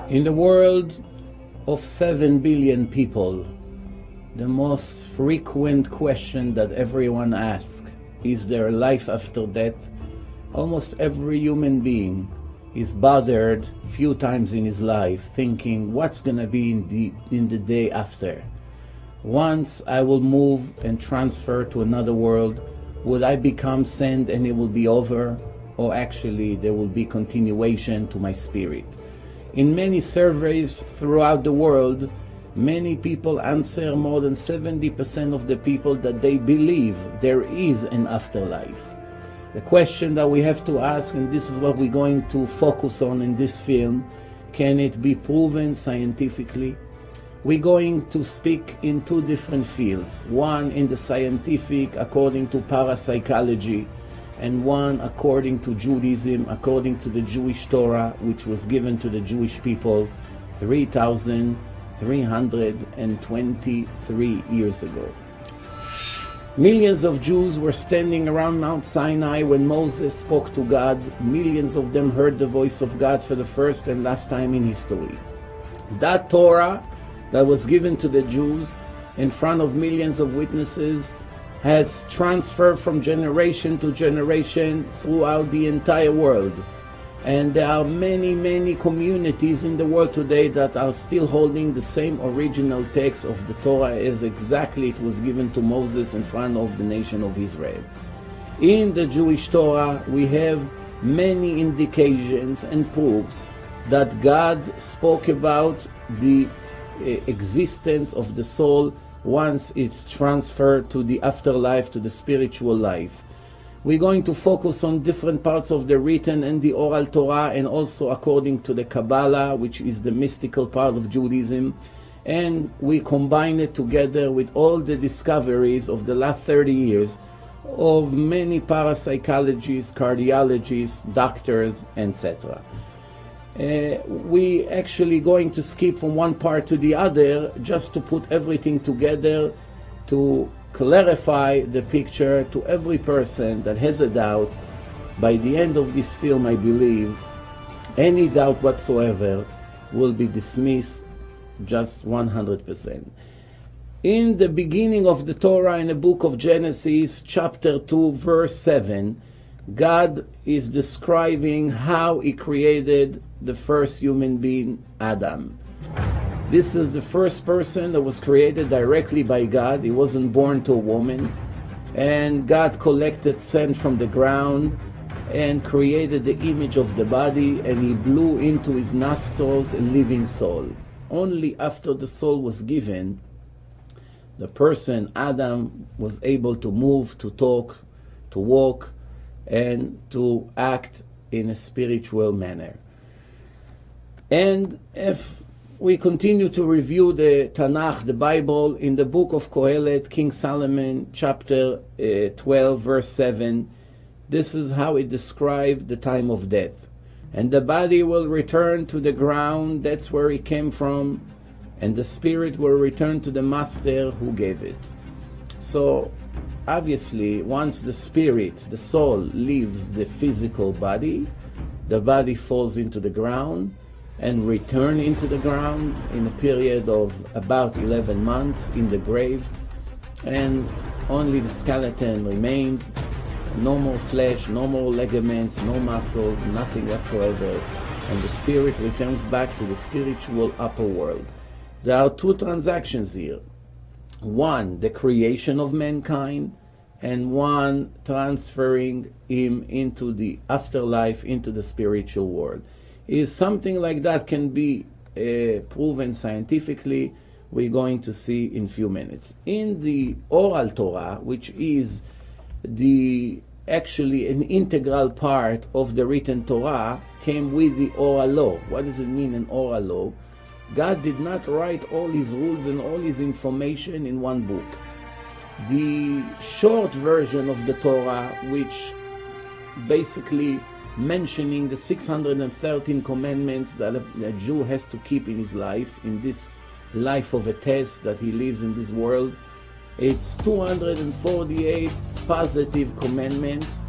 In the world of 7 billion people, the most frequent question that everyone asks, is there life after death? Almost every human being is bothered a few times in his life thinking, what's going to be in the day after? Once I will move and transfer to another world, would I become sent and it will be over? Or actually there will be continuation to my spirit? In many surveys throughout the world, many people answer, more than 70% of the people, that they believe there is an afterlife. The question that we have to ask, and this is what we're going to focus on in this film, can it be proven scientifically? We're going to speak in two different fields, one in the scientific according to parapsychology, and one according to Judaism, according to the Jewish Torah, which was given to the Jewish people 3,323 years ago. Millions of Jews were standing around Mount Sinai when Moses spoke to God. Millions of them heard the voice of God for the first and last time in history. That Torah that was given to the Jews in front of millions of witnesses has transferred from generation to generation throughout the entire world. And there are many communities in the world today that are still holding the same original text of the Torah as exactly it was given to Moses in front of the nation of Israel. In the Jewish Torah, we have many indications and proofs that God spoke about the existence of the soul once it's transferred to the afterlife, to the spiritual life. We're going to focus on different parts of the written and the oral Torah, and also according to the Kabbalah, which is the mystical part of Judaism, and we combine it together with all the discoveries of the last 30 years of many parapsychologists, cardiologists, doctors, etc. We actually going to skip from one part to the other just to put everything together, to clarify the picture to every person that has a doubt. By the end of this film, I believe any doubt whatsoever will be dismissed just 100%. In the beginning of the Torah, in the book of Genesis, chapter 2, verse 7, God is describing how He created the first human being, Adam. This is the first person that was created directly by God. He wasn't born to a woman. And God collected sand from the ground and created the image of the body, and He blew into his nostrils a living soul. Only after the soul was given, the person, Adam, was able to move, to talk, to walk, and to act in a spiritual manner. And if we continue to review the Tanakh, the Bible, in the book of Kohelet, King Solomon, chapter 12, verse 7, this is how it described the time of death. And the body will return to the ground, that's where it came from, and the spirit will return to the master who gave it. So, obviously, once the spirit, the soul, leaves the physical body, the body falls into the ground and return into the ground in a period of about 11 months in the grave, and only the skeleton remains, no more flesh, no more ligaments, no muscles, nothing whatsoever, and the spirit returns back to the spiritual upper world. There are two transactions here. One, the creation of mankind, and one, transferring him into the afterlife, into the spiritual world. Is something like that can be proven scientifically, we're going to see in a few minutes. In the oral Torah, which is actually an integral part of the written Torah, came with the oral law. What does it mean, an oral law? God did not write all His rules and all His information in one book. The short version of the Torah, which basically mentioning the 613 commandments that a Jew has to keep in his life, in this life of a test that he lives in this world, it's 248 positive commandments,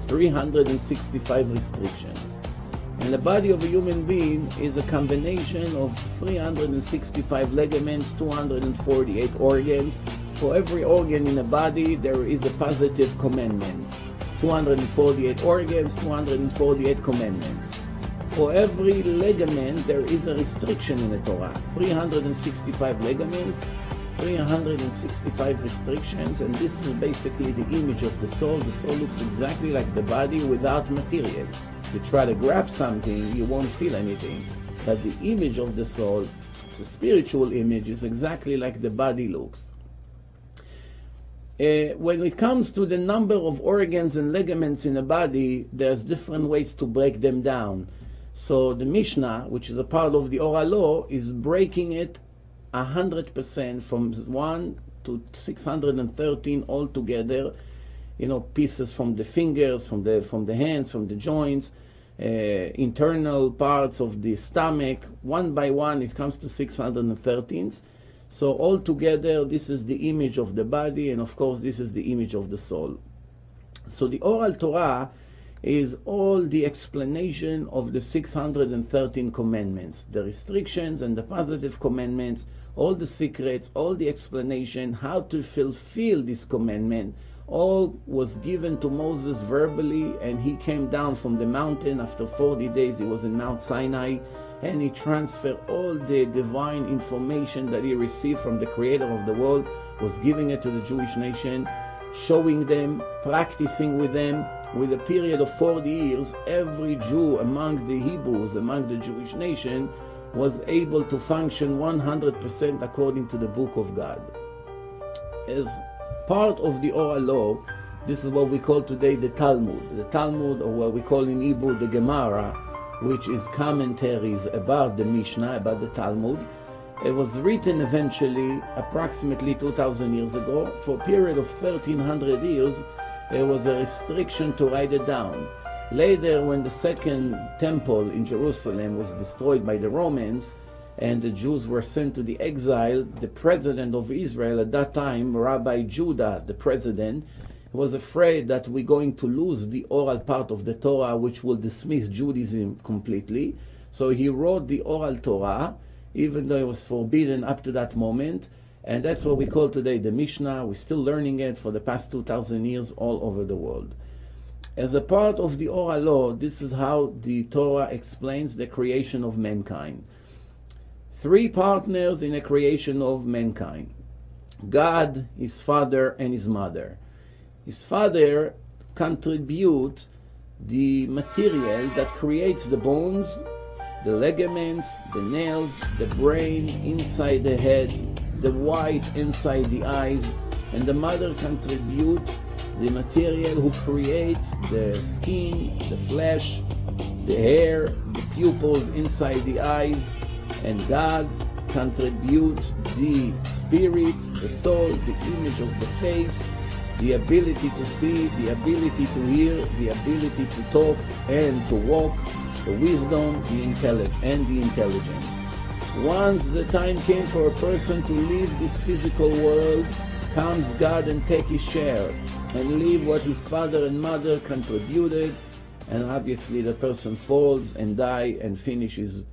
365 restrictions. And the body of a human being is a combination of 365 ligaments, 248 organs. For every organ in the body, there is a positive commandment. 248 organs, 248 commandments. For every ligament, there is a restriction in the Torah. 365 ligaments, 365 restrictions, and this is basically the image of the soul. The soul looks exactly like the body without material. If you try to grab something, you won't feel anything. But the image of the soul, it's a spiritual image, is exactly like the body looks. When it comes to the number of organs and ligaments in the body, there's different ways to break them down. So the Mishnah, which is a part of the oral law, is breaking it 100% from 1 to 613 altogether. Pieces from the fingers, from the hands, from the joints, internal parts of the stomach. One by one, it comes to 613. So altogether, this is the image of the body, and of course, this is the image of the soul. So the oral Torah is all the explanation of the 613 commandments, the restrictions and the positive commandments, all the secrets, all the explanation, how to fulfill this commandment, all was given to Moses verbally, and he came down from the mountain. After 40 days, he was in Mount Sinai, and he transferred all the divine information that he received from the creator of the world, was giving it to the Jewish nation, showing them, practicing with them. With a period of 40 years, every Jew among the Hebrews, among the Jewish nation, was able to function 100% according to the book of God. As part of the oral law, this is what we call today the Talmud. The Talmud, or what we call in Hebrew the Gemara, which is commentaries about the Mishnah, about the Talmud. It was written eventually, approximately 2,000 years ago. For a period of 1,300 years, there was a restriction to write it down. Later, when the second temple in Jerusalem was destroyed by the Romans, and the Jews were sent to the exile, the president of Israel at that time, Rabbi Judah, the president, was afraid that we're going to lose the oral part of the Torah, which will dismiss Judaism completely. So he wrote the oral Torah, even though it was forbidden up to that moment. And that's what we call today the Mishnah. We're still learning it for the past 2,000 years all over the world. As a part of the oral law, this is how the Torah explains the creation of mankind. 3 partners in the creation of mankind: God, his father, and his mother. His father contributes the material that creates the bones, the ligaments, the nails, the brain inside the head, the white inside the eyes, and the mother contributes the material who creates the skin, the flesh, the hair, the pupils inside the eyes, and God contributes the spirit, the soul, the image of the face, the ability to see, the ability to hear, the ability to talk and to walk, the wisdom, the intelligence. Once the time came for a person to leave this physical world, comes God and take his share and leave what his father and mother contributed, and obviously the person falls and dies and finishes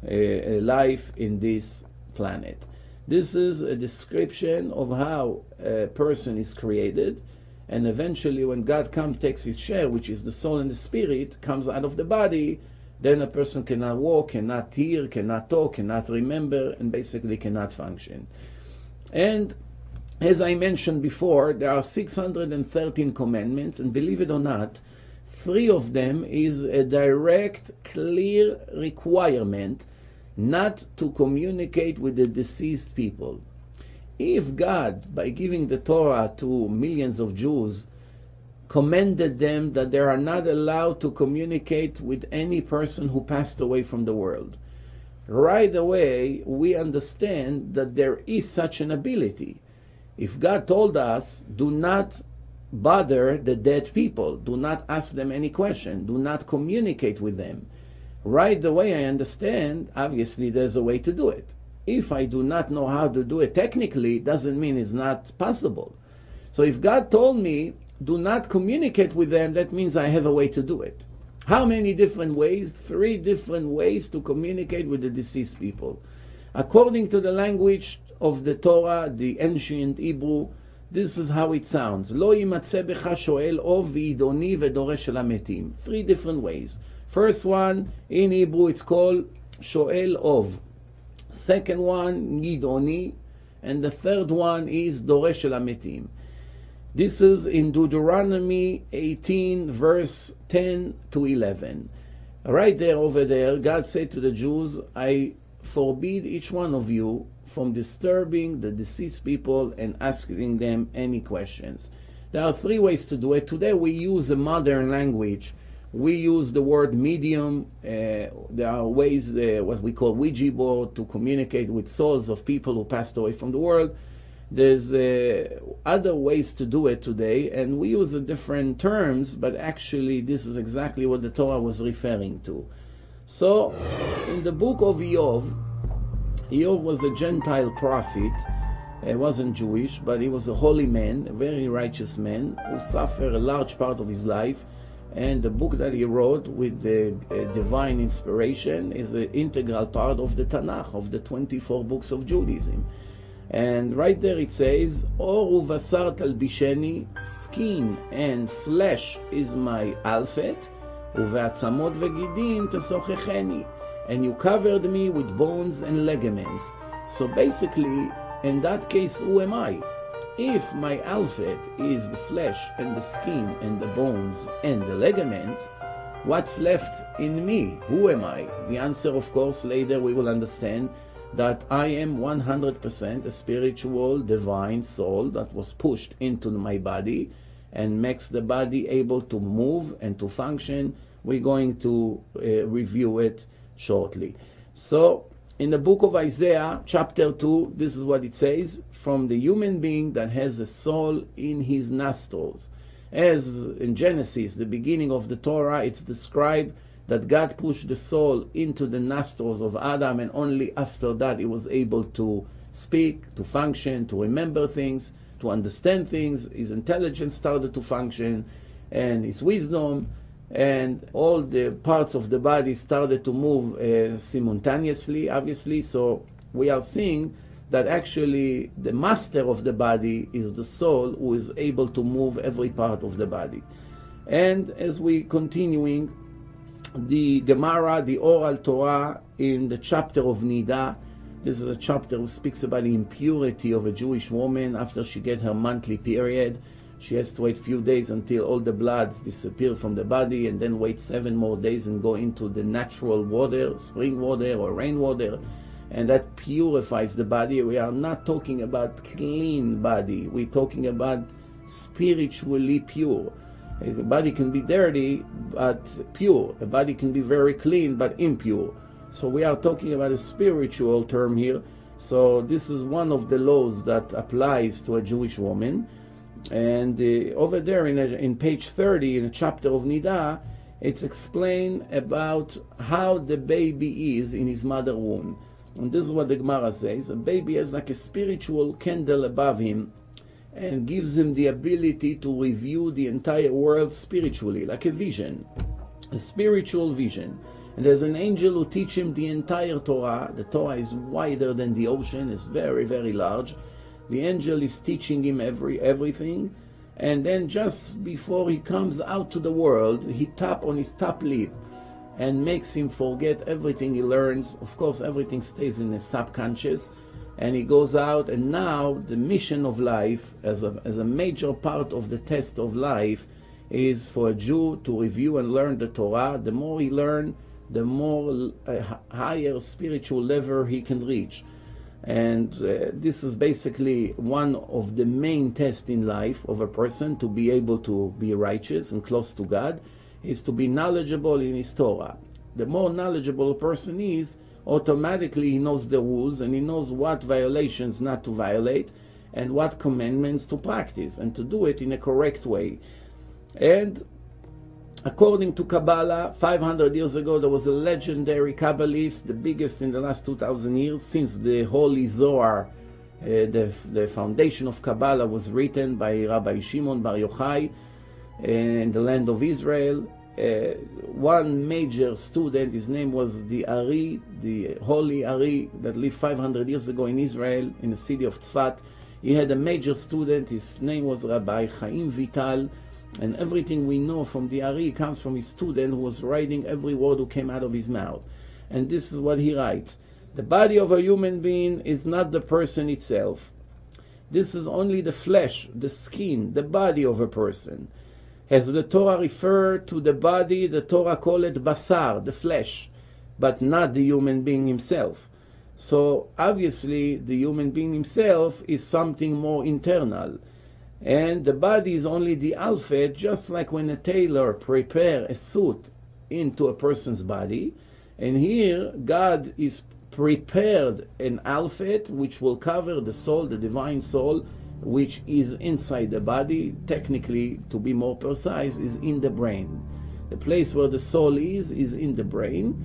life in this planet. This is a description of how a person is created, and eventually when God comes, takes his share, which is the soul and the spirit, comes out of the body, then a person cannot walk, cannot hear, cannot talk, cannot remember, and basically cannot function. And as I mentioned before, there are 613 commandments, and believe it or not, 3 of them is a direct, clear requirement not to communicate with the deceased people. If God, by giving the Torah to millions of Jews, commanded them that they are not allowed to communicate with any person who passed away from the world, right away we understand that there is such an ability. If God told us, do not bother the dead people, do not ask them any question, do not communicate with them, right away I understand, obviously there's a way to do it. If I do not know how to do it technically, it doesn't mean it's not possible. So if God told me, do not communicate with them, that means I have a way to do it. How many different ways? 3 different ways to communicate with the deceased people. According to the language of the Torah, the ancient Hebrew, this is how it sounds. Lo yimatze becha shoel ov v'idoni v'doresh el hametim. 3 different ways. First one, in Hebrew, it's called shoel ov. Second one, yidoni. And the third one is doresh el hametim. This is in Deuteronomy 18, verse 10 to 11. Right there, over there, God said to the Jews, I forbid each one of you from disturbing the deceased people and asking them any questions. There are 3 ways to do it. Today we use a modern language. We use the word medium. There are ways, what we call Ouija board, to communicate with souls of people who passed away from the world. There's other ways to do it today, and we use different terms, but actually this is exactly what the Torah was referring to. So, in the book of Yov, Yov was a Gentile prophet. He wasn't Jewish, but he was a holy man, a very righteous man, who suffered a large part of his life. And the book that he wrote with the divine inspiration is an integral part of the Tanakh, of the 24 books of Judaism. And right there it says, Or uvasar talbisheni, skin and flesh is my alphet, uveatzamot vegidim tesochecheni, and you covered me with bones and ligaments. So basically, in that case, who am I? If my alphet is the flesh and the skin and the bones and the ligaments, what's left in me? Who am I? The answer, of course, later we will understand that I am 100% a spiritual, divine soul that was pushed into my body and makes the body able to move and to function. We're going to review it shortly. So, in the book of Isaiah, chapter 2, this is what it says, from the human being that has a soul in his nostrils. As in Genesis, the beginning of the Torah, it's described that God pushed the soul into the nostrils of Adam, and only after that he was able to speak, to function, to remember things, to understand things. His intelligence started to function, and his wisdom, and all the parts of the body started to move simultaneously, obviously. So we are seeing that actually the master of the body is the soul, who is able to move every part of the body. And as we continuing, the Gemara, the oral Torah, in the chapter of Nida, this is a chapter who speaks about the impurity of a Jewish woman after she gets her monthly period. She has to wait a few days until all the bloods disappear from the body, and then wait 7 more days and go into the natural water, spring water or rainwater, and that purifies the body. We are not talking about clean body. We're talking about spiritually pure. A body can be dirty but pure. A body can be very clean but impure. So we are talking about a spiritual term here. So this is one of the laws that applies to a Jewish woman. And over there in page 30 in the chapter of Nida, it's explained about how the baby is in his mother's womb. And this is what the Gemara says. A baby has like a spiritual candle above him, and gives him the ability to review the entire world spiritually, like a vision, a spiritual vision. And there's an angel who teaches him the entire Torah. The Torah is wider than the ocean, it's very, very large. The angel is teaching him everything. And then just before he comes out to the world, he taps on his top lip and makes him forget everything he learns. Of course, everything stays in his subconscious. And he goes out, and now the mission of life, as a major part of the test of life, is for a Jew to review and learn the Torah. The more he learns, the more higher spiritual level he can reach. And this is basically one of the main tests in life of a person, to be able to be righteous and close to God, is to be knowledgeable in his Torah. The more knowledgeable a person is, automatically he knows the rules, and he knows what violations not to violate and what commandments to practice, and to do it in a correct way. And according to Kabbalah, 500 years ago there was a legendary Kabbalist, the biggest in the last 2,000 years, since the Holy Zohar, the foundation of Kabbalah, was written by Rabbi Shimon Bar Yochai in the land of Israel. one major student, his name was the Ari, the holy Ari that lived 500 years ago in Israel, in the city of Tzfat. He had a major student, his name was Rabbi Chaim Vital, and everything we know from the Ari comes from his student who was writing every word who came out of his mouth. And this is what he writes: the body of a human being is not the person itself. This is only the flesh, the skin, the body of a person. As the Torah referred to the body, the Torah called it basar, the flesh, but not the human being himself. So obviously the human being himself is something more internal. And the body is only the outfit, just like when a tailor prepares a suit into a person's body. And here God is prepared an outfit which will cover the soul, the divine soul, which is inside the body. Technically, to be more precise, is in the brain. The place where the soul is in the brain.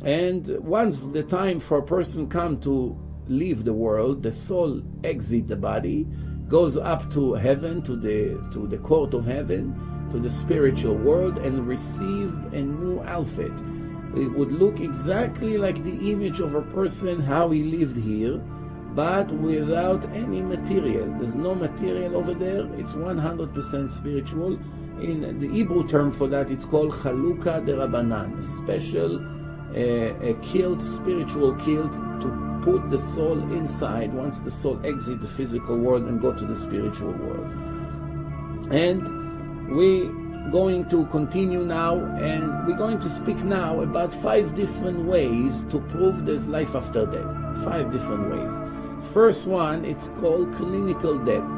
And once the time for a person comes to leave the world, the soul exits the body, goes up to heaven, to the court of heaven, to the spiritual world, and received a new outfit. It would look exactly like the image of a person how he lived here, but without any material. There's no material over there. It's 100% spiritual. In the Hebrew term for that, it's called Chaluka de Rabbanan, a special a kilt, spiritual kilt, to put the soul inside once the soul exits the physical world and go to the spiritual world. And we're going to continue now, and we're going to speak now about 5 different ways to prove there's life after death. 5 different ways. First one, it's called clinical death,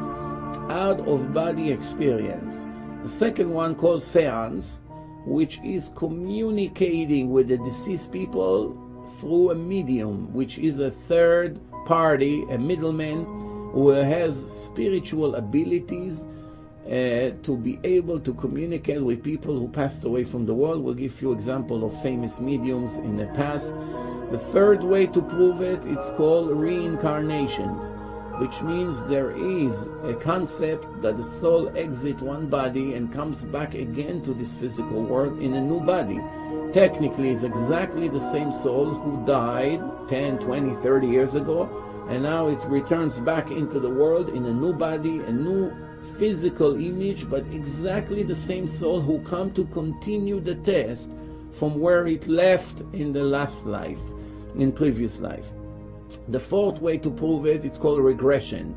out of body experience. The second one called seance, which is communicating with the deceased people through a medium, which is a third party, a middleman who has spiritual abilities to be able to communicate with people who passed away from the world. We'll give you example of famous mediums in the past. The third way to prove it, it's called reincarnations, which means there is a concept that the soul exits one body and comes back again to this physical world in a new body. Technically, it's exactly the same soul who died 10, 20, 30 years ago, and now it returns back into the world in a new body, a new physical image, but exactly the same soul who come to continue the test from where it left in the last life, in previous life. The fourth way to prove it, it's called regression.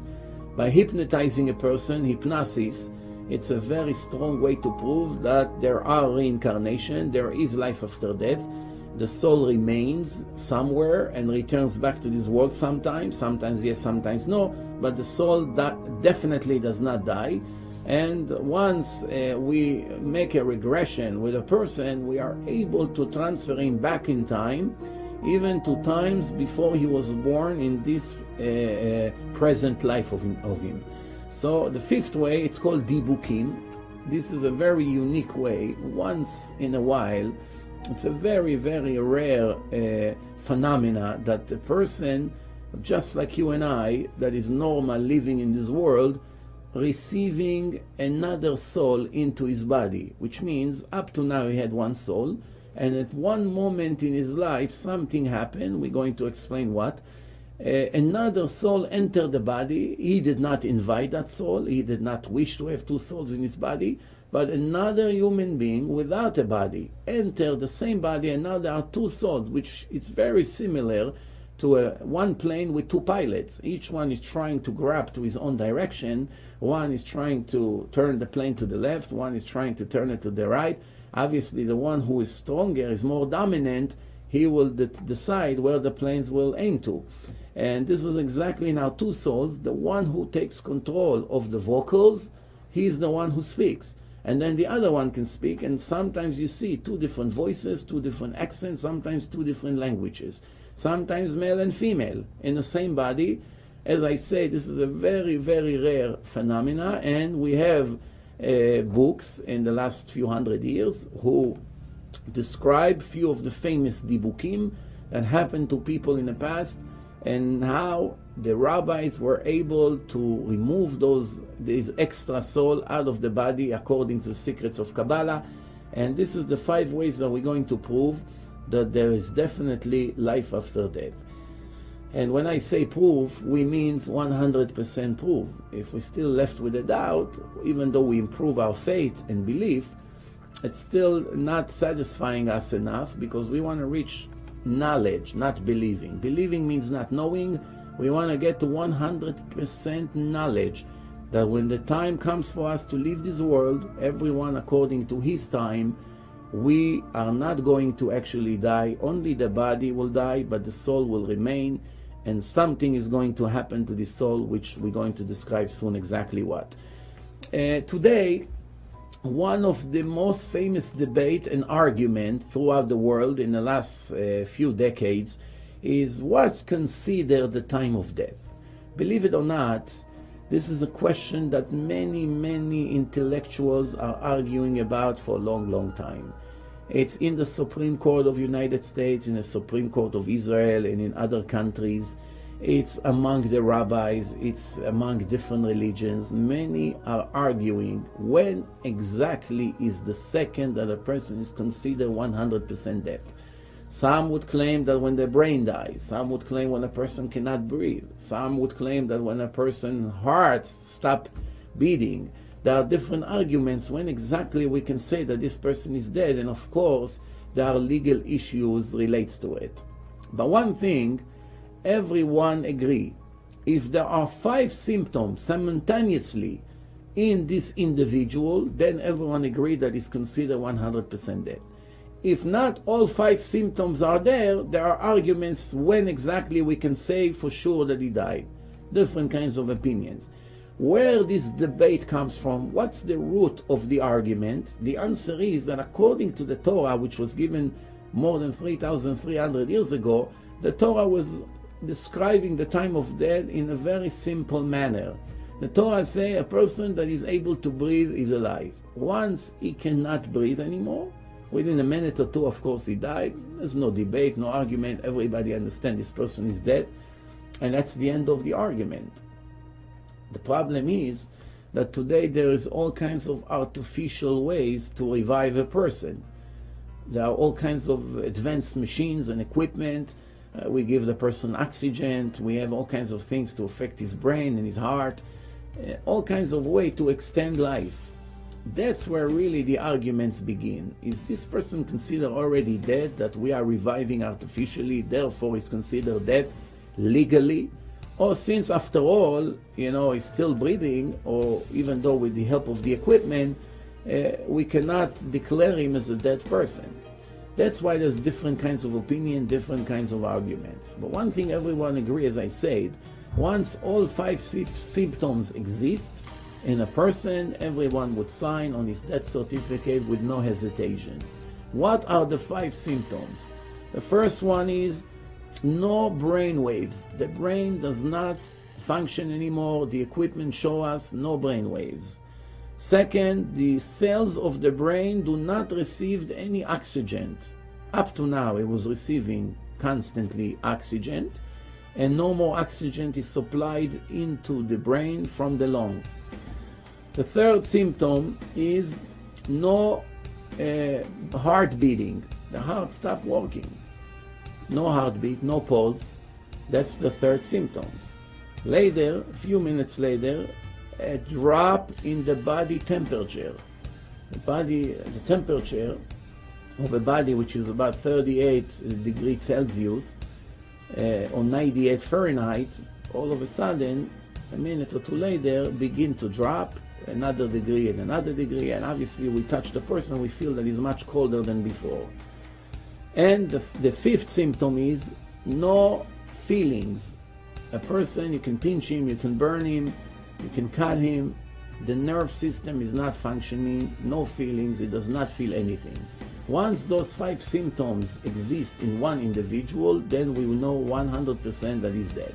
By hypnotizing a person, hypnosis, it's a very strong way to prove that there are reincarnation, there is life after death. The soul remains somewhere and returns back to this world sometimes yes, sometimes no, but the soul definitely does not die. And once we make a regression with a person, we are able to transfer him back in time, even to times before he was born in this present life of him. So the fifth way, it's called dibukim. This is a very unique way. Once in a while, it's a very, very rare phenomena that a person, just like you and I, that is normal living in this world, receiving another soul into his body, which means up to now he had one soul, and at one moment in his life something happened. We're going to explain what. Another soul entered the body. He did not invite that soul, he did not wish to have 2 souls in his body, but another human being without a body entered the same body, and now there are 2 souls, which is very similar to one plane with 2 pilots. Each one is trying to grab to his own direction. One is trying to turn the plane to the left, one is trying to turn it to the right. Obviously the one who is stronger, is more dominant, he will decide where the planes will aim to. And this is exactly now 2 souls. The one who takes control of the vocals, he's the one who speaks. And then the other one can speak, and sometimes you see 2 different voices, 2 different accents, sometimes 2 different languages. Sometimes male and female in the same body. As I say, this is a very, very rare phenomena, and we have books in the last few hundred years who describe few of the famous dibukim that happened to people in the past, and how the rabbis were able to remove these extra soul out of the body according to the secrets of Kabbalah. And this is the 5 ways that we're going to prove that there is definitely life after death. And when I say proof, we means 100% proof. If we're still left with a doubt, even though we improve our faith and belief, it's still not satisfying us enough, because we want to reach knowledge, not believing. Believing means not knowing. We want to get to 100% knowledge that when the time comes for us to leave this world, everyone according to his time, we are not going to actually die. Only the body will die, but the soul will remain, and something is going to happen to the soul, which we're going to describe soon exactly what. Today, one of the most famous debate and argument throughout the world in the last few decades is what's considered the time of death. Believe it or not, this is a question that many intellectuals are arguing about for a long time. It's in the Supreme Court of the United States, in the Supreme Court of Israel, and in other countries. It's among the rabbis, it's among different religions. Many are arguing when exactly is the second that a person is considered 100% dead. Some would claim that when the brain dies. Some would claim when a person cannot breathe. Some would claim that when a person's heart stops beating. There are different arguments when exactly we can say that this person is dead, and of course there are legal issues relates to it. But one thing, everyone agree, if there are 5 symptoms simultaneously in this individual, then everyone agree that is considered 100% dead. If not all 5 symptoms are there, there are arguments when exactly we can say for sure that he died. Different kinds of opinions. Where this debate comes from, what's the root of the argument? The answer is that according to the Torah, which was given more than 3,300 years ago, the Torah was describing the time of death in a very simple manner. The Torah says a person that is able to breathe is alive. Once he cannot breathe anymore, within a minute or two, of course, he died. There's no debate, no argument. Everybody understands this person is dead, and that's the end of the argument. The problem is that today there is all kinds of artificial ways to revive a person. There are all kinds of advanced machines and equipment. We give the person oxygen. We have all kinds of things to affect his brain and his heart. All kinds of ways to extend life. That's where really the arguments begin. Is this person considered already dead, that we are reviving artificially, therefore is considered dead legally? Or since after all, he's still breathing, or even though with the help of the equipment, we cannot declare him as a dead person. That's why there's different kinds of opinion, different kinds of arguments. But one thing everyone agrees, as I said, once all 5 symptoms exist in a person, everyone would sign on his death certificate with no hesitation. What are the 5 symptoms? The first one is no brain waves. The brain does not function anymore. The equipment show us no brain waves. Second, the cells of the brain do not receive any oxygen. Up to now, it was receiving constantly oxygen, and no more oxygen is supplied into the brain from the lung. The third symptom is no heart beating. The heart stopped working. No heartbeat, no pulse. That's the third symptoms. Later, a few minutes later, a drop in the body temperature. The temperature of a body which is about 38 degrees Celsius or 98 Fahrenheit, all of a sudden, a minute or two later, begin to drop another degree and another degree, and obviously we touch the person, we feel that he's much colder than before. And the fifth symptom is no feelings. A person, you can pinch him, you can burn him, you can cut him, the nerve system is not functioning, no feelings, it does not feel anything. Once those 5 symptoms exist in one individual, then we will know 100% that he's dead.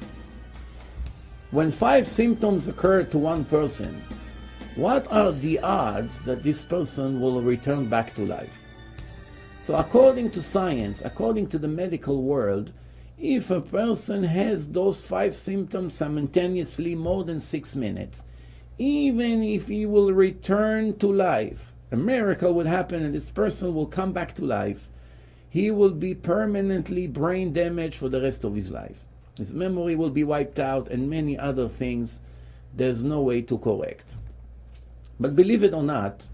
When 5 symptoms occur to one person, what are the odds that this person will return back to life? So according to science, according to the medical world, if a person has those 5 symptoms simultaneously more than 6 minutes, even if he will return to life a miracle would happen and this person will come back to life, he will be permanently brain damaged for the rest of his life. His memory will be wiped out and many other things there's no way to correct. But believe it or not,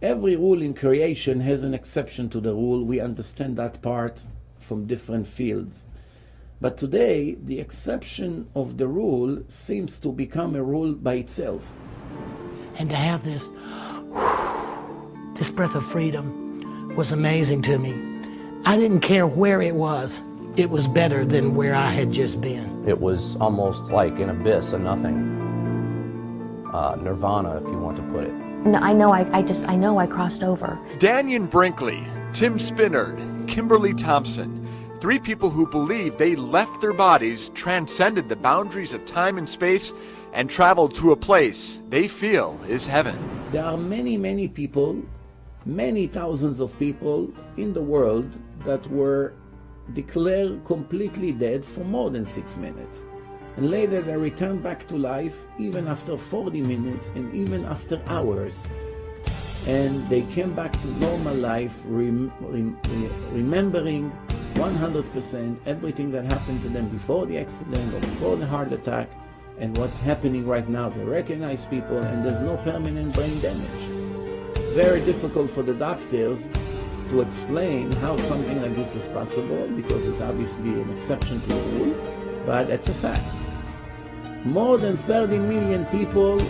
every rule in creation has an exception to the rule. We understand that part from different fields. But today, the exception of the rule seems to become a rule by itself. And to have this breath of freedom was amazing to me. I didn't care where it was. It was better than where I had just been. It was almost like an abyss, a nothing. Nirvana, if you want to put it. No, I know I crossed over. Danyon Brinkley, Tim Spinnerd, Kimberly Thompson. 3 people who believe they left their bodies, transcended the boundaries of time and space, and traveled to a place they feel is heaven. There are many, many people, many thousands of people in the world that were declared completely dead for more than 6 minutes. And later they returned back to life even after 40 minutes and even after hours. And they came back to normal life, remembering 100% everything that happened to them before the accident or before the heart attack and what's happening right now. They recognize people and there's no permanent brain damage. Very difficult for the doctors to explain how something like this is possible because it's obviously an exception to the rule, but it's a fact. More than 30 million people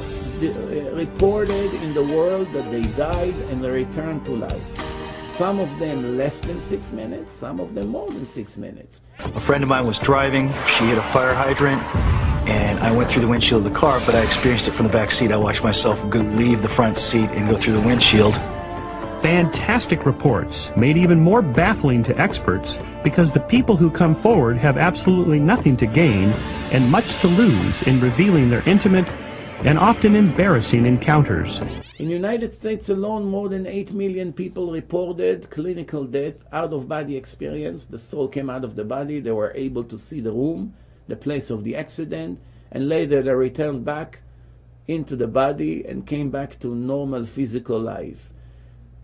reported in the world that they died and they returned to life. Some of them less than 6 minutes, some of them more than 6 minutes. A friend of mine was driving, she hit a fire hydrant, and I went through the windshield of the car, but I experienced it from the back seat. I watched myself leave the front seat and go through the windshield. Fantastic reports, made even more baffling to experts, because the people who come forward have absolutely nothing to gain and much to lose in revealing their intimate and often embarrassing encounters. In the United States alone, more than 8 million people reported clinical death, out-of-body experience. The soul came out of the body, they were able to see the room, the place of the accident, and later they returned back into the body and came back to normal physical life.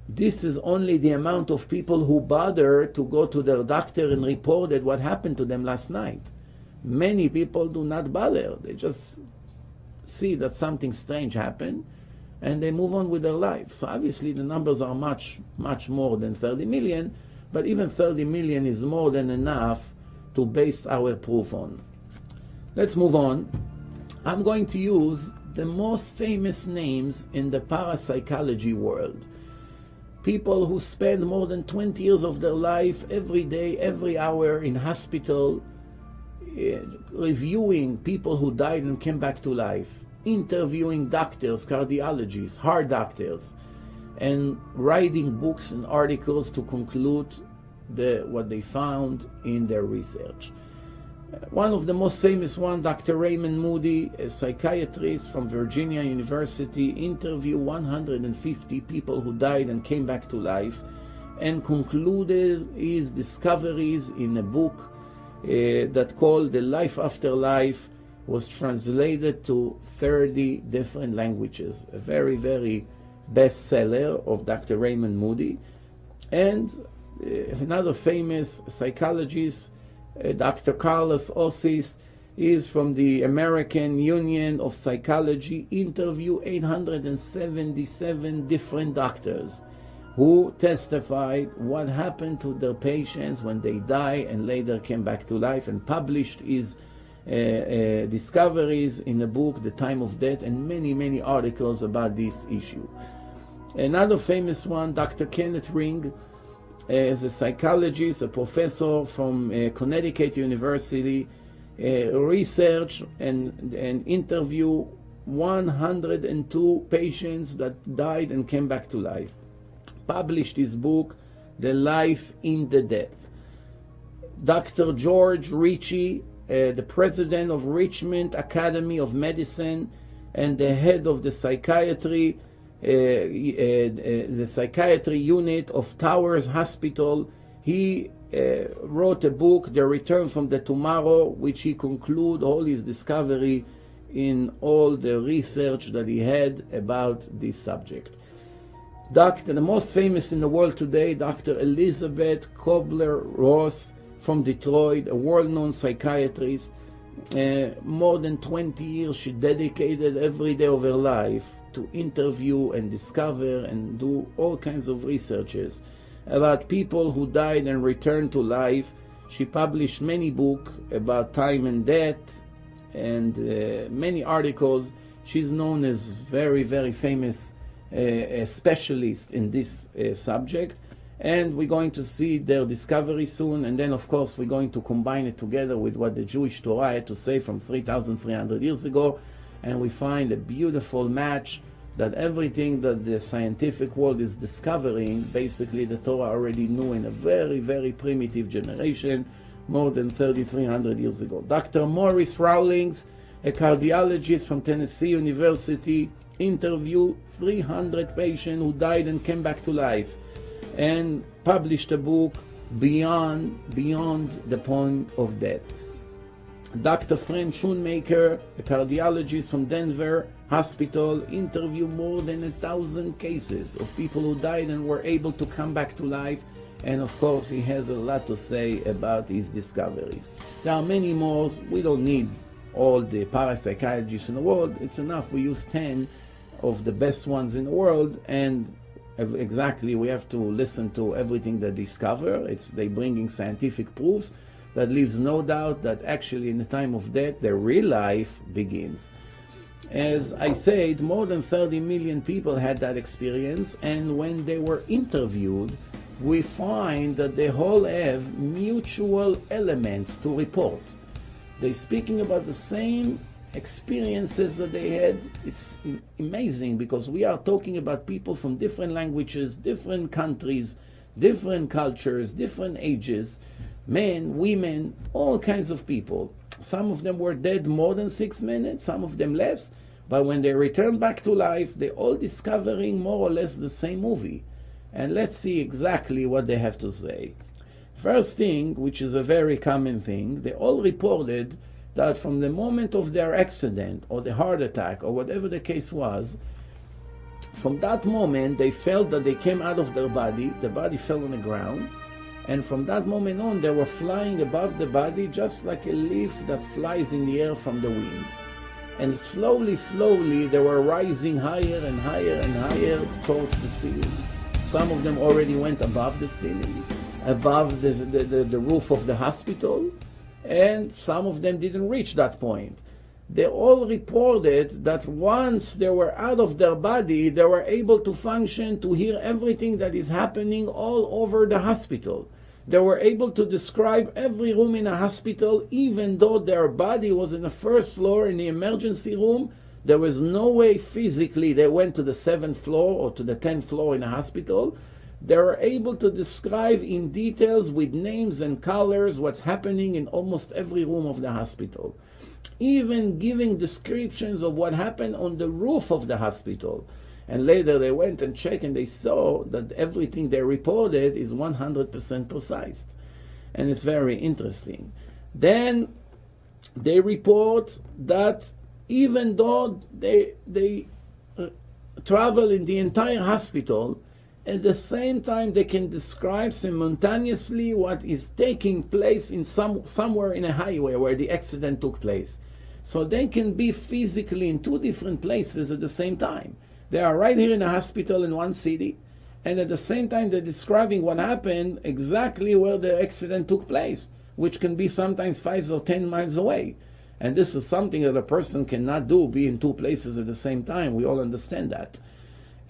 This is only the amount of people who bother to go to their doctor and reported what happened to them last night. Many people do not bother. They just see that something strange happened and they move on with their life. So obviously the numbers are much, much more than 30 million, but even 30 million is more than enough to base our proof on. Let's move on. I'm going to use the most famous names in the parapsychology world. People who spend more than 20 years of their life every day, every hour in hospital, reviewing people who died and came back to life, interviewing doctors, cardiologists, heart doctors, and writing books and articles to conclude what they found in their research. One of the most famous one, Dr. Raymond Moody, a psychiatrist from Virginia University, interviewed 150 people who died and came back to life and concluded his discoveries in a book that called The Life After Life, was translated to 30 different languages. A very, very bestseller of Dr. Raymond Moody. And another famous psychologist, Dr. Carlos Osis, is from the American Union of Psychology, interviewed 877 different doctors who testified what happened to their patients when they die and later came back to life, and published his discoveries in a book, The Time of Death, and many, many articles about this issue. Another famous one, Dr. Kenneth Ring, as a psychologist, a professor from Connecticut University, researched and interviewed 102 patients that died and came back to life. Published his book, The Life in the Death. Dr. George Ritchie, the president of Richmond Academy of Medicine and the head of the psychiatry unit of Towers Hospital, he wrote a book, The Return from the Tomorrow, which he concluded all his discovery in all the research that he had about this subject. The most famous in the world today, Dr. Elizabeth Kobler-Ross from Detroit, a world-known psychiatrist. More than 20 years she dedicated every day of her life to interview and discover and do all kinds of researches about people who died and returned to life. She published many books about time and death and many articles. She's known as very, very famous specialist in this subject. And we're going to see their discovery soon, and then of course we're going to combine it together with what the Jewish Torah had to say from 3,300 years ago, and we find a beautiful match that everything that the scientific world is discovering, basically the Torah already knew in a very, very primitive generation, more than 3,300 years ago. Dr. Maurice Rawlings, a cardiologist from Tennessee University, interviewed 300 patients who died and came back to life, and published a book, Beyond the Point of Death. Dr. Fran Schoonmaker, a cardiologist from Denver Hospital, interviewed more than 1,000 cases of people who died and were able to come back to life. And of course, he has a lot to say about his discoveries. There are many more. We don't need all the parapsychologists in the world. It's enough we use 10 of the best ones in the world, and exactly we have to listen to everything they discover. They bringing scientific proofs that leaves no doubt that actually in the time of death their real life begins. As I said, more than 30 million people had that experience, and when they were interviewed, we find that they all have mutual elements to report. They're speaking about the same experiences that they had. It's amazing because we are talking about people from different languages, different countries, different cultures, different ages, men, women, all kinds of people. Some of them were dead more than 6 minutes, some of them less, but when they returned back to life, they're all discovering more or less the same movie. And let's see exactly what they have to say. First thing, which is a very common thing, they all reported that from the moment of their accident or the heart attack or whatever the case was, from that moment they felt that they came out of their body, the body fell on the ground, and from that moment on they were flying above the body just like a leaf that flies in the air from the wind. And slowly, slowly they were rising higher and higher and higher towards the ceiling. Some of them already went above the ceiling, above the roof of the hospital, and some of them didn't reach that point. They all reported that once they were out of their body, they were able to function, to hear everything that is happening all over the hospital. They were able to describe every room in a hospital, even though their body was in the first floor in the emergency room. There was no way physically they went to the 7th floor or to the 10th floor in a hospital. They were able to describe in details with names and colors what's happening in almost every room of the hospital. Even giving descriptions of what happened on the roof of the hospital. And later they went and checked and they saw that everything they reported is 100% precise. And it's very interesting. Then they report that even though they travel in the entire hospital, at the same time they can describe simultaneously what is taking place in somewhere in a highway where the accident took place. So they can be physically in 2 different places at the same time. They are right here in a hospital in one city, and at the same time they're describing what happened exactly where the accident took place, which can be sometimes 5 or 10 miles away. And this is something that a person cannot do, be in 2 places at the same time. We all understand that.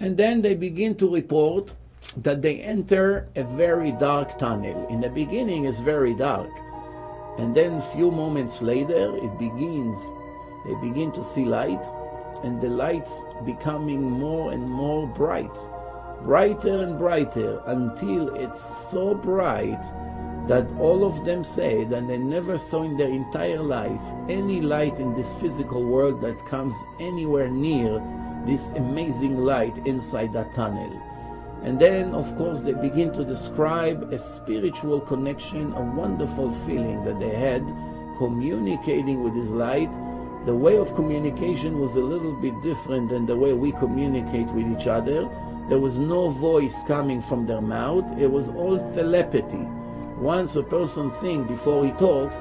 And then they begin to report that they enter a very dark tunnel. In the beginning it's very dark, and then a few moments later they begin to see light, and the light's becoming more and more bright, brighter and brighter, until it's so bright that all of them say that they never saw in their entire life any light in this physical world that comes anywhere near this amazing light inside that tunnel. And then, of course, they begin to describe a spiritual connection, a wonderful feeling that they had communicating with this light. The way of communication was a little bit different than the way we communicate with each other, There was no voice coming from their mouth. It was all telepathy. Once a person thinks before he talks,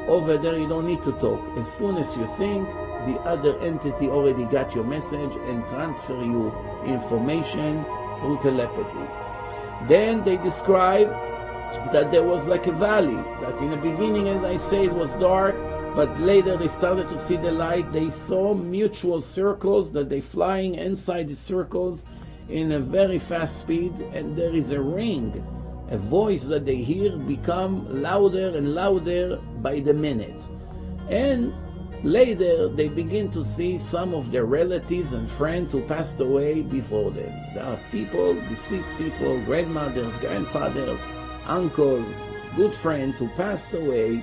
over there you don't need to talk. As soon as you think, the other entity already got your message and transfer you information through telepathy. Then they describe that there was like a valley, that in the beginning, as I say, it was dark, but later they started to see the light. They saw mutual circles, that they flying inside the circles in a very fast speed, and there is a ring, a voice that they hear become louder and louder by the minute. And later they begin to see some of their relatives and friends who passed away before them. There are people, deceased people, grandmothers, grandfathers, uncles, good friends who passed away,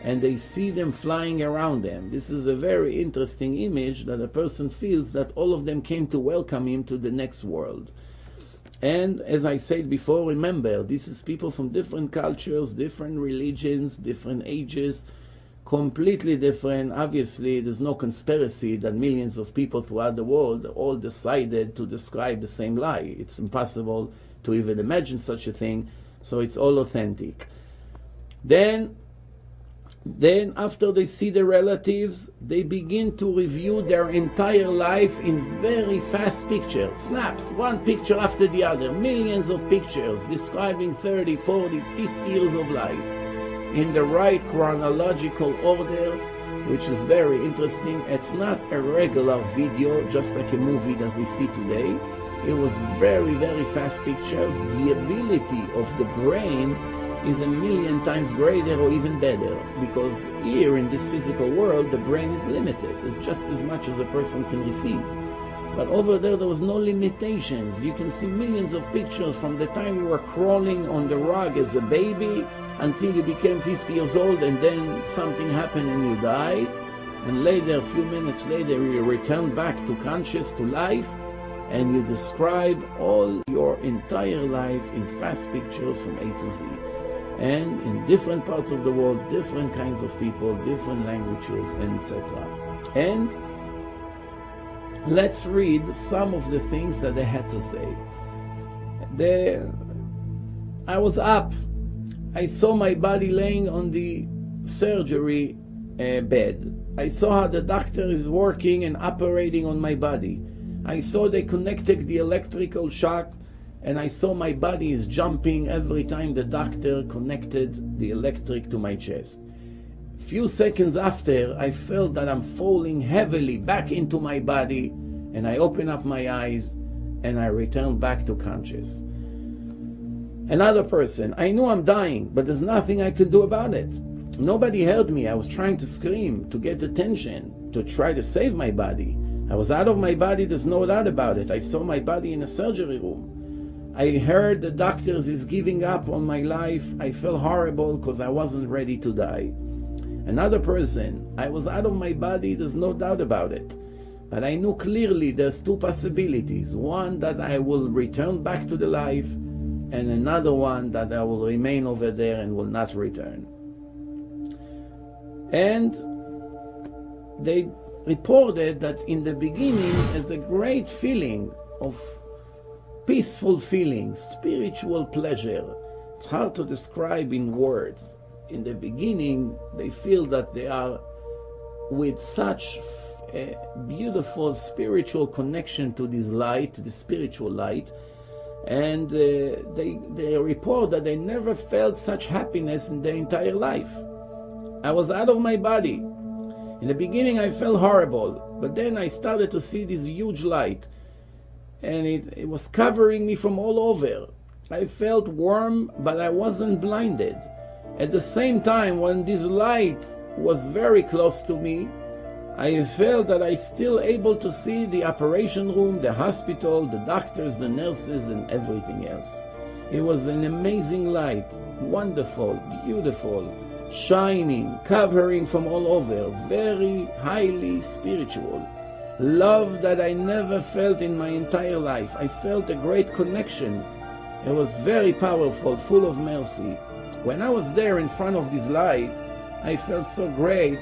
and they see them flying around them. This is a very interesting image, that a person feels that all of them came to welcome him to the next world. And as I said before, remember, this is people from different cultures, different religions, different ages, completely different. Obviously, there's no conspiracy that millions of people throughout the world all decided to describe the same lie. It's impossible to even imagine such a thing, so it's all authentic. Then after they see the relatives, they begin to review their entire life in very fast pictures, snaps, one picture after the other, millions of pictures describing 30, 40, 50 years of life in the right chronological order, which is very interesting. It's not a regular video, just like a movie that we see today. It was very, very fast pictures. The ability of the brain is 1,000,000 times greater or even better, because here in this physical world the brain is limited. It's just as much as a person can receive. But over there was no limitations. You can see millions of pictures from the time you were crawling on the rug as a baby until you became 50 years old, and then something happened and you died, and later, a few minutes later, you returned back to conscious, to life, and you describe all your entire life in fast pictures from A to Z. And in different parts of the world, different kinds of people, different languages, etc. And let's read some of the things that they had to say. I was up. I saw my body laying on the surgery bed. I saw how the doctor is working and operating on my body. I saw they connected the electrical shock, and I saw my body is jumping every time the doctor connected the electric to my chest. Few seconds after, I felt that I'm falling heavily back into my body, and I opened up my eyes and I returned back to conscious. Another person, I knew I'm dying, but there's nothing I could do about it. Nobody heard me. I was trying to scream, to get attention, to try to save my body. I was out of my body, there's no doubt about it. I saw my body in a surgery room. I heard the doctors is giving up on my life. I felt horrible because I wasn't ready to die. Another person, I was out of my body, there's no doubt about it. But I knew clearly there's two possibilities. One, that I will return back to the life, and another one, that I will remain over there and will not return. And they reported that in the beginning, there's a great feeling of peaceful feeling, spiritual pleasure. It's hard to describe in words. In the beginning, they feel that they are with such a beautiful spiritual connection to this light, to the spiritual light, and they report that they never felt such happiness in their entire life. I was out of my body. In the beginning, I felt horrible, but then I started to see this huge light, and it was covering me from all over. I felt warm, but I wasn't blinded. At the same time, when this light was very close to me, I felt that I still able to see the operation room, the hospital, the doctors, the nurses, and everything else. It was an amazing light, wonderful, beautiful, shining, covering from all over, very highly spiritual. Love that I never felt in my entire life. I felt a great connection. It was very powerful, full of mercy. When I was there in front of this light, I felt so great.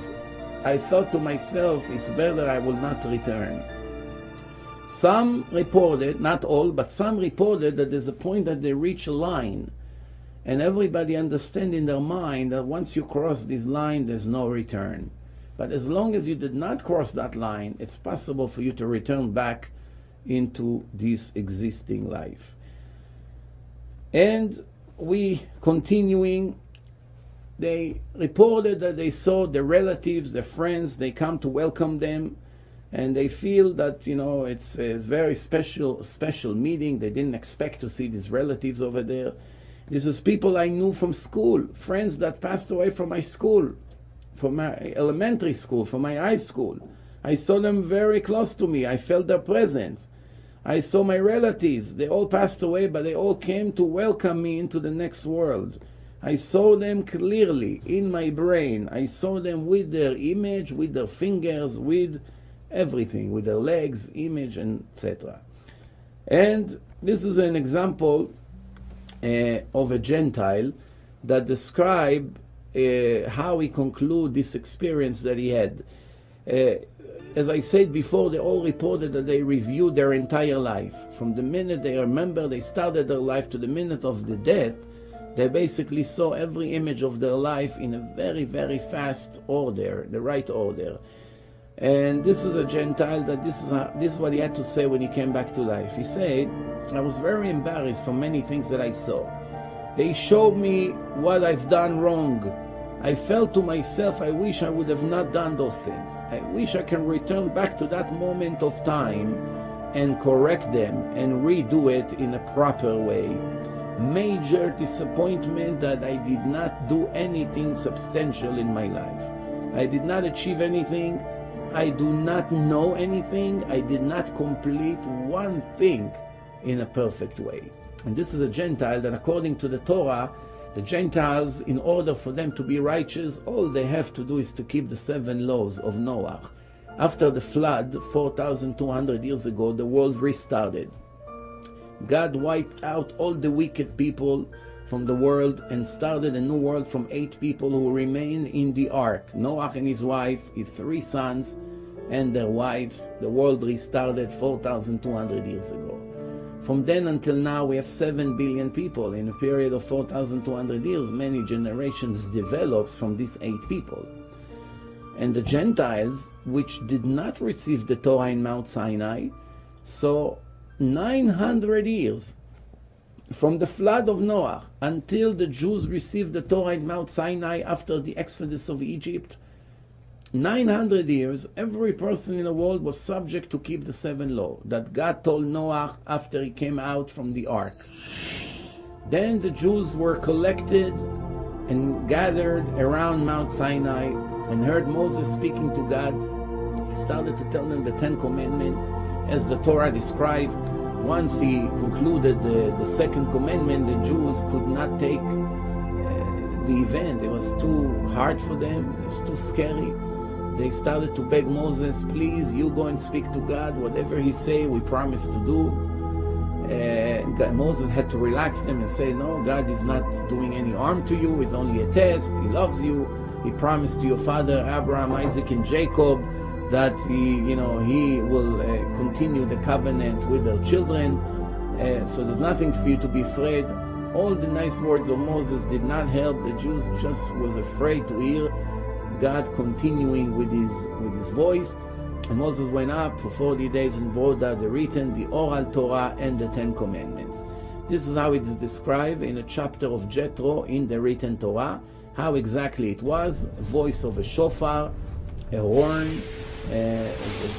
I thought to myself, it's better I will not return. Some reported, not all, but some reported that there's a point that they reach a line, and everybody understands in their mind that once you cross this line, there's no return. But as long as you did not cross that line, it's possible for you to return back into this existing life. And we continuing, they reported that they saw their relatives, their friends, they come to welcome them, and they feel that, it's a very special meeting. They didn't expect to see these relatives over there. This is people I knew from school, friends that passed away from my school, from my elementary school, from my high school. I saw them very close to me. I felt their presence. I saw my relatives. They all passed away, but they all came to welcome me into the next world. I saw them clearly in my brain. I saw them with their image, with their fingers, with everything, with their legs, image, and etc. And this is an example of a Gentile that describe how he conclude this experience that he had. As I said before, they all reported that they reviewed their entire life. From the minute they remember they started their life to the minute of the death, they basically saw every image of their life in a very, very fast order, the right order. And this is a Gentile that this is what he had to say when he came back to life. He said, I was very embarrassed for many things that I saw. They showed me what I've done wrong. I felt to myself, I wish I would have not done those things. I wish I can return back to that moment of time and correct them and redo it in a proper way. Major disappointment that I did not do anything substantial in my life. I did not achieve anything. I do not know anything. I did not complete one thing in a perfect way. And this is a Gentile that, according to the Torah, the Gentiles, in order for them to be righteous, all they have to do is to keep the 7 laws of Noah. After the flood, 4,200 years ago, the world restarted. God wiped out all the wicked people from the world and started a new world from 8 people who remained in the ark. Noah and his wife, his 3 sons and their wives. The world restarted 4,200 years ago. From then until now, we have 7 billion people. In a period of 4,200 years, many generations developed from these 8 people. And the Gentiles, which did not receive the Torah in Mount Sinai, so 900 years from the flood of Noah until the Jews received the Torah in Mount Sinai after the exodus of Egypt, 900 years, every person in the world was subject to keep the 7 laws that God told Noah after he came out from the ark. Then the Jews were collected and gathered around Mount Sinai and heard Moses speaking to God. He started to tell them the 10 commandments as the Torah described. Once he concluded the 2nd commandment, the Jews could not take the event. It was too hard for them. It was too scary. They started to beg Moses, please, you go and speak to God. Whatever he say, we promise to do. Moses had to relax them and say, no, God is not doing any harm to you. It's only a test. He loves you. He promised to your father, Abraham, Isaac, and Jacob, that he will continue the covenant with their children. So there's nothing for you to be afraid. All the nice words of Moses did not help. The Jews just was afraid to hear God continuing with his voice. And Moses went up for 40 days and brought out the written, the oral Torah, and the 10 commandments. This is how it is described in a chapter of Jethro in the written Torah, how exactly it was: a voice of a shofar, a horn, a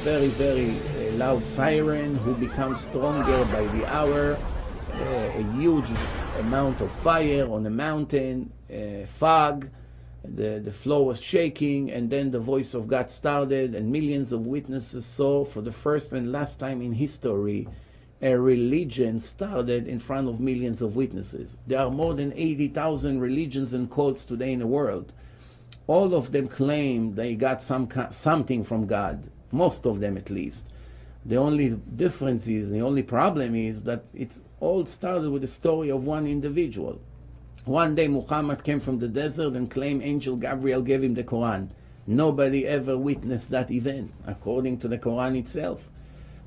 very, very loud siren who becomes stronger by the hour, a huge amount of fire on a mountain, fog, the floor was shaking, and then the voice of God started, and millions of witnesses saw for the first and last time in history a religion started in front of millions of witnesses. There are more than 80,000 religions and cults today in the world. All of them claim they got something from God, most of them at least. The only difference is, the only problem is that it's all started with the story of one individual. One day Muhammad came from the desert and claimed Angel Gabriel gave him the Quran. Nobody ever witnessed that event, according to the Quran itself.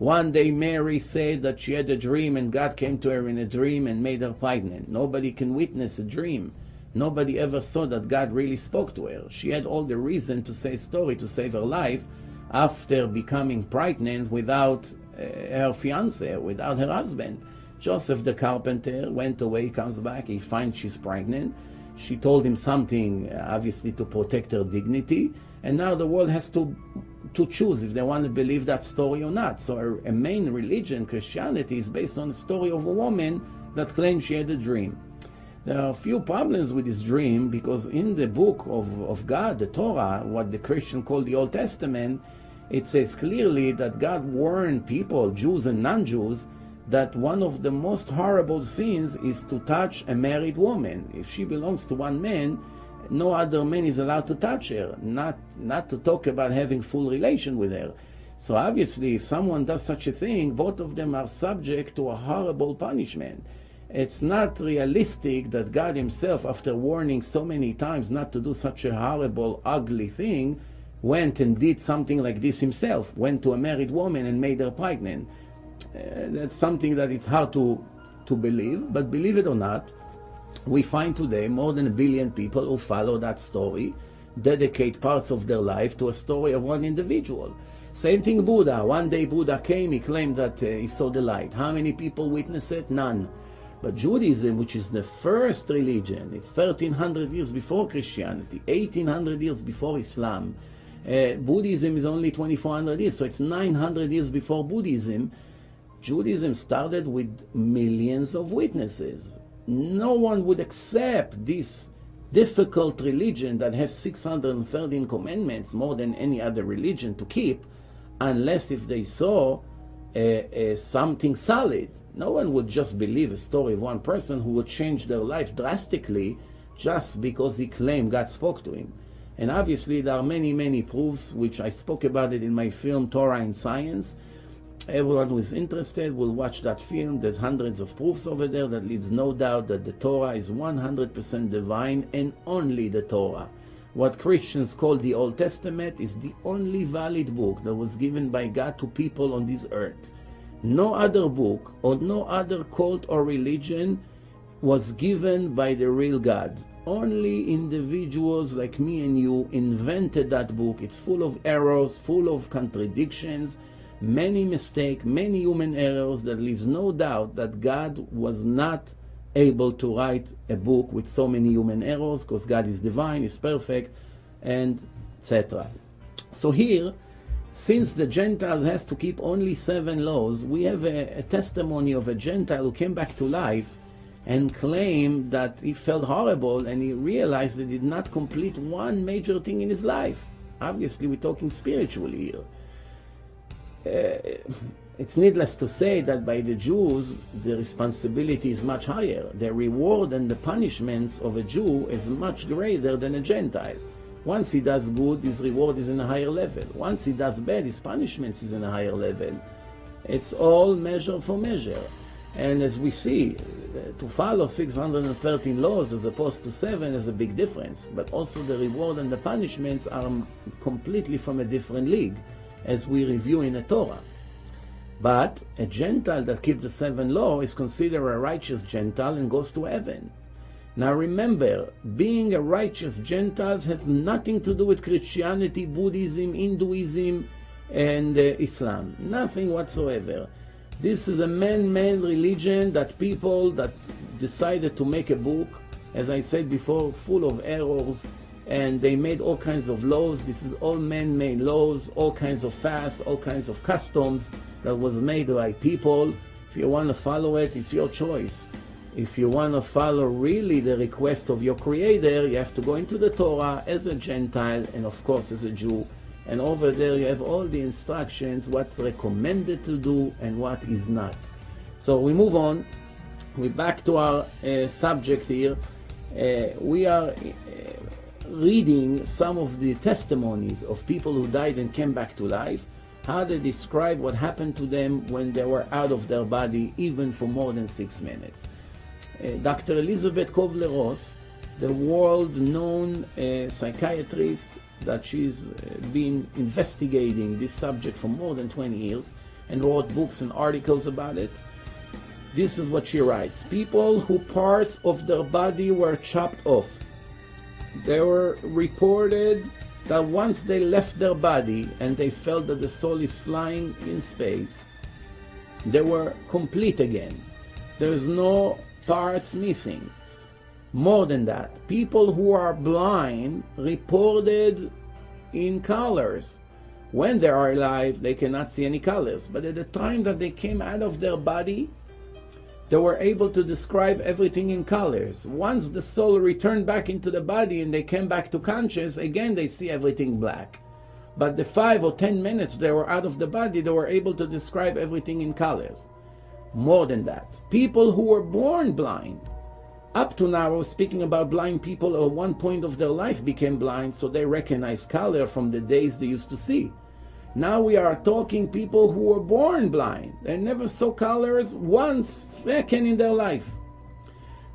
One day Mary said that she had a dream and God came to her in a dream and made her pregnant. Nobody can witness a dream. Nobody ever saw that God really spoke to her. She had all the reason to say a story to save her life after becoming pregnant without her fiance, without her husband. Joseph the carpenter went away, comes back, he finds she's pregnant. She told him something, obviously to protect her dignity, and now the world has to choose if they want to believe that story or not. So a main religion, Christianity, is based on the story of a woman that claims she had a dream. There are a few problems with this dream, because in the book of God, the Torah, what the Christian call the Old Testament, it says clearly that God warned people, Jews and non-Jews, that one of the most horrible sins is to touch a married woman. If she belongs to one man, no other man is allowed to touch her, not to talk about having full relation with her. So obviously, if someone does such a thing, both of them are subject to a horrible punishment. It's not realistic that God himself, after warning so many times not to do such a horrible, ugly thing, went and did something like this himself, went to a married woman and made her pregnant. That's something that it's hard to believe, but believe it or not, we find today more than 1 billion people who follow that story, dedicate parts of their life to a story of one individual. Same thing Buddha. One day Buddha came, he claimed that he saw the light. How many people witnessed it? None. But Judaism, which is the first religion, it's 1300 years before Christianity, 1800 years before Islam. Buddhism is only 2400 years, so it's 900 years before Buddhism. Judaism started with millions of witnesses. No one would accept this difficult religion that has 613 commandments, more than any other religion to keep, unless if they saw something solid. No one would just believe a story of one person who would change their life drastically just because he claimed God spoke to him. And obviously there are many, many proofs, which I spoke about it in my film Torah and Science. Everyone who is interested will watch that film. There's hundreds of proofs over there that leaves no doubt that the Torah is 100% divine, and only the Torah. What Christians call the Old Testament is the only valid book that was given by God to people on this earth. No other book or no other cult or religion was given by the real God. Only individuals like me and you invented that book. It's full of errors, full of contradictions, many mistakes, many human errors that leaves no doubt that God was not able to write a book with so many human errors, because God is divine, is perfect, and etc. So here, since the Gentiles has to keep only 7 laws, we have a testimony of a Gentile who came back to life and claimed that he felt horrible and he realized that he did not complete one major thing in his life. Obviously, we're talking spiritually here. It's needless to say that by the Jews, the responsibility is much higher. The reward and the punishments of a Jew is much greater than a Gentile. Once he does good, his reward is in a higher level. Once he does bad, his punishments is in a higher level. It's all measure for measure. And as we see, to follow 613 laws as opposed to 7 is a big difference. But also the reward and the punishments are completely from a different league, as we review in the Torah. But a Gentile that keeps the 7 laws is considered a righteous Gentile and goes to heaven. Now remember, being a righteous Gentile has nothing to do with Christianity, Buddhism, Hinduism, and Islam. Nothing whatsoever. This is a man-made religion that people that decided to make a book, as I said before, full of errors, and they made all kinds of laws. This is all man-made laws, all kinds of fasts, all kinds of customs that was made by people. If you want to follow it, it's your choice. If you want to follow really the request of your Creator, you have to go into the Torah as a Gentile and of course as a Jew. And over there you have all the instructions, what's recommended to do and what is not. So we move on. We're back to our subject here. We are reading some of the testimonies of people who died and came back to life, how they describe what happened to them when they were out of their body, even for more than 6 minutes. Dr. Elizabeth Kubler-Ross, the world-known psychiatrist, that she's been investigating this subject for more than 20 years, and wrote books and articles about it. This is what she writes. People who parts of their body were chopped off. They were reported that once they left their body and they felt that the soul is flying in space, they were complete again. There's no parts missing. More than that, people who are blind reported in colors. When they are alive, they cannot see any colors. But at the time that they came out of their body, they were able to describe everything in colors. Once the soul returned back into the body and they came back to conscious, again they see everything black. But the 5 or 10 minutes they were out of the body, they were able to describe everything in colors. More than that, people who were born blind. Up to now, I was speaking about blind people who at one point of their life became blind, so they recognized color from the days they used to see. Now we are talking people who were born blind. They never saw colors 1 second in their life.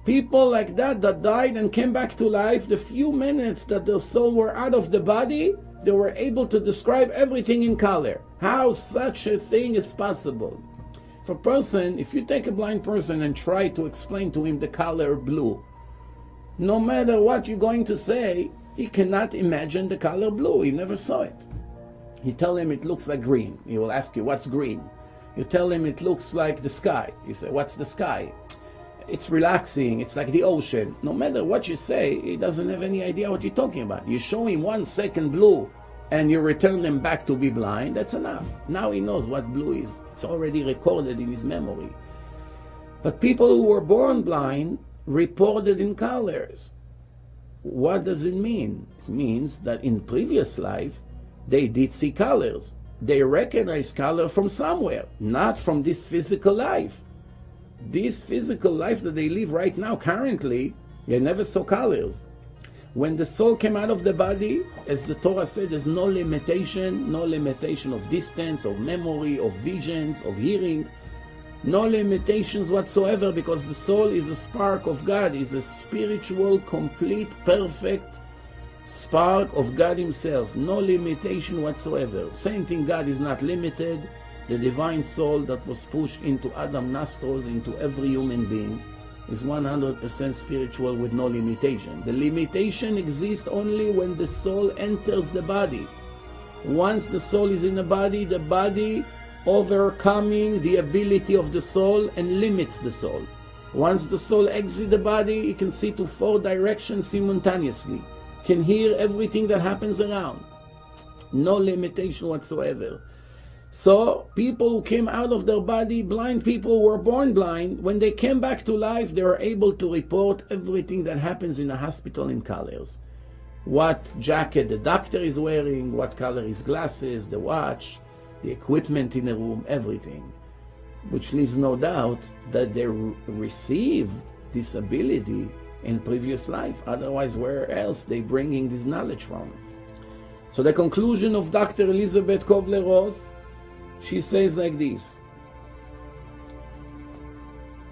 People like that died and came back to life, the few minutes that their soul were out of the body, they were able to describe everything in color. How such a thing is possible? For a person, if you take a blind person and try to explain to him the color blue, no matter what you're going to say, he cannot imagine the color blue. He never saw it. You tell him it looks like green. He will ask you, what's green? You tell him it looks like the sky. You say, what's the sky? It's relaxing. It's like the ocean. No matter what you say, he doesn't have any idea what you're talking about. You show him 1 second blue and you return him back to be blind, that's enough. Now he knows what blue is. It's already recorded in his memory. But people who were born blind reported in colors. What does it mean? It means that in previous life, they did see colors. They recognized color from somewhere, not from this physical life. This physical life that they live right now, currently, they never saw colors. When the soul came out of the body, as the Torah said, there's no limitation of distance, of memory, of visions, of hearing. No limitations whatsoever, because the soul is a spark of God, is a spiritual, complete, perfect spark of God Himself. No limitation whatsoever. Same thing, God is not limited. The divine soul that was pushed into Adam's nostrils, into every human being, is 100% spiritual with no limitation. The limitation exists only when the soul enters the body. Once the soul is in the body overcoming the ability of the soul and limits the soul. Once the soul exits the body, it can see to 4 directions simultaneously, can hear everything that happens around. No limitation whatsoever. So people who came out of their body, blind people who were born blind, when they came back to life, they were able to report everything that happens in a hospital in colors. What jacket the doctor is wearing, what color his glasses, the watch, the equipment in the room, everything. Which leaves no doubt that they received this ability in previous life. Otherwise, where else they bringing this knowledge from? So the conclusion of Dr. Elizabeth Kubler-Ross, she says like this: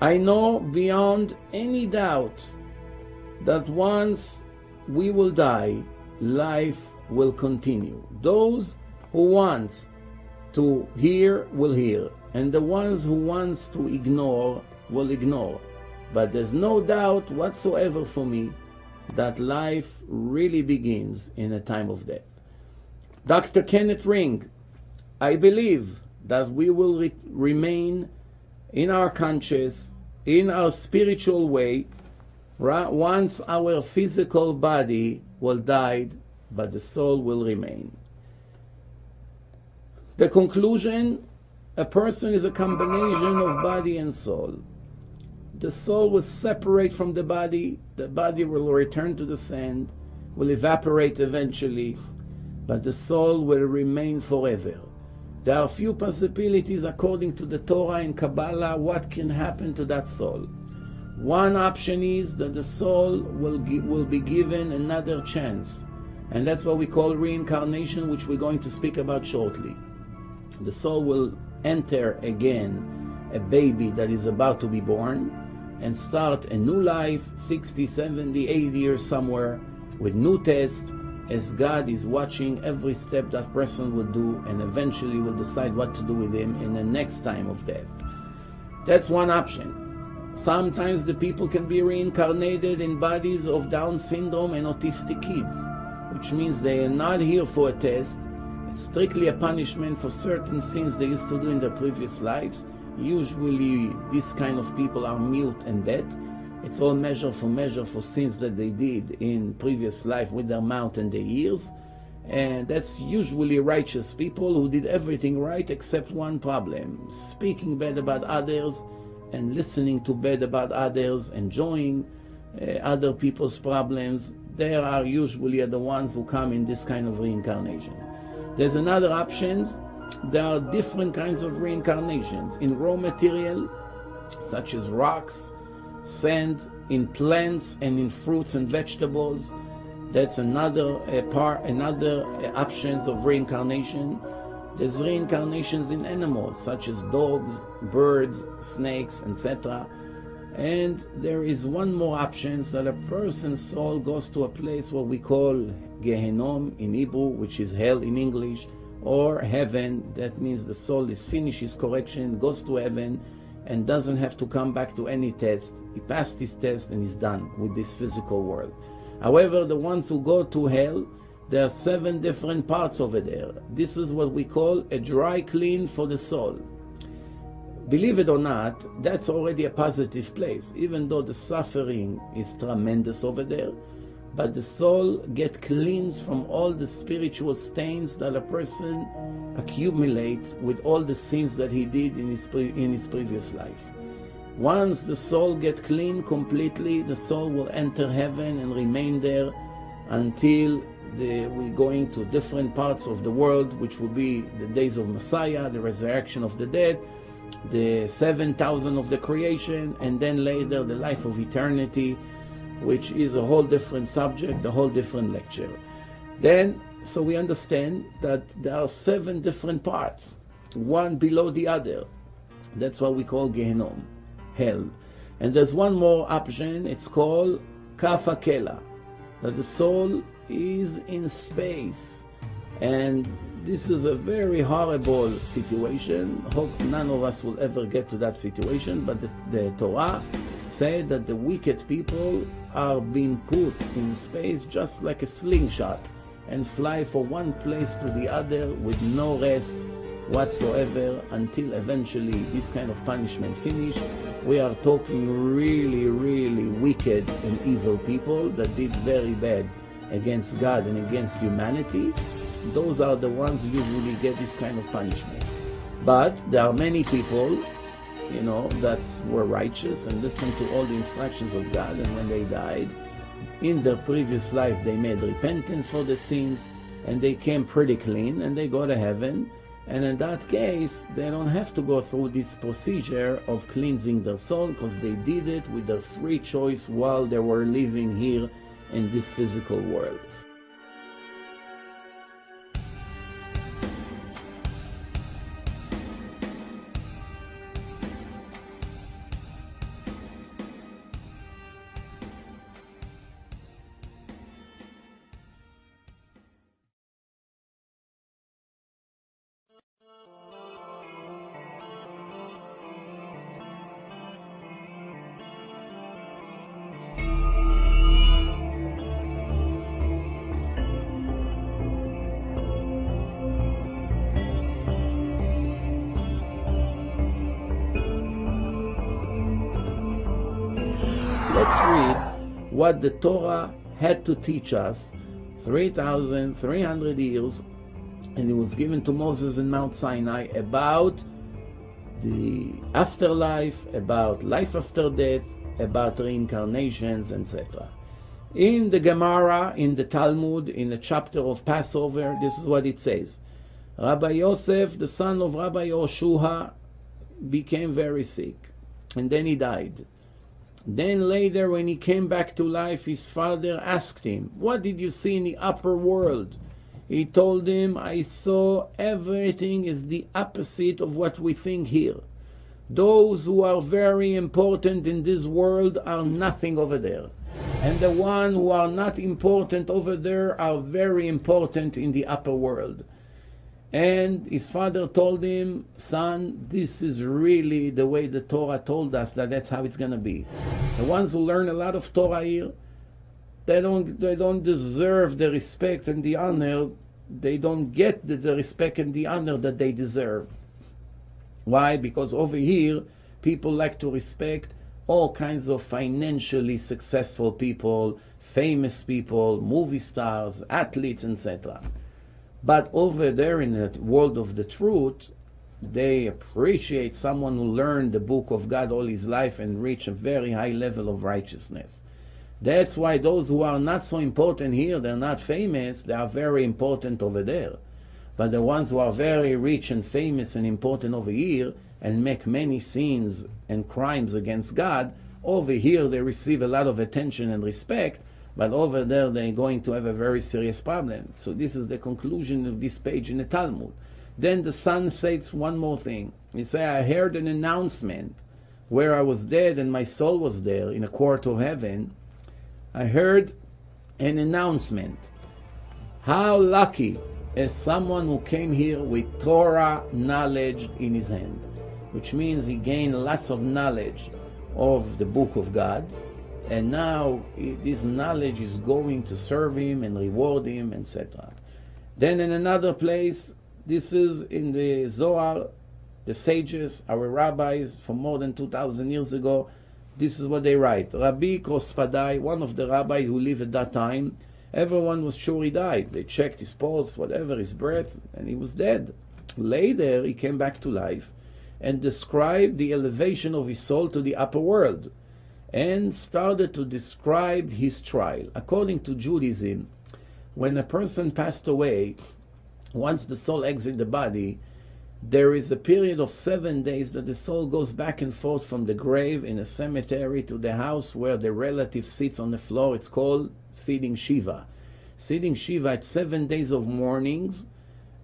I know beyond any doubt that once we will die, life will continue. Those who want to hear will hear, and the ones who want to ignore will ignore. But there's no doubt whatsoever for me that life really begins in a time of death. Dr. Kenneth Ring, I believe that we will remain in our conscious, in our spiritual way, once our physical body will die, but the soul will remain. The conclusion: a person is a combination of body and soul. The soul will separate from the body will return to the sand, will evaporate eventually, but the soul will remain forever. There are few possibilities according to the Torah and Kabbalah what can happen to that soul. One option is that the soul will be given another chance, and that's what we call reincarnation, which we're going to speak about shortly. The soul will enter again a baby that is about to be born and start a new life 60, 70, 80 years somewhere with new tests, as God is watching every step that person will do and eventually will decide what to do with him in the next time of death. That's one option. Sometimes the people can be reincarnated in bodies of Down syndrome and autistic kids, which means they are not here for a test. It's strictly a punishment for certain sins they used to do in their previous lives. Usually these kind of people are mute and dead. It's all measure for sins that they did in previous life with their mouth and their ears. And that's usually righteous people who did everything right except one problem: speaking bad about others and listening to bad about others, enjoying other people's problems. They are usually the ones who come in this kind of reincarnation. There's another options. There are different kinds of reincarnations in raw material, such as rocks, sand, in plants and in fruits and vegetables. That's another options of reincarnation. There's reincarnations in animals, such as dogs, birds, snakes, etc. And there is one more option, that a person's soul goes to a place what we call Gehenom in Hebrew, which is hell in English, or heaven. That means the soul is finished his correction, goes to heaven, and doesn't have to come back to any test. He passed his test and is done with this physical world. However, the ones who go to hell, there are 7 different parts over there. This is what we call a dry clean for the soul. Believe it or not, that's already a positive place, even though the suffering is tremendous over there. But the soul gets cleansed from all the spiritual stains that a person accumulates with all the sins that he did in his previous life. Once the soul gets clean completely, the soul will enter heaven and remain there until we're going to different parts of the world, which will be the days of Messiah, the resurrection of the dead, the 7,000 of the creation, and then later the life of eternity, which is a whole different subject, a whole different lecture. Then, so we understand that there are 7 different parts, one below the other. That's what we call Gehenom, hell. And there's one more option, it's called Kaf HaKela, that the soul is in space. And this is a very horrible situation. Hope none of us will ever get to that situation, but the Torah said that the wicked people are being put in space just like a slingshot and fly from one place to the other with no rest whatsoever until eventually this kind of punishment finish. We are talking really, really wicked and evil people that did very bad against God and against humanity. Those are the ones who usually get this kind of punishment. But there are many people, you know, that were righteous and listened to all the instructions of God, and when they died, in their previous life they made repentance for the sins and they came pretty clean and they go to heaven. And in that case, they don't have to go through this procedure of cleansing their soul, because they did it with their free choice while they were living here in this physical world. Let's read what the Torah had to teach us 3,300 years, and it was given to Moses in Mount Sinai, about the afterlife, about life after death, about reincarnations, etc. In the Gemara, in the Talmud, in the chapter of Passover, this is what it says. Rabbi Yosef, the son of Rabbi Yoshua, became very sick, and then he died. Then later, when he came back to life, his father asked him, "What did you see in the upper world?" He told him, "I saw everything is the opposite of what we think here. Those who are very important in this world are nothing over there. And the ones who are not important over there are very important in the upper world. And his father told him, son, this is really the way the Torah told us that that's how it's going to be. The ones who learn a lot of Torah here, they don't deserve the respect and the honor. They don't get the respect and the honor that they deserve. Why? Because over here, people like to respect all kinds of financially successful people, famous people, movie stars, athletes, etc. But over there in the world of the truth, they appreciate someone who learned the book of God all his life and reached a very high level of righteousness. That's why those who are not so important here, they're not famous, they are very important over there. But the ones who are very rich and famous and important over here and make many sins and crimes against God, over here they receive a lot of attention and respect, but over there they're going to have a very serious problem. So this is the conclusion of this page in the Talmud. Then the son says one more thing. He says, I heard an announcement where I was dead and my soul was there in a court of heaven. I heard an announcement. How lucky is someone who came here with Torah knowledge in his hand, which means he gained lots of knowledge of the book of God, and now this knowledge is going to serve him and reward him, etc. Then in another place, this is in the Zohar, the sages, our rabbis from more than 2,000 years ago, this is what they write. Rabbi Krospadai, one of the rabbis who lived at that time, everyone was sure he died. They checked his pulse, whatever, his breath, and he was dead. Later, he came back to life and described the elevation of his soul to the upper world and started to describe his trial. According to Judaism, when a person passed away, once the soul exits the body, there is a period of 7 days that the soul goes back and forth from the grave in a cemetery to the house where the relative sits on the floor. It's called sitting Shiva. Sitting Shiva at 7 days of mournings,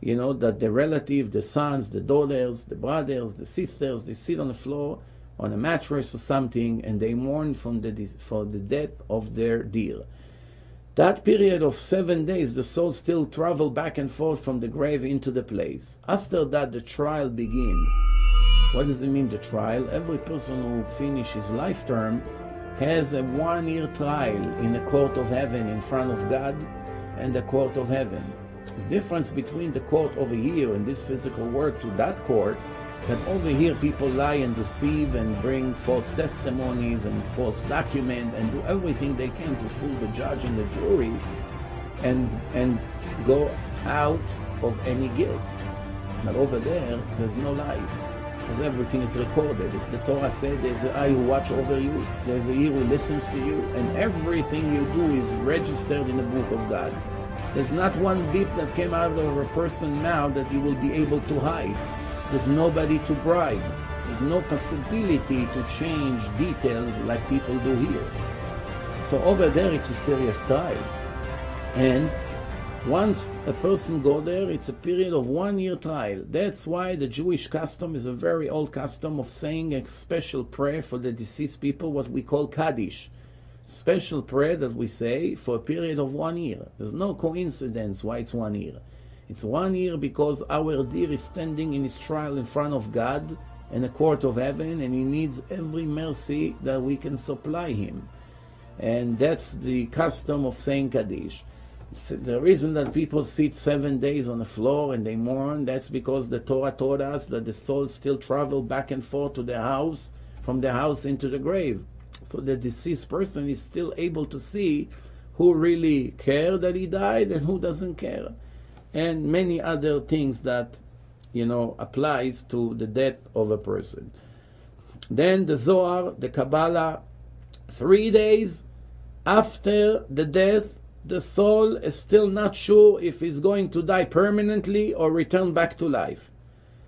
you know, that the relative, the sons, the daughters, the brothers, the sisters, they sit on the floor on a mattress or something and they mourn for the death of their dear. That period of 7 days, the soul still travel back and forth from the grave into the place. After that, the trial begins. What does it mean, the trial? Every person who finishes his life term has a 1-year trial in the court of heaven in front of God and the court of heaven. The difference between the court over here in this physical world to that court, that over here people lie and deceive and bring false testimonies and false documents and do everything they can to fool the judge and the jury and go out of any guilt. But over there, there's no lies, because everything is recorded. As the Torah said, there's an eye who watch over you, there's a ear who listens to you, and everything you do is registered in the book of God. There's not one beep that came out of a person's mouth that you will be able to hide. There's nobody to bribe. There's no possibility to change details like people do here. So over there, it's a serious trial. And once a person go there, it's a period of 1-year trial. That's why the Jewish custom is a very old custom of saying a special prayer for the deceased people, what we call Kaddish. Special prayer that we say for a period of 1 year. There's no coincidence why it's 1 year. It's 1 year because our dear is standing in his trial in front of God in the court of heaven, and he needs every mercy that we can supply him. And that's the custom of saying Kaddish. The reason that people sit 7 days on the floor and they mourn, that's because the Torah taught us that the souls still travel back and forth to the house, from the house into the grave. So the deceased person is still able to see who really cared that he died and who doesn't care. And many other things that, you know, applies to the death of a person. Then the Zohar, the Kabbalah, 3 days after the death, the soul is still not sure if he's going to die permanently or return back to life.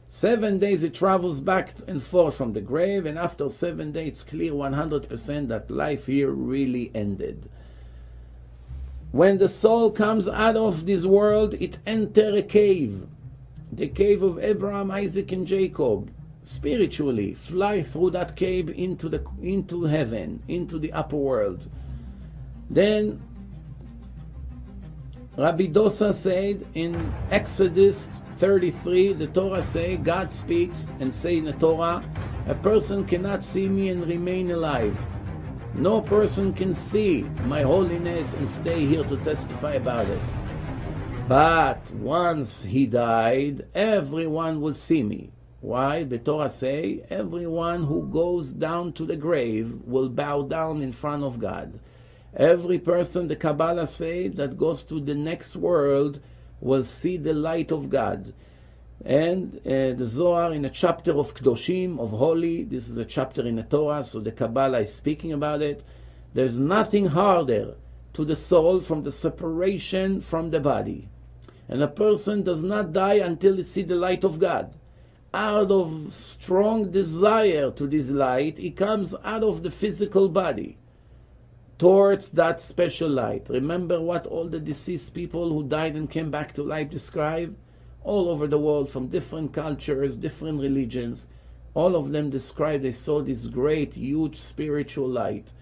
7 days it travels back and forth from the grave, and after 7 days it's clear 100% that life here really ended. When the soul comes out of this world, it enters a cave. The cave of Abraham, Isaac, and Jacob. Spiritually, fly through that cave into heaven, into the upper world. Then Rabbi Dosa said in Exodus 33, the Torah say, God speaks and say in the Torah, a person cannot see me and remain alive. No person can see my holiness and stay here to testify about it. But once he died, everyone will see me. Why? The Torah say, everyone who goes down to the grave will bow down in front of God. Every person, the Kabbalah say, that goes to the next world will see the light of God. And the Zohar in a chapter of Kedoshim, of holy, this is a chapter in the Torah, so the Kabbalah is speaking about it. There's nothing harder to the soul from the separation from the body. And a person does not die until he sees the light of God. Out of strong desire to this light, he comes out of the physical body towards that special light. Remember what all the deceased people who died and came back to life describe? All over the world, from different cultures, different religions, all of them describe they saw this great, huge spiritual light.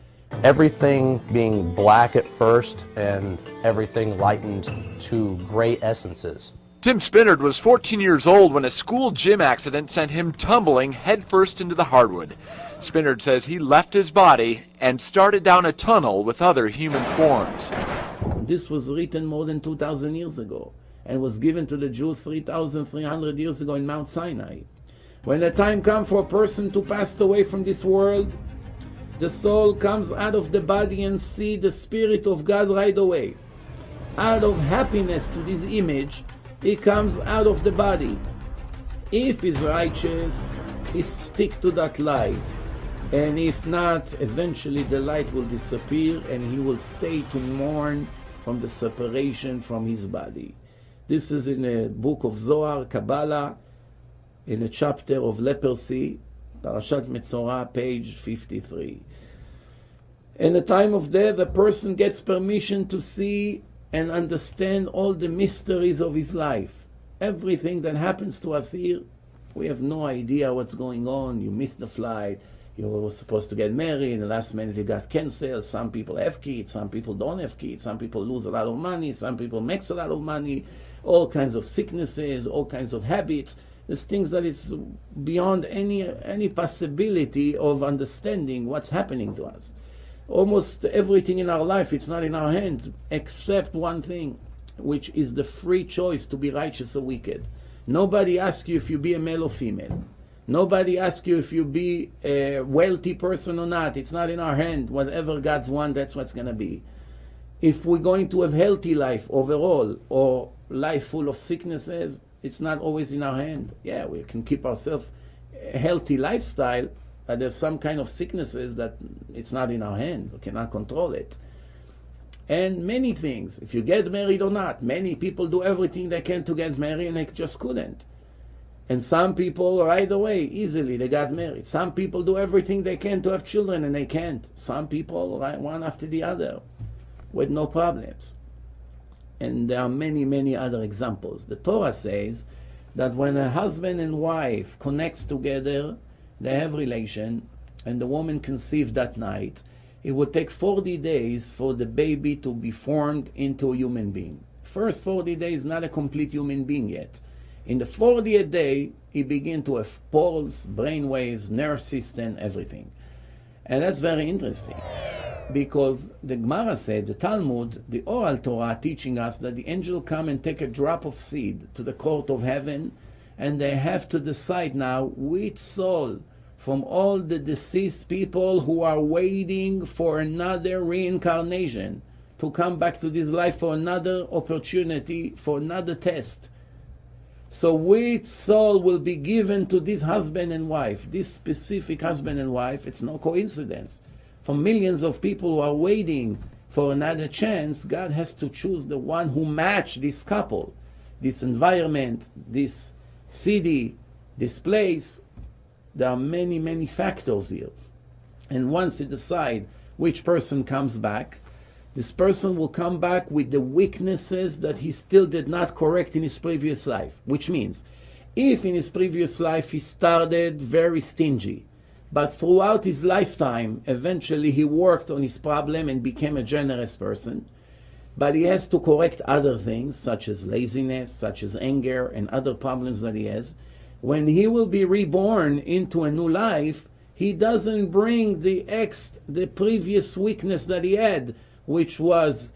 Everything being black at first and everything lightened to gray essences. Tim Spinnard was 14 years old when a school gym accident sent him tumbling headfirst into the hardwood. Spinnard says he left his body and started down a tunnel with other human forms. This was written more than 2,000 years ago and was given to the Jews 3,300 years ago in Mount Sinai. When the time comes for a person to pass away from this world, the soul comes out of the body and see the Spirit of God right away. Out of happiness to this image, he comes out of the body. If he's righteous, he stick to that light. And if not, eventually the light will disappear and he will stay to mourn from the separation from his body. This is in a book of Zohar, Kabbalah, in a chapter of leprosy, Parashat Metzorah, page 53. In the time of death, the person gets permission to see and understand all the mysteries of his life. Everything that happens to us here, we have no idea what's going on. You missed the flight, you were supposed to get married, in the last minute it got cancelled. Some people have kids, some people don't have kids, some people lose a lot of money, some people make a lot of money, all kinds of sicknesses, all kinds of habits. There's things that is beyond any possibility of understanding what's happening to us. Almost everything in our life, it's not in our hands, except one thing, which is the free choice to be righteous or wicked. Nobody asks you if you be a male or female. Nobody asks you if you be a wealthy person or not. It's not in our hand. Whatever God's want, that's what's going to be. If we're going to have healthy life overall, or life full of sicknesses, it's not always in our hand. Yeah, we can keep ourselves a healthy lifestyle, but there's some kind of sicknesses that it's not in our hand. We cannot control it. And many things, if you get married or not, many people do everything they can to get married and they just couldn't. And some people right away, easily, they got married. Some people do everything they can to have children and they can't. Some people, right, one after the other, with no problems. And there are many, many other examples. The Torah says that when a husband and wife connects together, they have relation, and the woman conceived that night, it would take 40 days for the baby to be formed into a human being. First 40 days, not a complete human being yet. In the 40th day, he began to have pulse, brain waves, nerve system, everything. And that's very interesting, because the Gemara said, the Talmud, the oral Torah, teaching us that the angel come and take a drop of seed to the court of heaven, and they have to decide now which soul from all the deceased people who are waiting for another reincarnation to come back to this life for another opportunity, for another test. So which soul will be given to this husband and wife, this specific husband and wife? It's no coincidence. For millions of people who are waiting for another chance, God has to choose the one who match this couple, this environment, this city, this place. There are many, many factors here. And once you decide which person comes back, this person will come back with the weaknesses that he still did not correct in his previous life. Which means, if in his previous life he started very stingy, But throughout his lifetime, eventually he worked on his problem and became a generous person. But he has to correct other things, such as laziness, such as anger, and other problems that he has. When he will be reborn into a new life, he doesn't bring the previous weakness that he had, which was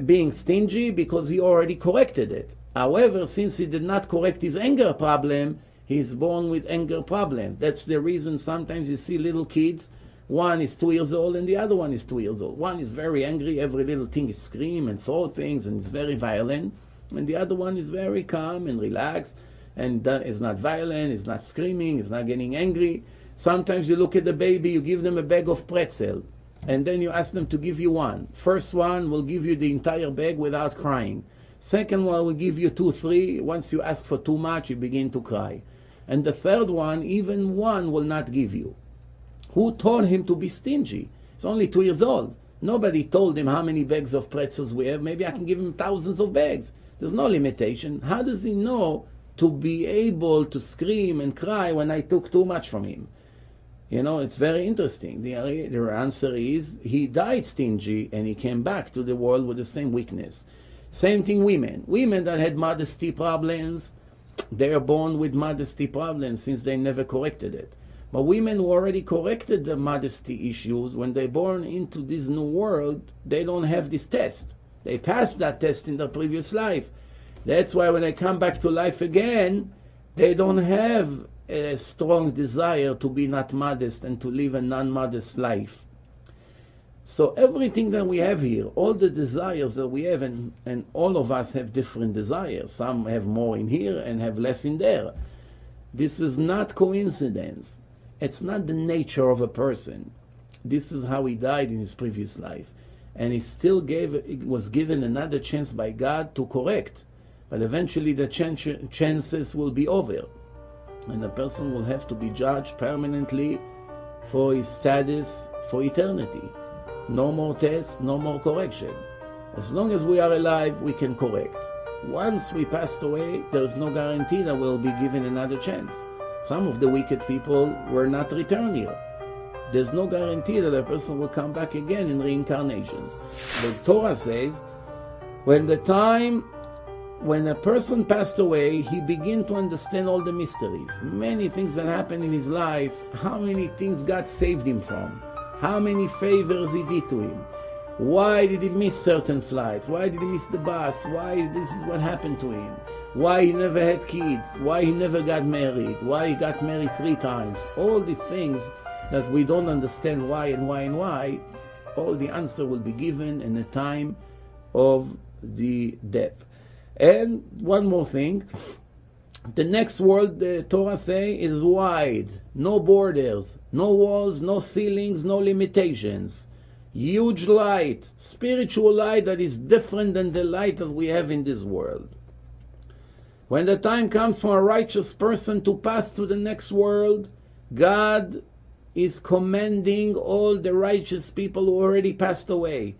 being stingy, because he already corrected it. However, since he did not correct his anger problem, he's born with anger problem. That's the reason sometimes you see little kids, one is 2 years old and the other one is 2 years old. One is very angry, every little thing is scream and throw things and is very violent. And the other one is very calm and relaxed and is not violent, is not screaming, is not getting angry. Sometimes you look at the baby, you give them a bag of pretzel, and then you ask them to give you one. First one will give you the entire bag without crying. Second one will give you 2, 3. Once you ask for too much, you begin to cry. And the third one, even one will not give you. Who told him to be stingy? He's only 2 years old. Nobody told him how many bags of pretzels we have. Maybe I can give him thousands of bags. There's no limitation. How does he know to be able to scream and cry when I took too much from him? You know, it's very interesting. The answer is he died stingy and he came back to the world with the same weakness. Same thing women. Women that had modesty problems, they are born with modesty problems since they never corrected it. But women who already corrected the modesty issues, when they're born into this new world, they don't have this test. They passed that test in their previous life. That's why when they come back to life again, they don't have a strong desire to be not modest and to live a non-modest life. So everything that we have here, all the desires that we have, and all of us have different desires. Some have more in here and have less in there. This is not coincidence. It's not the nature of a person. This is how he died in his previous life. And he still was given another chance by God to correct. But eventually the chances will be over. And the person will have to be judged permanently for his status for eternity. No more tests, no more correction. As long as we are alive, we can correct. Once we passed away, there is no guarantee that we'll be given another chance. Some of the wicked people were not returned here. There's no guarantee that a person will come back again in reincarnation. The Torah says, when a person passed away, he began to understand all the mysteries. Many things that happened in his life, how many things God saved him from, how many favors he did to him. Why did he miss certain flights? Why did he miss the bus? Why this is what happened to him? Why he never had kids? Why he never got married? Why he got married 3 times? All the things that we don't understand why and why and why, all the answer will be given in the time of the death. And one more thing, the next world, the Torah say, is wide, no borders, no walls, no ceilings, no limitations. Huge light, spiritual light that is different than the light that we have in this world. When the time comes for a righteous person to pass to the next world, God is commanding all the righteous people who already passed away,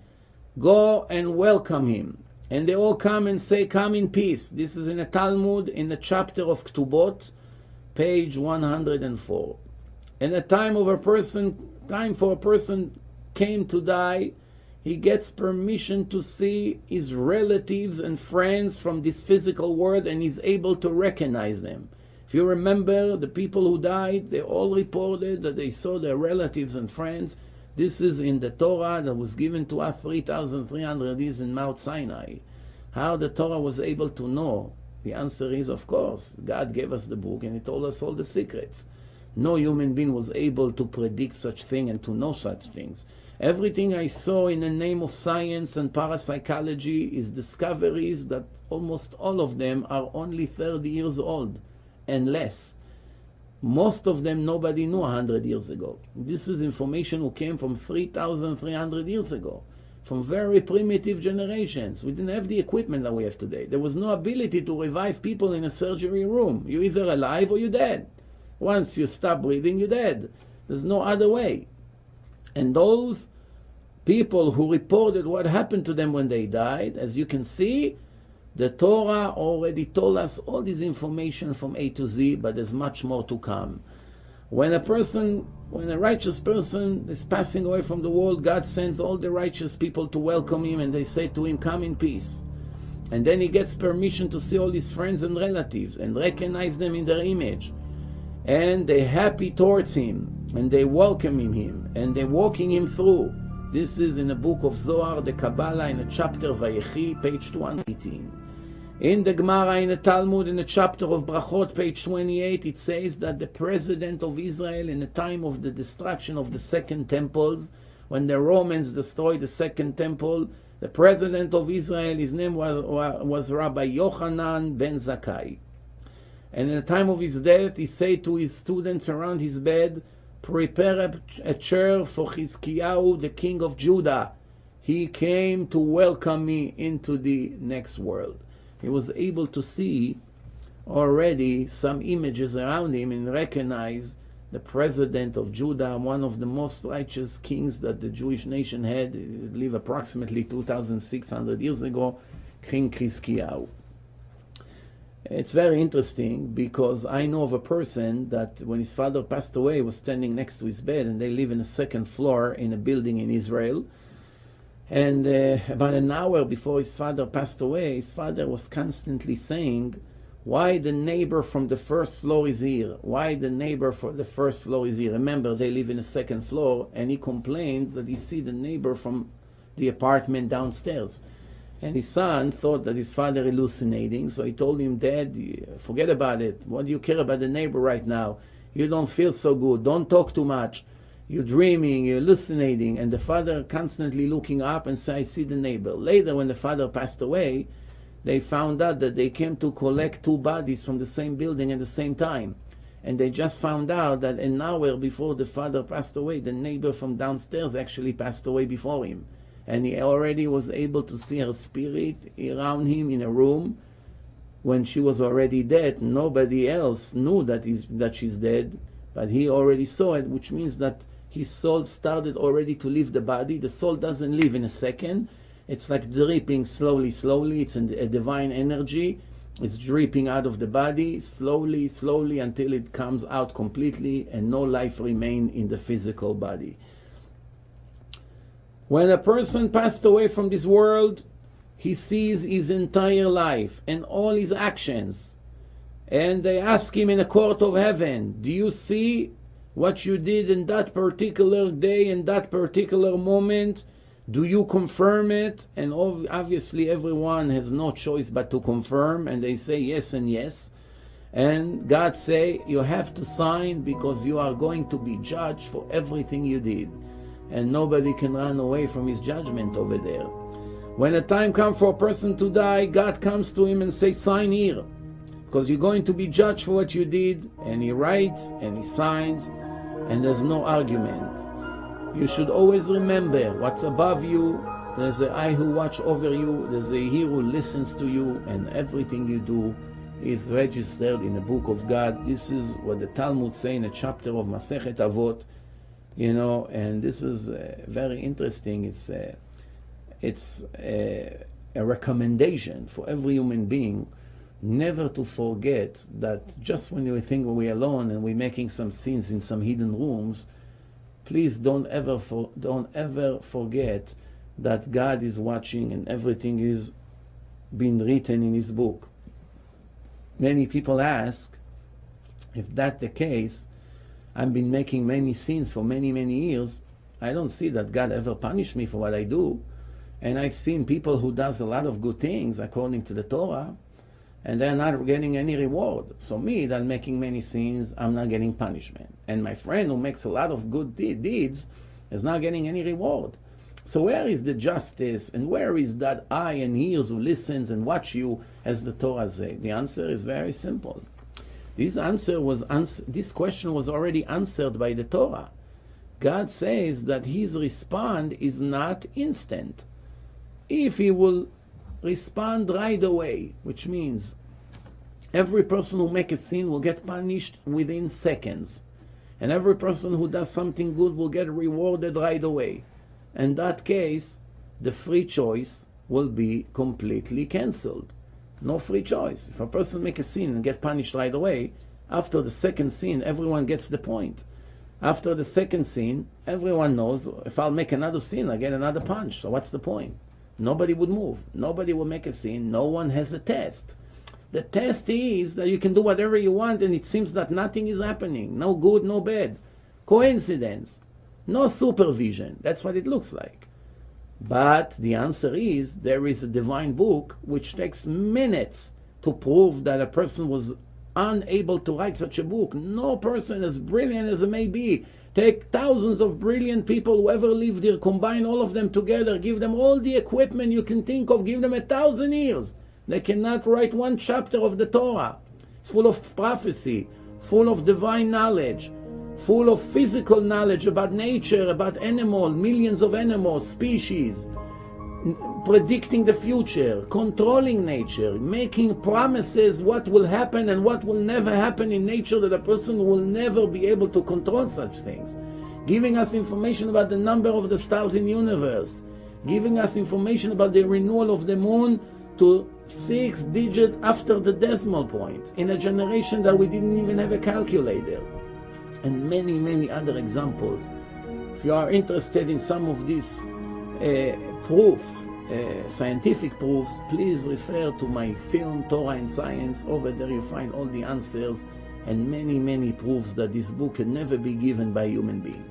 go and welcome him. And they all come and say, come in peace. This is in a Talmud, in the chapter of Ktubot, page 104. And the time for a person came to die, he gets permission to see his relatives and friends from this physical world, and he's able to recognize them. If you remember, the people who died, they all reported that they saw their relatives and friends. This is in the Torah that was given to us 3,300 years in Mount Sinai. How the Torah was able to know? The answer is, of course, God gave us the book and he told us all the secrets. No human being was able to predict such thing and to know such things. Everything I saw in the name of science and parapsychology is discoveries that almost all of them are only 30 years old and less. Most of them nobody knew 100 years ago. This is information who came from 3,300 years ago, from very primitive generations. We didn't have the equipment that we have today. There was no ability to revive people in a surgery room. You're either alive or you're dead. Once you stop breathing, you're dead. There's no other way. And those people who reported what happened to them when they died, as you can see, the Torah already told us all this information from A to Z, but there's much more to come. When a righteous person is passing away from the world, God sends all the righteous people to welcome him, and they say to him, come in peace. And then he gets permission to see all his friends and relatives and recognize them in their image. And they're happy towards him, and they welcome him, and they're walking him through. This is in the book of Zohar, the Kabbalah, in the chapter Vayechi, page 218. In the Gemara, in the Talmud, in the chapter of Brachot, page 28, it says that the president of Israel, in the time of the destruction of the second temples, when the Romans destroyed the second temple, the president of Israel, his name was Rabbi Yochanan ben Zakkai. And in the time of his death, he said to his students around his bed, prepare a chair for Chizkiyahu, the king of Judah. He came to welcome me into the next world. He was able to see already some images around him and recognize the president of Judah, one of the most righteous kings that the Jewish nation had, lived approximately 2,600 years ago, King Chizkiyahu. It's very interesting because I know of a person that when his father passed away was standing next to his bed, and they live in the second floor in a building in Israel. And about an hour before his father passed away, his father was constantly saying, why the neighbor from the first floor is here? Why the neighbor from the first floor is here? Remember, they live in the second floor, and he complained that he see the neighbor from the apartment downstairs. And his son thought that his father hallucinating, so he told him, Dad, forget about it. What do you care about the neighbor right now? You don't feel so good. Don't talk too much. You're dreaming, you're hallucinating. And the father constantly looking up and say, I see the neighbor. Later, when the father passed away, they found out that they came to collect two bodies from the same building at the same time. And they just found out that an hour before the father passed away, the neighbor from downstairs actually passed away before him. And he already was able to see her spirit around him in a room when she was already dead. Nobody else knew that she's dead, but he already saw it, which means that his soul started already to leave the body. The soul doesn't leave in a second. It's like dripping slowly, slowly. It's a divine energy. It's dripping out of the body slowly, slowly until it comes out completely and no life remains in the physical body. When a person passed away from this world, he sees his entire life and all his actions. And they ask him in a court of heaven, do you see what you did in that particular day, in that particular moment? Do you confirm it? And obviously everyone has no choice but to confirm, and they say yes and yes. And God say, you have to sign because you are going to be judged for everything you did. And nobody can run away from his judgment over there. When the time comes for a person to die, God comes to him and says, sign here, because you're going to be judged for what you did. And he writes and he signs, and there's no argument. You should always remember what's above you. There's an eye who watch over you. There's a ear who listens to you, and everything you do is registered in the book of God. This is what the Talmud say in a chapter of Masechet Avot. You know, and this is very interesting. It's a recommendation for every human being never to forget that just when you think we're alone and we're making some sins in some hidden rooms, please don't ever forget that God is watching and everything is being written in His book. Many people ask, if that's the case, I've been making many sins for many, many years. I don't see that God ever punished me for what I do. And I've seen people who does a lot of good things according to the Torah, and they're not getting any reward. So me, that I'm making many sins, I'm not getting punishment. And my friend who makes a lot of good deeds is not getting any reward. So where is the justice, and where is that eye and ears who listens and watch you, as the Torah says? The answer is very simple. This question was already answered by the Torah. God says that His response is not instant. If He will respond right away, which means every person who makes a sin will get punished within seconds, and every person who does something good will get rewarded right away. In that case, the free choice will be completely cancelled. No free choice. If a person makes a sin and get punished right away, After the second scene, everyone gets the point. After the second scene, everyone knows if I'll make another scene, I'll get another punch. So what's the point? Nobody would move. Nobody will make a scene. No one has a test. The test is that you can do whatever you want and it seems that nothing is happening. No good, no bad. Coincidence. No supervision. That's what it looks like. But the answer is there is a divine book which takes minutes to prove that a person was unable to write such a book. No person, as brilliant as it may be, take thousands of brilliant people who ever lived here, combine all of them together, give them all the equipment you can think of, give them 1,000 years. They cannot write one chapter of the Torah. It's full of prophecy, full of divine knowledge, full of physical knowledge about nature, about animals, millions of animals, species, predicting the future, controlling nature, making promises what will happen and what will never happen in nature, that a person will never be able to control such things, giving us information about the number of the stars in the universe, giving us information about the renewal of the moon to 6 digits after the decimal point in a generation that we didn't even have a calculator, and many, many other examples. If you are interested in some of these proofs, scientific proofs, please refer to my film Torah and Science. Over there you find all the answers and many, many proofs that this book can never be given by a human being.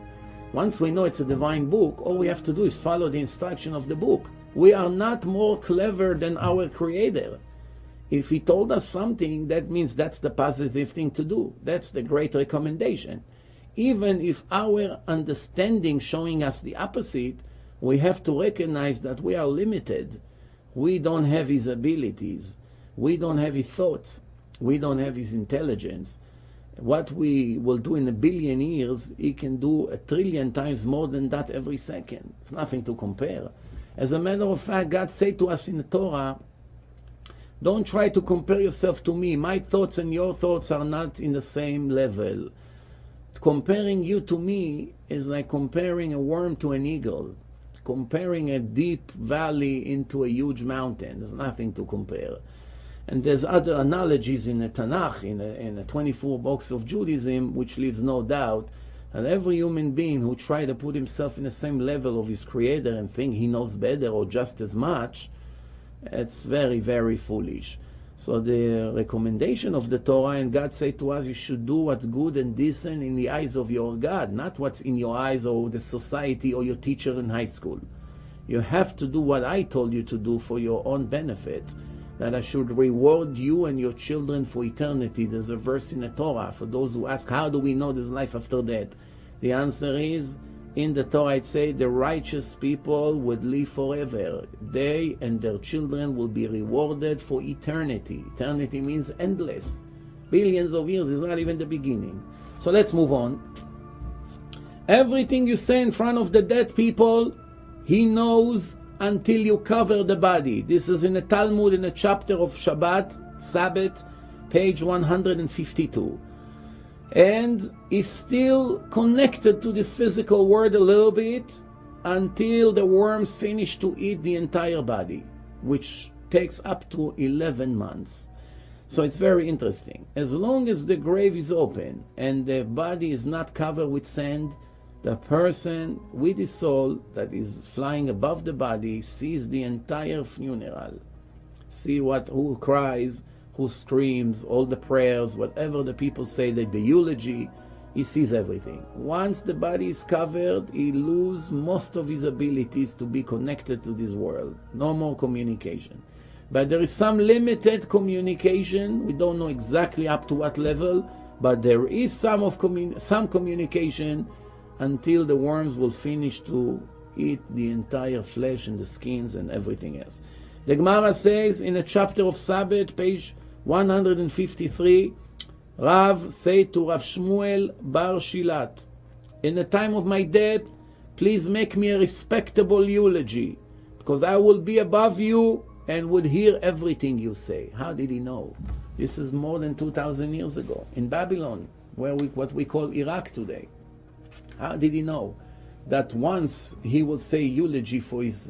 Once we know it's a divine book, all we have to do is follow the instruction of the book. We are not more clever than our Creator. If He told us something, that means that's the positive thing to do. That's the great recommendation. Even if our understanding showing us the opposite, we have to recognize that we are limited. We don't have His abilities. We don't have His thoughts. We don't have His intelligence. What we will do in 1 billion years, He can do 1 trillion times more than that every second. It's nothing to compare. As a matter of fact, God said to us in the Torah, don't try to compare yourself to me. My thoughts and your thoughts are not in the same level. Comparing you to me is like comparing a worm to an eagle. Comparing a deep valley into a huge mountain. There's nothing to compare. And there's other analogies in the Tanakh, in the 24 books of Judaism, which leaves no doubt that every human being who tries to put himself in the same level of his Creator and think he knows better or just as much, it's very, very foolish. So the recommendation of the Torah, and God said to us, you should do what's good and decent in the eyes of your God, not what's in your eyes or the society or your teacher in high school. You have to do what I told you to do for your own benefit, that I should reward you and your children for eternity. There's a verse in the Torah for those who ask, how do we know there's life after death? The answer is, in the Torah it says, the righteous people would live forever. They and their children will be rewarded for eternity. Eternity means endless. Billions of years is not even the beginning. So let's move on. Everything you say in front of the dead people, He knows until you cover the body. This is in the Talmud, in the chapter of Shabbat, Sabbath, page 152. And is still connected to this physical world a little bit until the worms finish to eat the entire body, which takes up to 11 months. So it's very interesting. As long as the grave is open and the body is not covered with sand, the person with his soul that is flying above the body sees the entire funeral. See who cries, who screams, all the prayers, whatever the people say, the eulogy, he sees everything. Once the body is covered, he loses most of his abilities to be connected to this world. No more communication. But there is some limited communication. We don't know exactly up to what level, but there is some communication until the worms will finish to eat the entire flesh and the skins and everything else. The Gemara says in a chapter of Sabbath, page 153, Rav said to Rav Shmuel Bar Shilat, in the time of my death, please make me a respectable eulogy, because I will be above you and would hear everything you say. How did he know? This is more than 2,000 years ago in Babylon, what we call Iraq today. How did he know that once he will say eulogy for his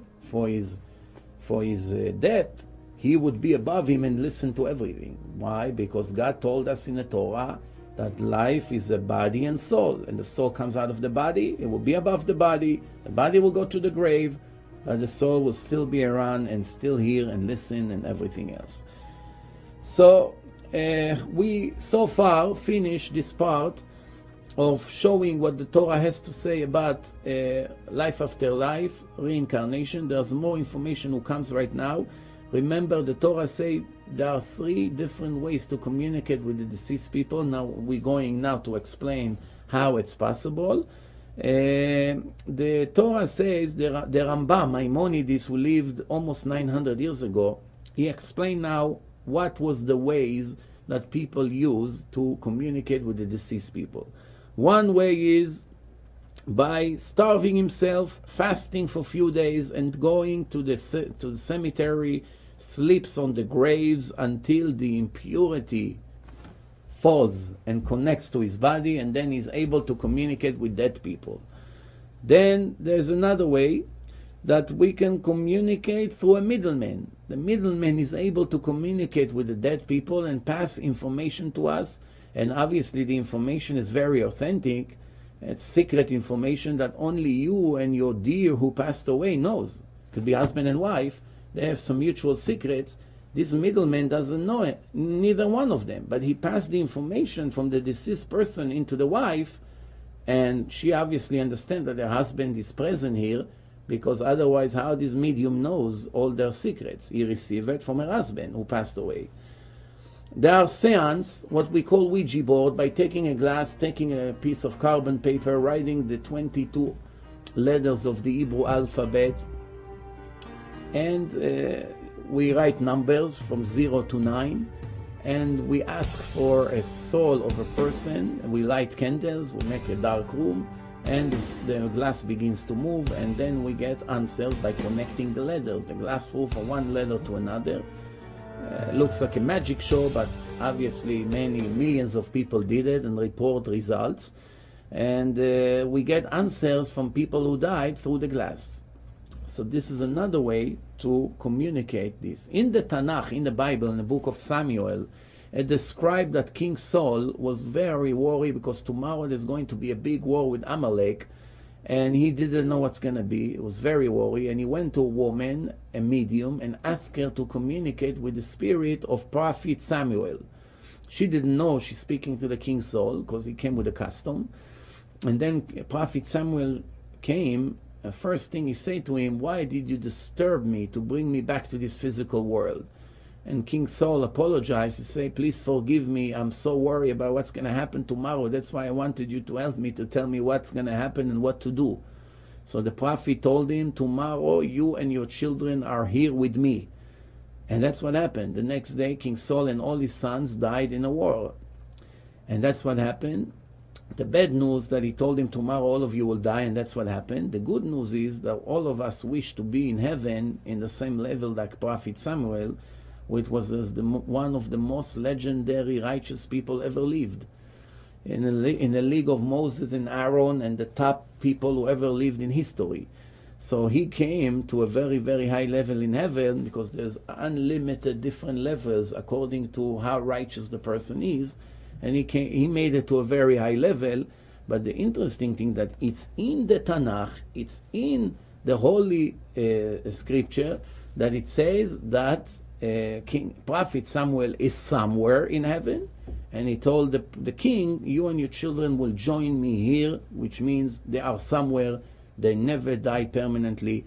death, he would be above him and listen to everything? Why? Because God told us in the Torah, that life is a body and soul, and the soul comes out of the body, it will be above the body will go to the grave, but the soul will still be around and still hear and listen and everything else. So we so far finished this part of showing what the Torah has to say about life after life, reincarnation. There's more information who comes right now. Remember, the Torah says there are 3 different ways to communicate with the deceased people. Now we're going now to explain how it's possible. The Torah says, the Rambam, Maimonides, who lived almost 900 years ago, he explained now what was the ways that people use to communicate with the deceased people. One way is by starving himself, fasting for a few days, and going to the cemetery, sleeps on the graves until the impurity falls and connects to his body, and then he's able to communicate with dead people. Then there's another way that we can communicate through a middleman. The middleman is able to communicate with the dead people and pass information to us, and obviously the information is very authentic. It's secret information that only you and your dear who passed away knows. It could be husband and wife, they have some mutual secrets. This middleman doesn't know it, neither one of them, but he passed the information from the deceased person into the wife, and she obviously understands that her husband is present here, because otherwise how this medium knows all their secrets? He received it from her husband who passed away. There are seance, what we call Ouija board, by taking a glass, taking a piece of carbon paper, writing the 22 letters of the Hebrew alphabet, and we write numbers from 0 to 9, and we ask for a soul of a person. We light candles, we make a dark room, and the glass begins to move, and then we get answers by connecting the letters. The glass moves from one letter to another. Looks like a magic show, but obviously many millions of people did it and report results, and we get answers from people who died through the glass. So this is another way to communicate this. In the Tanakh, in the Bible, in the book of Samuel, it described that King Saul was very worried because tomorrow there's going to be a big war with Amalek, and he didn't know what's going to be. He was very worried, and he went to a woman, a medium, and asked her to communicate with the spirit of Prophet Samuel. She didn't know she's speaking to the King Saul because he came with a custom. And then Prophet Samuel came. The first thing he said to him, "Why did you disturb me to bring me back to this physical world?" And King Saul apologized. He said, "Please forgive me. I'm so worried about what's going to happen tomorrow. That's why I wanted you to help me, to tell me what's going to happen and what to do." So the prophet told him, "Tomorrow you and your children are here with me." And that's what happened. The next day, King Saul and all his sons died in a war. And that's what happened. The bad news that he told him, tomorrow all of you will die, and that's what happened. The good news is that all of us wish to be in heaven in the same level like Prophet Samuel, which was one of the most legendary righteous people ever lived. In the league of Moses and Aaron, and the top people who ever lived in history. So he came to a very, very high level in heaven, because there's unlimited different levels according to how righteous the person is. And he made it to a very high level. But the interesting thing that it's in the Tanakh, it's in the Holy Scripture, that it says that Prophet Samuel is somewhere in heaven, and he told the king, "You and your children will join me here," which means they are somewhere, they never die permanently,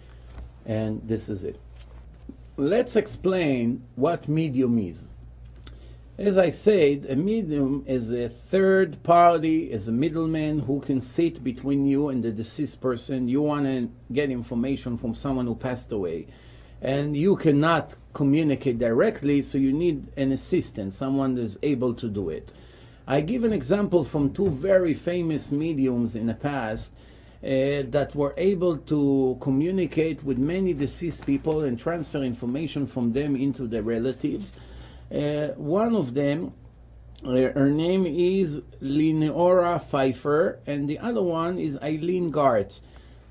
and this is it. Let's explain what medium is. As I said, a medium is a third party, is a middleman who can sit between you and the deceased person. You want to get information from someone who passed away, and you cannot communicate directly, so you need an assistant, someone that is able to do it. I give an example from 2 very famous mediums in the past that were able to communicate with many deceased people and transfer information from them into their relatives. One of them, her name is Leonora Pfeiffer, and the other one is Eileen Gart.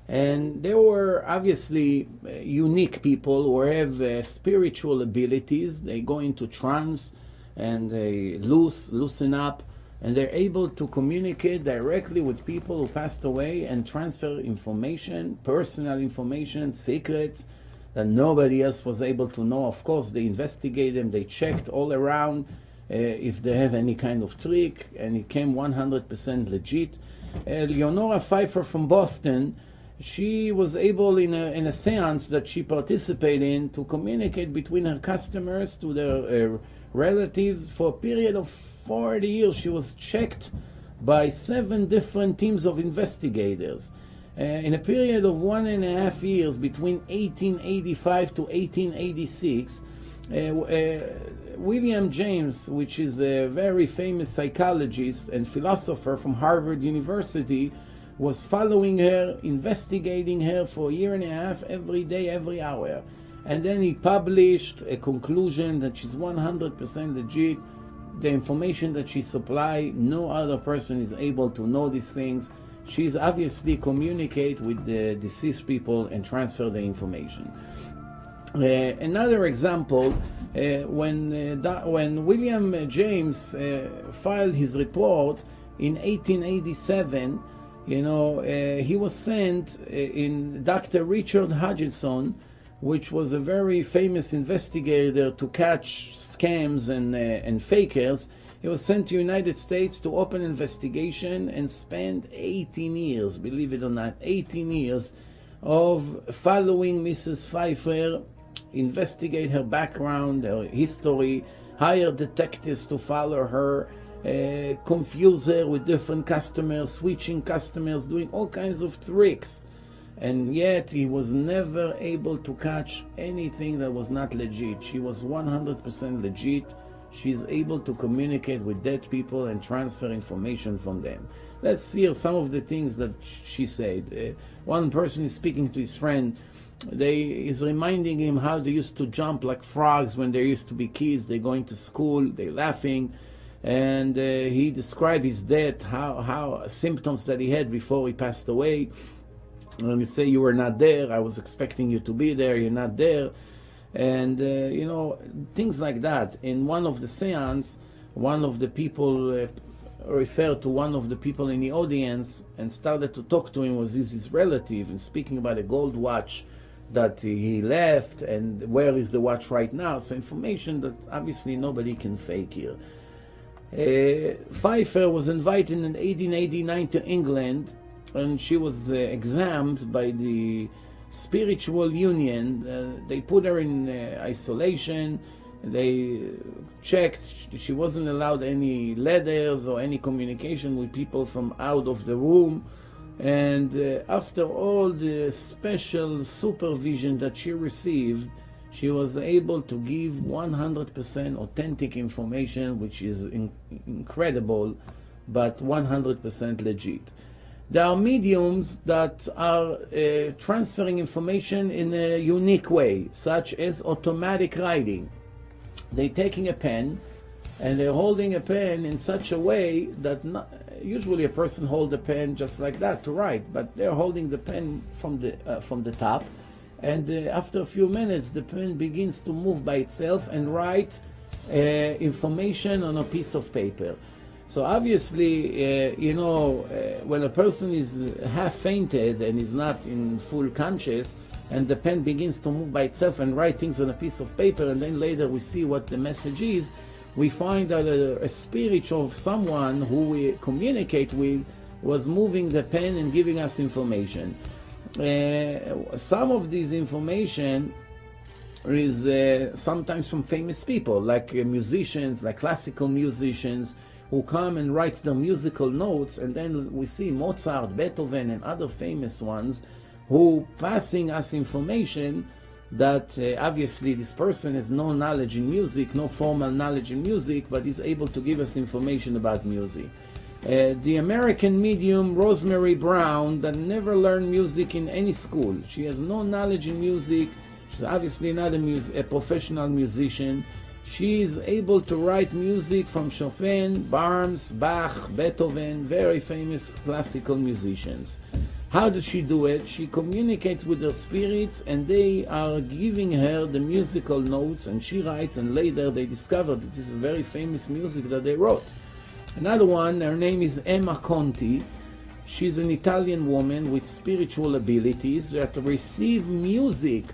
And they were obviously unique people who have spiritual abilities. They go into trance and they loosen up, and they're able to communicate directly with people who passed away and transfer information, personal information, secrets that nobody else was able to know. Of course, they investigated them, they checked all around if they have any kind of trick, and it came 100% legit. Leonora Pfeiffer from Boston, she was able in a seance that she participated in to communicate between her customers to their relatives for a period of 40 years. She was checked by 7 different teams of investigators. In a period of 1.5 years, between 1885 to 1886, William James, which is a very famous psychologist and philosopher from Harvard University, was following her, investigating her for 1.5 years, every day, every hour. And then he published a conclusion that she's 100% legit. The information that she supplied, no other person is able to know these things. She's obviously communicate with the deceased people and transfer the information. Another example, when William James filed his report in 1887, he was sent in Dr. Richard Hodgson, which was a very famous investigator to catch scams and fakers. He was sent to United States to open investigation and spent 18 years, believe it or not, 18 years of following Mrs. Pfeiffer, investigate her background, her history, hire detectives to follow her, confuse her with different customers, switching customers, doing all kinds of tricks. And yet he was never able to catch anything that was not legit. She was 100% legit. She's able to communicate with dead people and transfer information from them. Let's hear some of the things that she said. One person is speaking to his friend. He's reminding him how they used to jump like frogs when there used to be kids. They're going to school, they're laughing. And he described his death, how symptoms that he had before he passed away. And he say, you were not there, I was expecting you to be there, you're not there. And things like that. In one of the seance, one of the people referred to one of the people in the audience and started to talk to him, was his relative, and speaking about a gold watch that he left and where is the watch right now. So information that obviously nobody can fake here. Pfeiffer was invited in 1889 to England, and she was examined by the Spiritual Union. They put her in isolation. They checked. She wasn't allowed any letters or any communication with people from out of the room. And after all the special supervision that she received, she was able to give 100% authentic information, which is incredible, but 100% legit. There are mediums that are transferring information in a unique way, such as automatic writing. They're taking a pen and they're holding a pen in such a way that usually a person holds a pen just like that to write, but they're holding the pen from the top, and after a few minutes the pen begins to move by itself and write information on a piece of paper. So obviously, when a person is half fainted and is not in full conscious, and the pen begins to move by itself and write things on a piece of paper, and then later we see what the message is, we find that a spirit of someone who we communicate with was moving the pen and giving us information. Some of these information is sometimes from famous people, like musicians, like classical musicians, who come and writes their musical notes, and then we see Mozart, Beethoven, and other famous ones who passing us information that obviously this person has no knowledge in music, no formal knowledge in music, but is able to give us information about music. The American medium Rosemary Brown, that never learned music in any school. She has no knowledge in music. She's obviously not a professional musician. She is able to write music from Chopin, Brahms, Bach, Beethoven, very famous classical musicians. How does she do it? She communicates with her spirits, and they are giving her the musical notes, and she writes, and later they discover that this is very famous music that they wrote. Another one, her name is Emma Conti. She's an Italian woman with spiritual abilities that receive music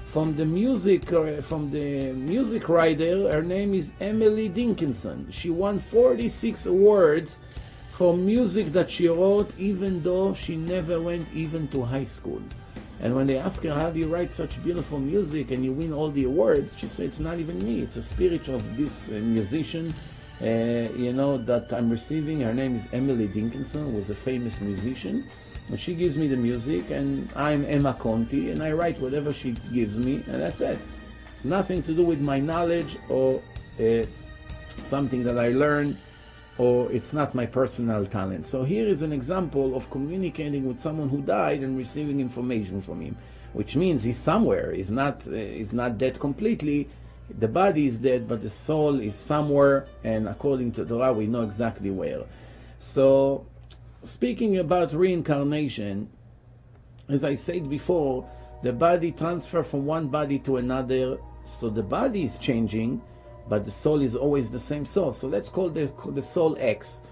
from the music writer. Her name is Emily Dickinson. She won 46 awards for music that she wrote, even though she never went even to high school. And when they ask her, how do you write such beautiful music and you win all the awards, she said, it's not even me, it's a spirit of this musician that I'm receiving. Her name is Emily Dickinson, was a famous musician, and she gives me the music, and I'm Emma Conti, and I write whatever she gives me, and that's it. It's nothing to do with my knowledge or something that I learned, or it's not my personal talent. So here is an example of communicating with someone who died and receiving information from him, which means he's somewhere. He's not dead completely. The body is dead, but the soul is somewhere, and according to the Torah, we know exactly where. So, speaking about reincarnation, as I said before, the body transfers from one body to another, so the body is changing, but the soul is always the same soul. So let's call the soul X.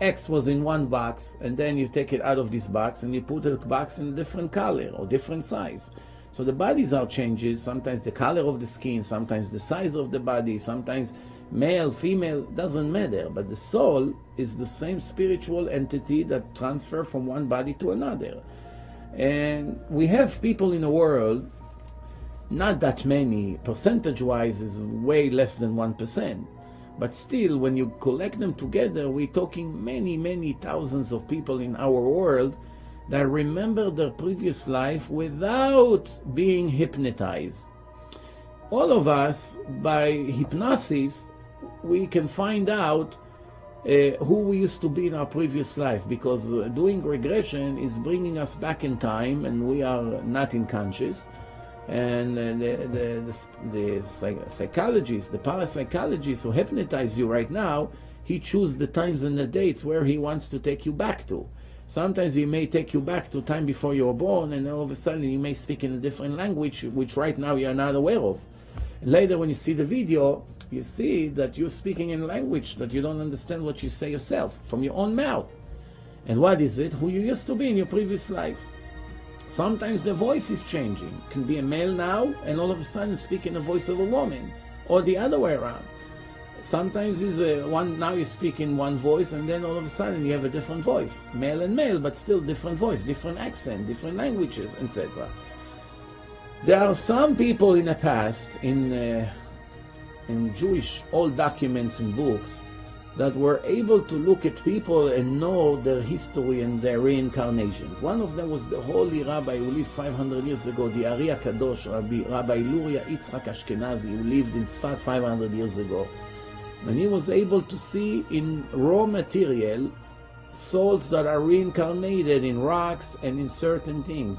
X was in one box, and then you take it out of this box and you put the box in a different color or different size. So the bodies are changes, sometimes the color of the skin, sometimes the size of the body, sometimes male, female, doesn't matter. But the soul is the same spiritual entity that transfers from one body to another. And we have people in the world, not that many, percentage-wise is way less than 1%. But still, when you collect them together, we're talking many, many thousands of people in our world that remember their previous life without being hypnotized. All of us, by hypnosis, we can find out who we used to be in our previous life, because doing regression is bringing us back in time, and we are not unconscious. And the psychologist, the parapsychologist who hypnotize you right now, he chooses the times and the dates where he wants to take you back to. Sometimes he may take you back to time before you were born, and all of a sudden he may speak in a different language, which right now you are not aware of. And later, when you see the video, you see that you're speaking in language that you don't understand what you say yourself, from your own mouth. And what is it? Who you used to be in your previous life. Sometimes the voice is changing. It can be a male now, and all of a sudden speak in the voice of a woman, or the other way around. Sometimes now you speak in one voice, and then all of a sudden you have a different voice, male and male, but still different voice, different accent, different languages, etc. There are some people in the past, in Jewish old documents and books, that were able to look at people and know their history and their reincarnations. One of them was the holy rabbi who lived 500 years ago, the Ari Kadosh, Rabbi Luria Yitzchak Ashkenazi, who lived in Sfat 500 years ago. And he was able to see in raw material souls that are reincarnated in rocks and in certain things.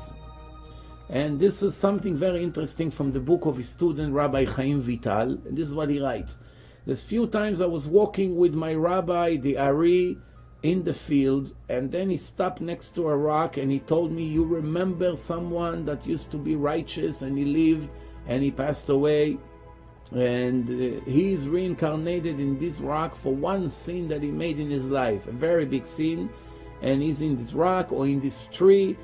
And this is something very interesting from the book of his student, Rabbi Chaim Vital. And this is what he writes. There's few times I was walking with my rabbi, the Ari, in the field, and then he stopped next to a rock and he told me, you remember someone that used to be righteous and he lived and he passed away, and he is reincarnated in this rock for one sin that he made in his life, a very big sin, and he's in this rock or in this tree.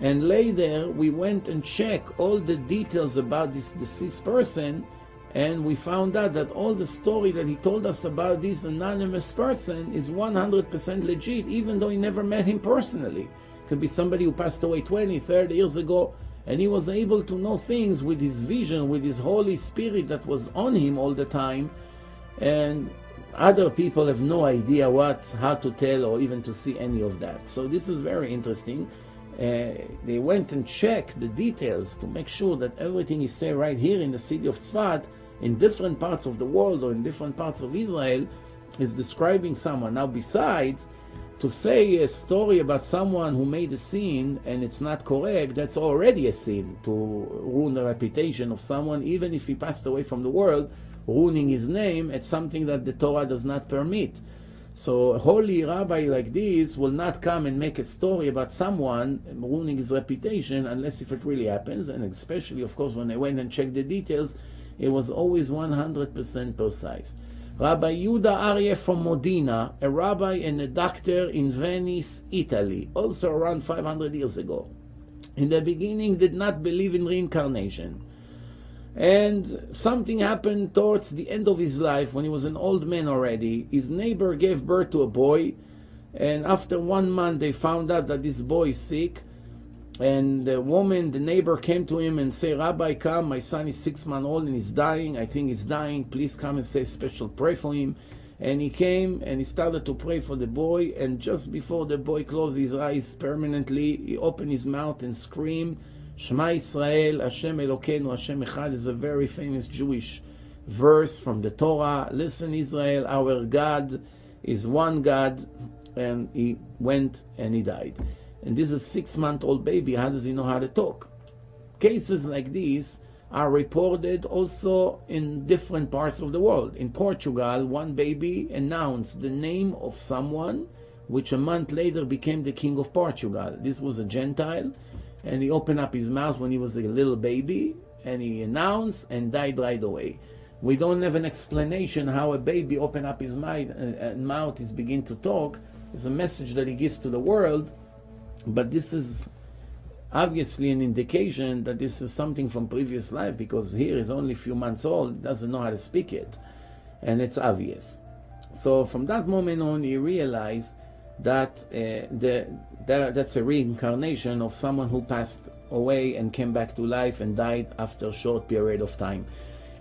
And later we went and checked all the details about this deceased person, and we found out that all the story that he told us about this anonymous person is 100% legit, even though he never met him personally. Could be somebody who passed away 20, 30 years ago, and he was able to know things with his vision, with his Holy Spirit that was on him all the time, and other people have no idea how to tell or even to see any of that. So this is very interesting. They went and checked the details to make sure that everything is said right here in the city of Tzfat, in different parts of the world or in different parts of Israel, is describing someone. Now, besides, to say a story about someone who made a sin and it's not correct, that's already a sin, to ruin the reputation of someone, even if he passed away from the world. Ruining his name, it's something that the Torah does not permit. So a holy rabbi like this will not come and make a story about someone ruining his reputation unless if it really happens, and especially, of course, when I went and checked the details, it was always 100% precise. Rabbi Yehuda Aryeh from Modena, a rabbi and a doctor in Venice, Italy, also around 500 years ago. In the beginning did not believe in reincarnation. And something happened towards the end of his life when he was an old man already. His neighbor gave birth to a boy, and after 1 month they found out that this boy is sick. And the woman, the neighbor, came to him and said, Rabbi, come, my son is 6 months old and he's dying. I think he's dying. Please come and say special prayer for him. And he came and he started to pray for the boy. And just before the boy closed his eyes permanently, he opened his mouth and screamed, Shema Yisrael, Hashem Elokeinu, Hashem Echad. Is a very famous Jewish verse from the Torah. Listen, Israel, our God is one God. And he went and he died. And this is a 6-month-old baby. How does he know how to talk? Cases like these are reported also in different parts of the world. In Portugal, one baby announced the name of someone which a month later became the king of Portugal. This was a Gentile, and he opened up his mouth when he was a little baby, and he announced and died right away. We don't have an explanation how a baby opened up his mouth, is begin to talk. It's a message that he gives to the world. But this is obviously an indication that this is something from previous life, because here is only a few months old, doesn't know how to speak it, and it's obvious. So from that moment on, he realized that that's a reincarnation of someone who passed away and came back to life and died after a short period of time.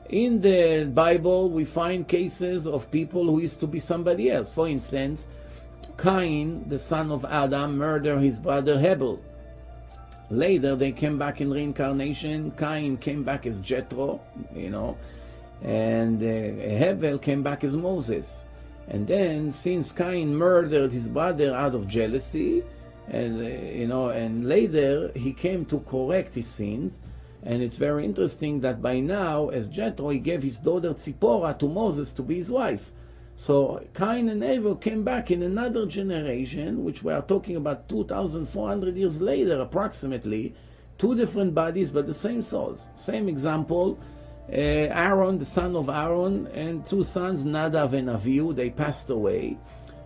In the Bible, we find cases of people who used to be somebody else. For instance, Cain, the son of Adam, murdered his brother Abel. Later, they came back in reincarnation. Cain came back as Jethro, and Abel came back as Moses. And then, since Cain murdered his brother out of jealousy, and later he came to correct his sins. And it's very interesting that by now, as Jethro, he gave his daughter Tzipporah to Moses to be his wife. So Cain and Abel came back in another generation, which we are talking about 2,400 years later, approximately. 2 different bodies, but the same souls. Same example, Aaron, the son of Aaron, and 2 sons, Nadav and Avihu, they passed away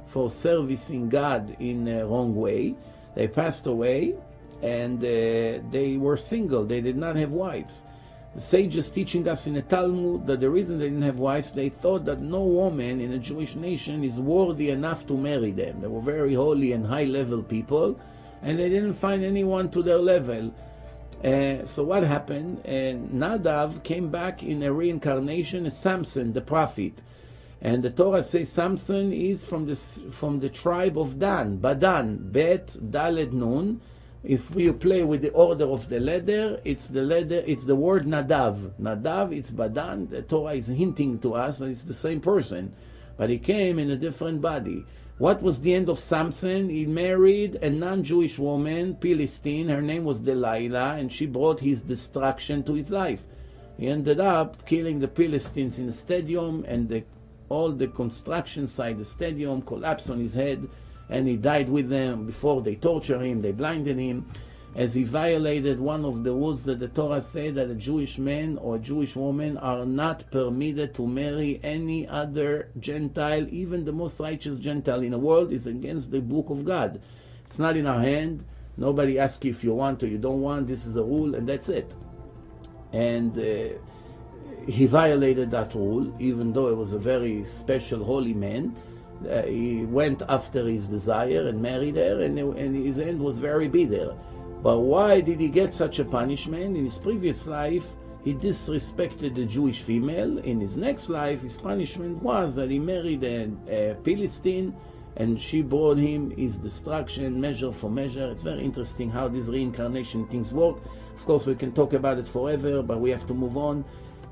for servicing God in a wrong way. They passed away, and they were single. They did not have wives. The sages teaching us in the Talmud that the reason they didn't have wives, they thought that no woman in a Jewish nation is worthy enough to marry them. They were very holy and high-level people, and they didn't find anyone to their level. So what happened? Nadav came back in a reincarnation as Samson, the prophet. And the Torah says Samson is from the tribe of Dan, Badan, Bet, Daled, Nun. If we play with the order of the letter, it's the word Nadav. Nadav, it's Badan. The Torah is hinting to us that it's the same person, but he came in a different body. What was the end of Samson? He married a non-Jewish woman, Philistine. Her name was Delilah, and she brought his destruction to his life. He ended up killing the Philistines in the stadium, and all the construction site, the stadium, collapsed on his head. And he died with them. Before they tortured him, they blinded him, as he violated one of the rules that the Torah said, that a Jewish man or a Jewish woman are not permitted to marry any other Gentile. Even the most righteous Gentile in the world is against the book of God. It's not in our hand. Nobody asks you if you want or you don't want. This is a rule, and that's it. And he violated that rule, even though it was a very special holy man. He went after his desire and married her, and his end was very bitter. But why did he get such a punishment? In his previous life, he disrespected the Jewish female. In his next life, his punishment was that he married a Philistine, and she brought him his destruction, measure for measure. It's very interesting how these reincarnation things work. Of course, we can talk about it forever, but we have to move on.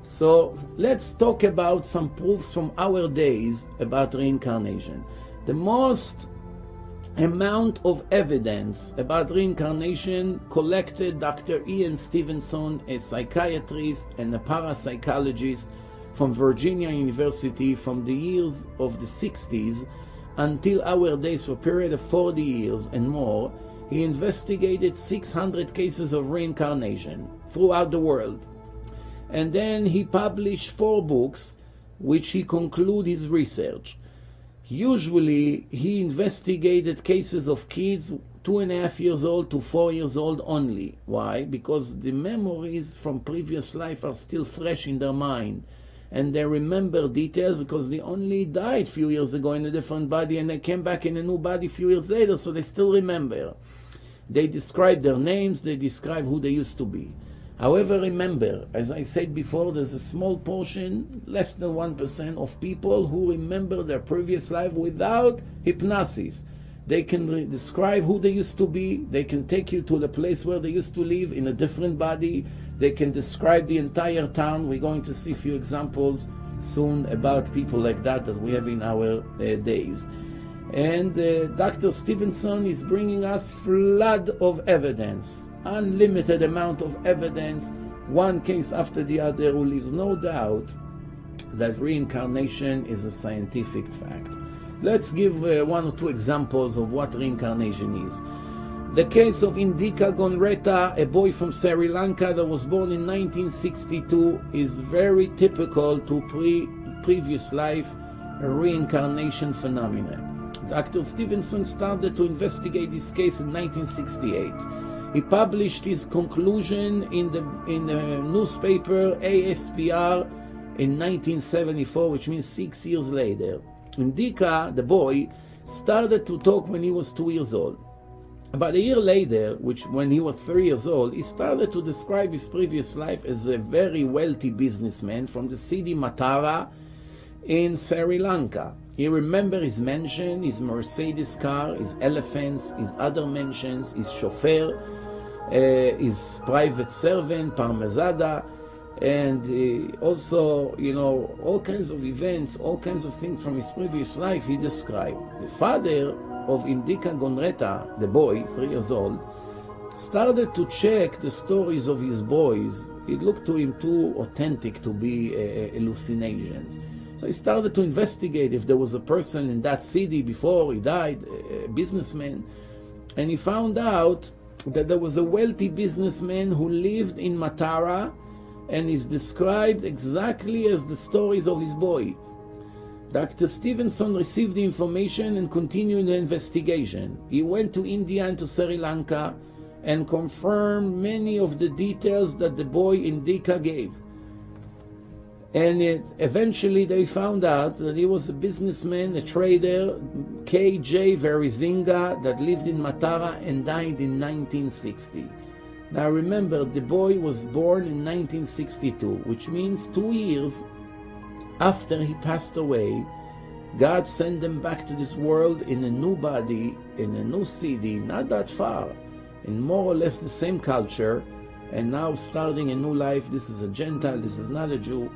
So let's talk about some proofs from our days about reincarnation. The most amount of evidence about reincarnation collected Dr. Ian Stevenson, a psychiatrist and a parapsychologist from Virginia University, from the years of the 60s until our days, for a period of 40 years and more. He investigated 600 cases of reincarnation throughout the world. And then he published 4 books which he concluded his research. Usually, he investigated cases of kids 2.5 years old to 4 years old only. Why? Because the memories from previous life are still fresh in their mind, and they remember details because they only died a few years ago in a different body, and they came back in a new body a few years later, so they still remember. They describe their names, they describe who they used to be. However, remember, as I said before, there's a small portion, less than 1% of people who remember their previous life without hypnosis. They can describe who they used to be, they can take you to the place where they used to live in a different body, they can describe the entire town. We're going to see a few examples soon about people like that we have in our days. And Dr. Stevenson is bringing us flood of evidence, unlimited amount of evidence, one case after the other, who leaves no doubt that reincarnation is a scientific fact. Let's give one or two examples of what reincarnation is. The case of Indika Gonreta, a boy from Sri Lanka that was born in 1962, is very typical to previous life reincarnation phenomena. Dr. Stevenson started to investigate this case in 1968. He published his conclusion in the newspaper ASPR in 1974, which means 6 years later. Indika, the boy, started to talk when he was 2 years old. About a year later, when he was 3 years old, he started to describe his previous life as a very wealthy businessman from the city Matara in Sri Lanka. He remembered his mansion, his Mercedes car, his elephants, his other mansions, his chauffeur, his private servant, Parmezada, and also, all kinds of events, all kinds of things from his previous life he described. The father of Indika Gonreta, the boy, 3 years old, started to check the stories of his boys. It looked to him too authentic to be hallucinations. So he started to investigate if there was a person in that city before he died, a businessman, and he found out that there was a wealthy businessman who lived in Matara and is described exactly as the stories of his boy. Dr. Stevenson received the information and continued the investigation. He went to India and to Sri Lanka and confirmed many of the details that the boy Indika gave. And eventually they found out that he was a businessman, a trader, K.J. Verizinga, that lived in Matara and died in 1960. Now remember, the boy was born in 1962, which means 2 years after he passed away. God sent them back to this world in a new body, in a new city, not that far, in more or less the same culture, and now starting a new life. This is a Gentile, this is not a Jew.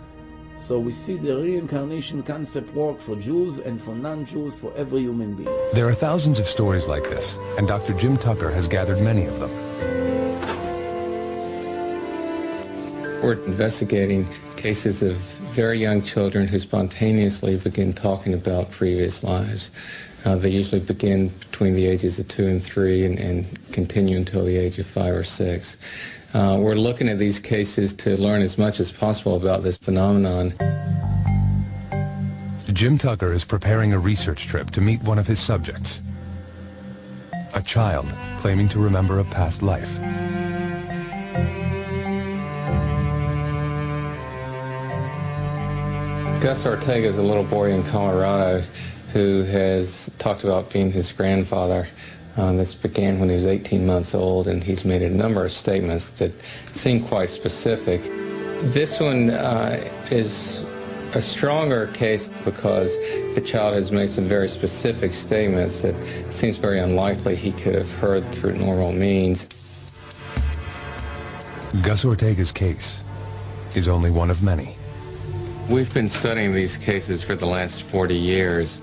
So we see the reincarnation concept work for Jews and for non-Jews, for every human being. There are thousands of stories like this, and Dr. Jim Tucker has gathered many of them. We're investigating cases of very young children who spontaneously begin talking about previous lives. They usually begin between the ages of 2 and 3 and continue until the age of 5 or 6. We're looking at these cases to learn as much as possible about this phenomenon. Jim Tucker is preparing a research trip to meet one of his subjects, a child claiming to remember a past life. Gus Ortega is a little boy in Colorado who has talked about being his grandfather. This began when he was 18 months old, and he's made a number of statements that seem quite specific. This one is a stronger case because the child has made some very specific statements that it seems very unlikely he could have heard through normal means. Gus Ortega's case is only one of many. We've been studying these cases for the last 40 years.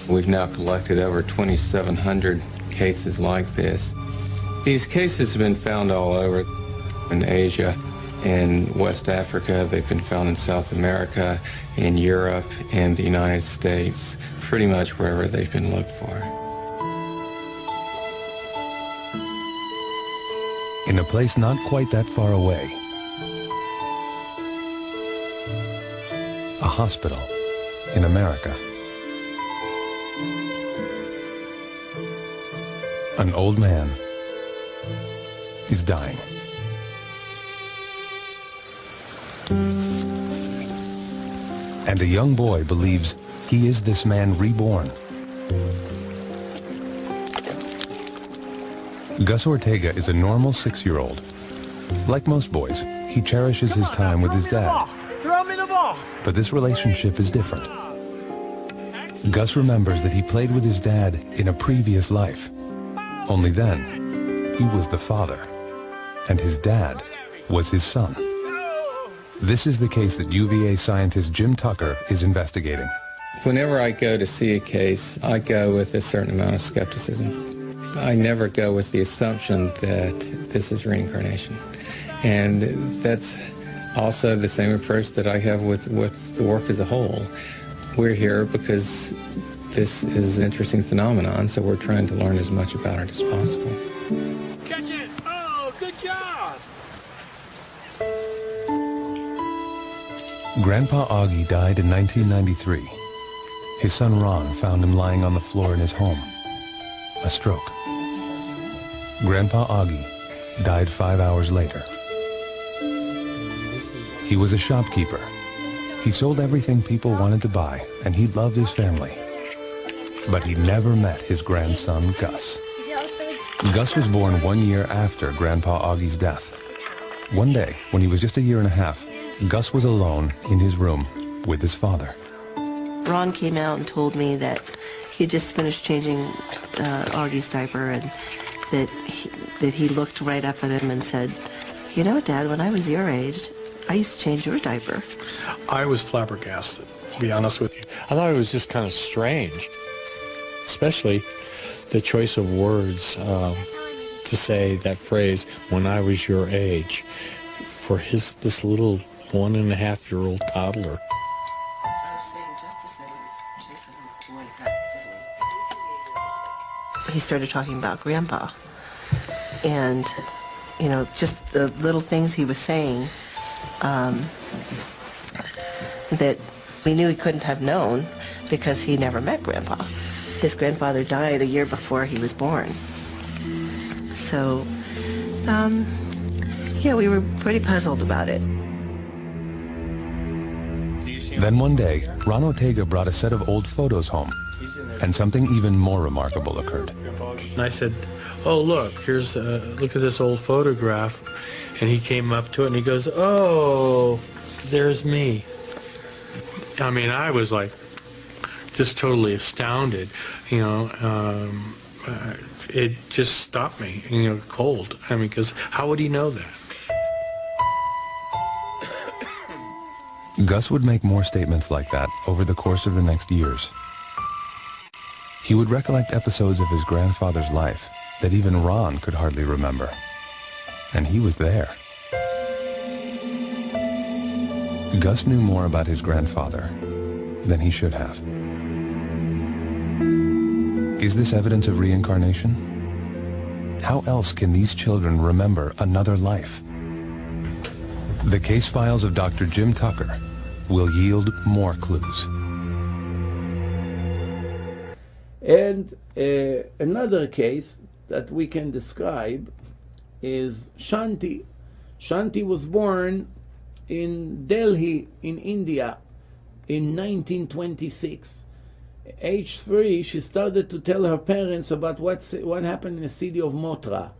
We've now collected over 2,700 cases like this. These cases have been found all over in Asia, in West Africa. They've been found in South America, in Europe, and the United States, pretty much wherever they've been looked for. In a place not quite that far away, a hospital in America. An old man is dying. And a young boy believes he is this man reborn. Gus Ortega is a normal 6-year-old. Like most boys, he cherishes his time with his dad. But this relationship is different. Gus remembers that he played with his dad in a previous life. Only then, he was the father, and his dad was his son. This is the case that UVA scientist Jim Tucker is investigating. Whenever I go to see a case, I go with a certain amount of skepticism. I never go with the assumption that this is reincarnation. And that's also the same approach that I have with the work as a whole. We're here because this is an interesting phenomenon, so we're trying to learn as much about it as possible. Catch it! Oh, good job! Grandpa Augie died in 1993. His son Ron found him lying on the floor in his home. A stroke. Grandpa Augie died 5 hours later. He was a shopkeeper. He sold everything people wanted to buy, and he loved his family. But he never met his grandson, Gus. Gus was born 1 year after Grandpa Augie's death. One day, when he was just a year and a half, Gus was alone in his room with his father. Ron came out and told me that he had just finished changing Augie's diaper, and that he looked right up at him and said, "You know, Dad, when I was your age, I used to change your diaper." I was flabbergasted, to be honest with you. I thought it was just kind of strange, especially the choice of words to say that phrase, "when I was your age," for this little 1.5-year-old toddler. He started talking about Grandpa, and, you know, just the little things he was saying that we knew he couldn't have known because he never met Grandpa. His grandfather died a year before he was born. So, yeah, we were pretty puzzled about it. Then one day, Ron Ortega brought a set of old photos home, and something even more remarkable occurred. And I said, "Oh, look, look at this old photograph." And he came up to it and he goes, "Oh, there's me." I mean, I was like, just totally astounded, you know. It just stopped me, you know, cold. I mean, because how would he know that? Gus would make more statements like that over the course of the next years. He would recollect episodes of his grandfather's life that even Ron could hardly remember. And he was there. Gus knew more about his grandfather than he should have. Is this evidence of reincarnation? How else can these children remember another life? The case files of Dr. Jim Tucker will yield more clues. And another case that we can describe is Shanti. Shanti was born in Delhi, in India, in 1926. Age 3, she started to tell her parents about what happened in the city of Mothra.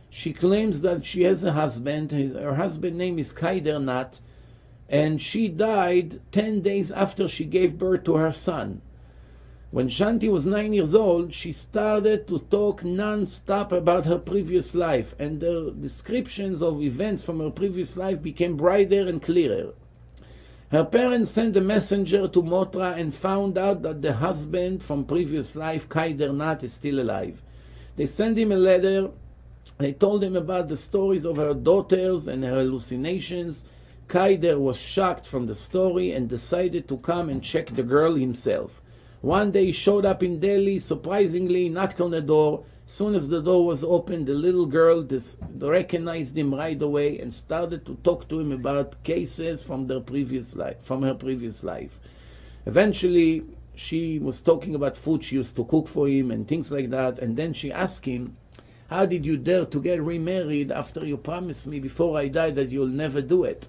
She claims that she has a husband. Her husband's name is Kaider Nat, and she died 10 days after she gave birth to her son. When Shanti was 9 years old, she started to talk non-stop about her previous life, and the descriptions of events from her previous life became brighter and clearer. Her parents sent a messenger to Mothra and found out that the husband from previous life, Kaider Nat, is still alive. They sent him a letter. They told him about the stories of her daughters and her hallucinations. Kaider was shocked from the story and decided to come and check the girl himself. One day he showed up in Delhi, surprisingly knocked on the door, As soon as the door was opened, the little girl recognized him right away and started to talk to him about cases from her previous life. Eventually, she was talking about food she used to cook for him and things like that, and then she asked him, how did you dare to get remarried after you promised me before I died that you'll never do it?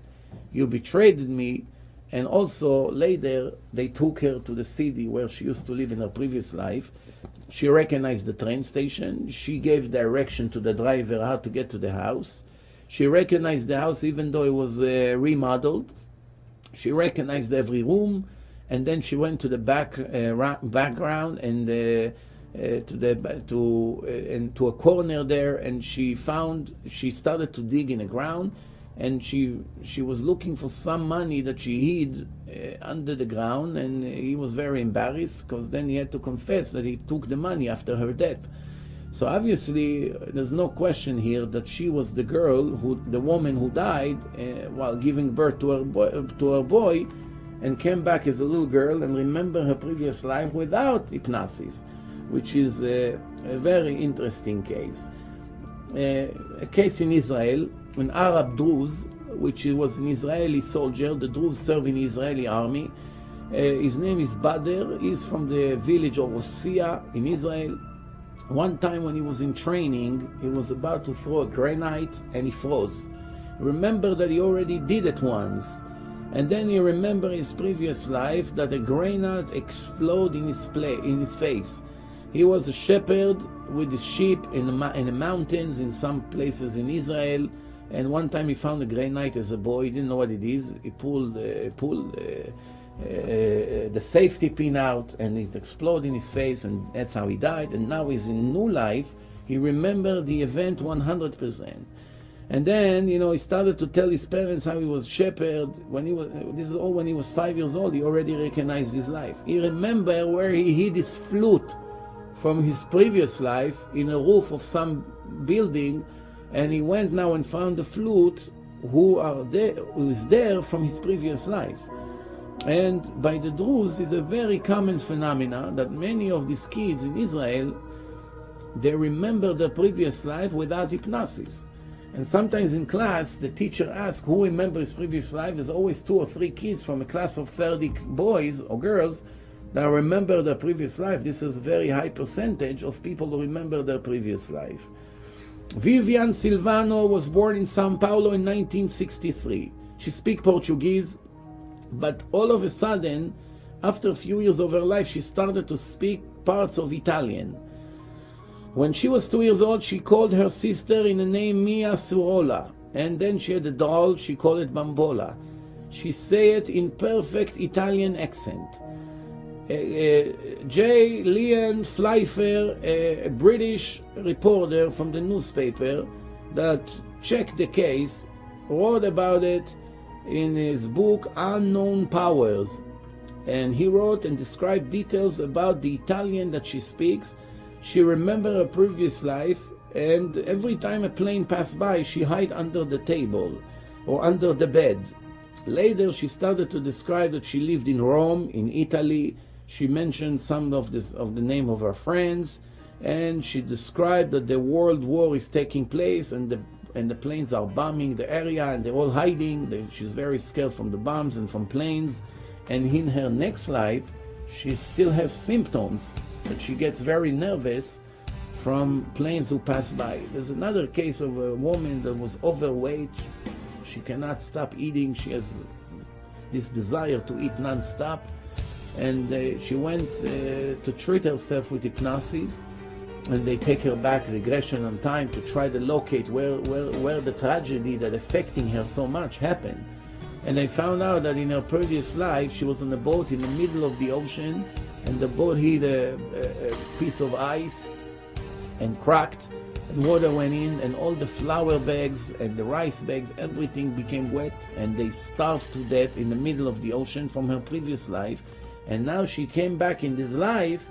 You betrayed me. And also later they took her to the city where she used to live in her previous life. She recognized the train station. She gave direction to the driver how to get to the house. She recognized the house even though it was remodeled. She recognized every room, and then she went to the background and to a corner there, and she started to dig in the ground, and she was looking for some money that she hid under the ground, and he was very embarrassed because then he had to confess that he took the money after her death. So obviously there's no question here that she was the woman who died while giving birth to her boy, and came back as a little girl and remember her previous life without hypnosis, which is a very interesting case. A case in Israel, an Arab Druze, which was an Israeli soldier. The Druze served in the Israeli army. His name is Badr. He's from the village of Osfia in Israel. One time when he was in training, he was about to throw a grenade and he froze. Remember that he already did it once. And then he remembered his previous life, that a grenade exploded in his face. He was a shepherd with his sheep in the mountains in some places in Israel, and one time he found a grenade as a boy. He didn't know what it is. He pulled the safety pin out, and it exploded in his face, and that's how he died. And now he's in new life. He remembered the event 100%. And then, he started to tell his parents how he was shepherd. This is all when he was 5 years old. He already recognized his life. He remembered where he hid his flute from his previous life in a roof of some building, and he went now and found the flute who is there from his previous life. And by the Druze is a very common phenomenon that many of these kids in Israel, they remember their previous life without hypnosis. And sometimes in class, the teacher asks who remembers his previous life. There's always 2 or 3 kids from a class of 30 boys or girls that remember their previous life. This is a very high percentage of people who remember their previous life. Vivian Silvano was born in Sao Paulo in 1963. She speaks Portuguese, but all of a sudden, after a few years of her life, she started to speak parts of Italian. When she was 2 years old, she called her sister in the name Mia Surola, and then she had a doll, she called it Bambola. She said it in perfect Italian accent. J. Leon Pfeiffer, a British reporter from the newspaper that checked the case, wrote about it in his book Unknown Powers, and he wrote and described details about the Italian that she speaks. She remembered her previous life, and every time a plane passed by, she hid under the table or under the bed. Later, she started to describe that she lived in Rome, in Italy. She mentioned some of the name of her friends, and she described that the world war is taking place, and the planes are bombing the area, and they're all hiding. She's very scared from the bombs and from planes. And in her next life, she still has symptoms that she gets very nervous from planes who pass by. There's another case of a woman that was overweight. She cannot stop eating. She has this desire to eat non-stop. And she went to treat herself with hypnosis, and they take her back, regression on time, to try to locate where the tragedy that affecting her so much happened. And they found out that in her previous life, she was on a boat in the middle of the ocean, and the boat hit a piece of ice and cracked, and water went in, and all the flour bags and the rice bags, everything became wet, and they starved to death in the middle of the ocean from her previous life. And now she came back in this life,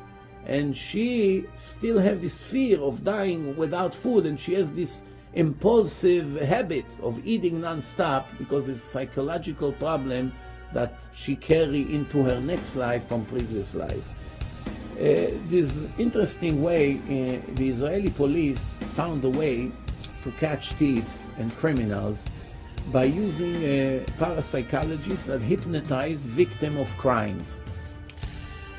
and she still has this fear of dying without food, and she has this impulsive habit of eating non-stop because it's a psychological problem that she carry into her next life from previous life. This interesting way, the Israeli police found a way to catch thieves and criminals by using parapsychologists that hypnotize victims of crimes.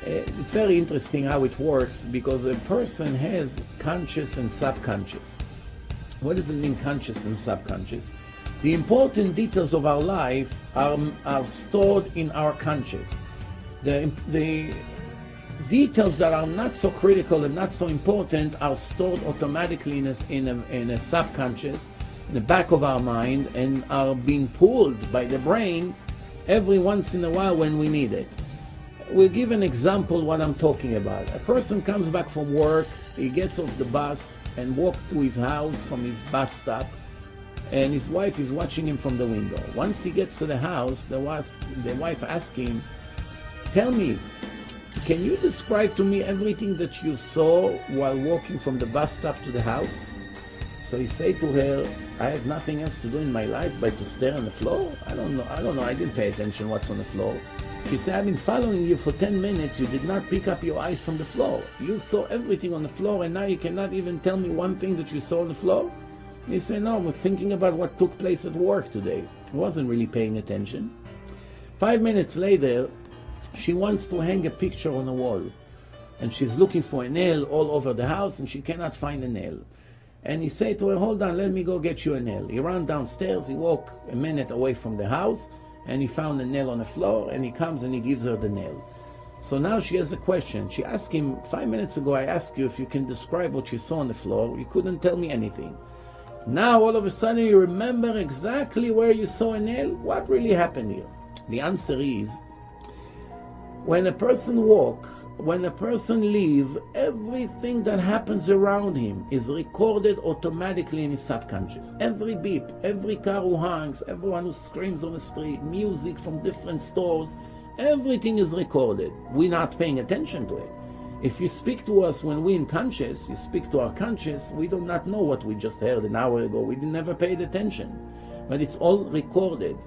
It's very interesting how it works, because a person has conscious and subconscious. What does it mean, conscious and subconscious? The important details of our life are stored in our conscious. The details that are not so critical and not so important are stored automatically in a subconscious, in the back of our mind, and are being pulled by the brain every once in a while when we need it. We'll give an example what I'm talking about. A person comes back from work, he gets off the bus and walks to his house from his bus stop, and his wife is watching him from the window. Once he gets to the house, the wife asks him, "Tell me, can you describe to me everything that you saw while walking from the bus stop to the house?" So he say to her, "I have nothing else to do in my life but to stare on the floor. I don't know, I didn't pay attention what's on the floor." She said, "I've been following you for 10 minutes, you did not pick up your eyes from the floor. You saw everything on the floor, and now you cannot even tell me one thing that you saw on the floor?" He said, "No, I was thinking about what took place at work today. I wasn't really paying attention." 5 minutes later, she wants to hang a picture on the wall, and she's looking for a nail all over the house, and she cannot find a nail. And he said to her, "Hold on, let me go get you a nail." He ran downstairs, he walked a minute away from the house, and he found a nail on the floor, and he comes and he gives her the nail. So now she has a question. She asked him, "5 minutes ago I asked you if you can describe what you saw on the floor. You couldn't tell me anything. Now all of a sudden you remember exactly where you saw a nail? What really happened here?" The answer is, when a person walks, when a person lives, everything that happens around him is recorded automatically in his subconscious. Every beep, every car who honks, everyone who screams on the street, music from different stores, everything is recorded. We're not paying attention to it. If you speak to us when we're unconscious, you speak to our conscious, we do not know what we just heard an hour ago. We never paid attention. But it's all recorded.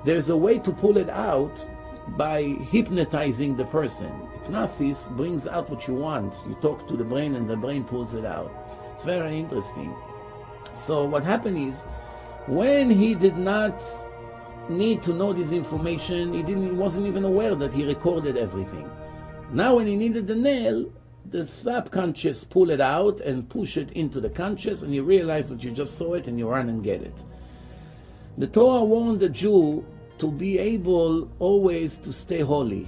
There's a way to pull it out by hypnotizing the person. Hypnosis brings out what you want. You talk to the brain and the brain pulls it out. It's very interesting. So what happened is, when he did not need to know this information, he wasn't even aware that he recorded everything. Now when he needed the nail, the subconscious pull it out and push it into the conscious, and you realize that you just saw it and you run and get it. The Torah warned the Jew to be able always to stay holy.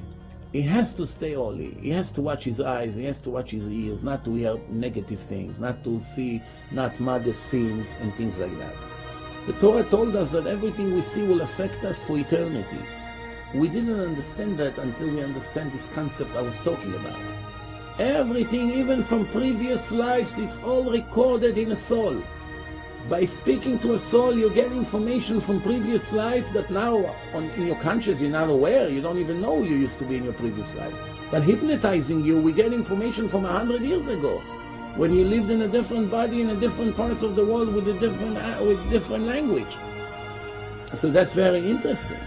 He has to stay holy. He has to watch his eyes, he has to watch his ears, not to hear negative things, not to see not modest sins and things like that. The Torah told us that everything we see will affect us for eternity. We didn't understand that until we understand this concept I was talking about. Everything, even from previous lives, it's all recorded in a soul. By speaking to a soul, you get information from previous life that now in your conscious you're not aware. You don't even know you used to be in your previous life. But hypnotizing you, we get information from 100 years ago, when you lived in a different body in a different parts of the world with different language. So that's very interesting.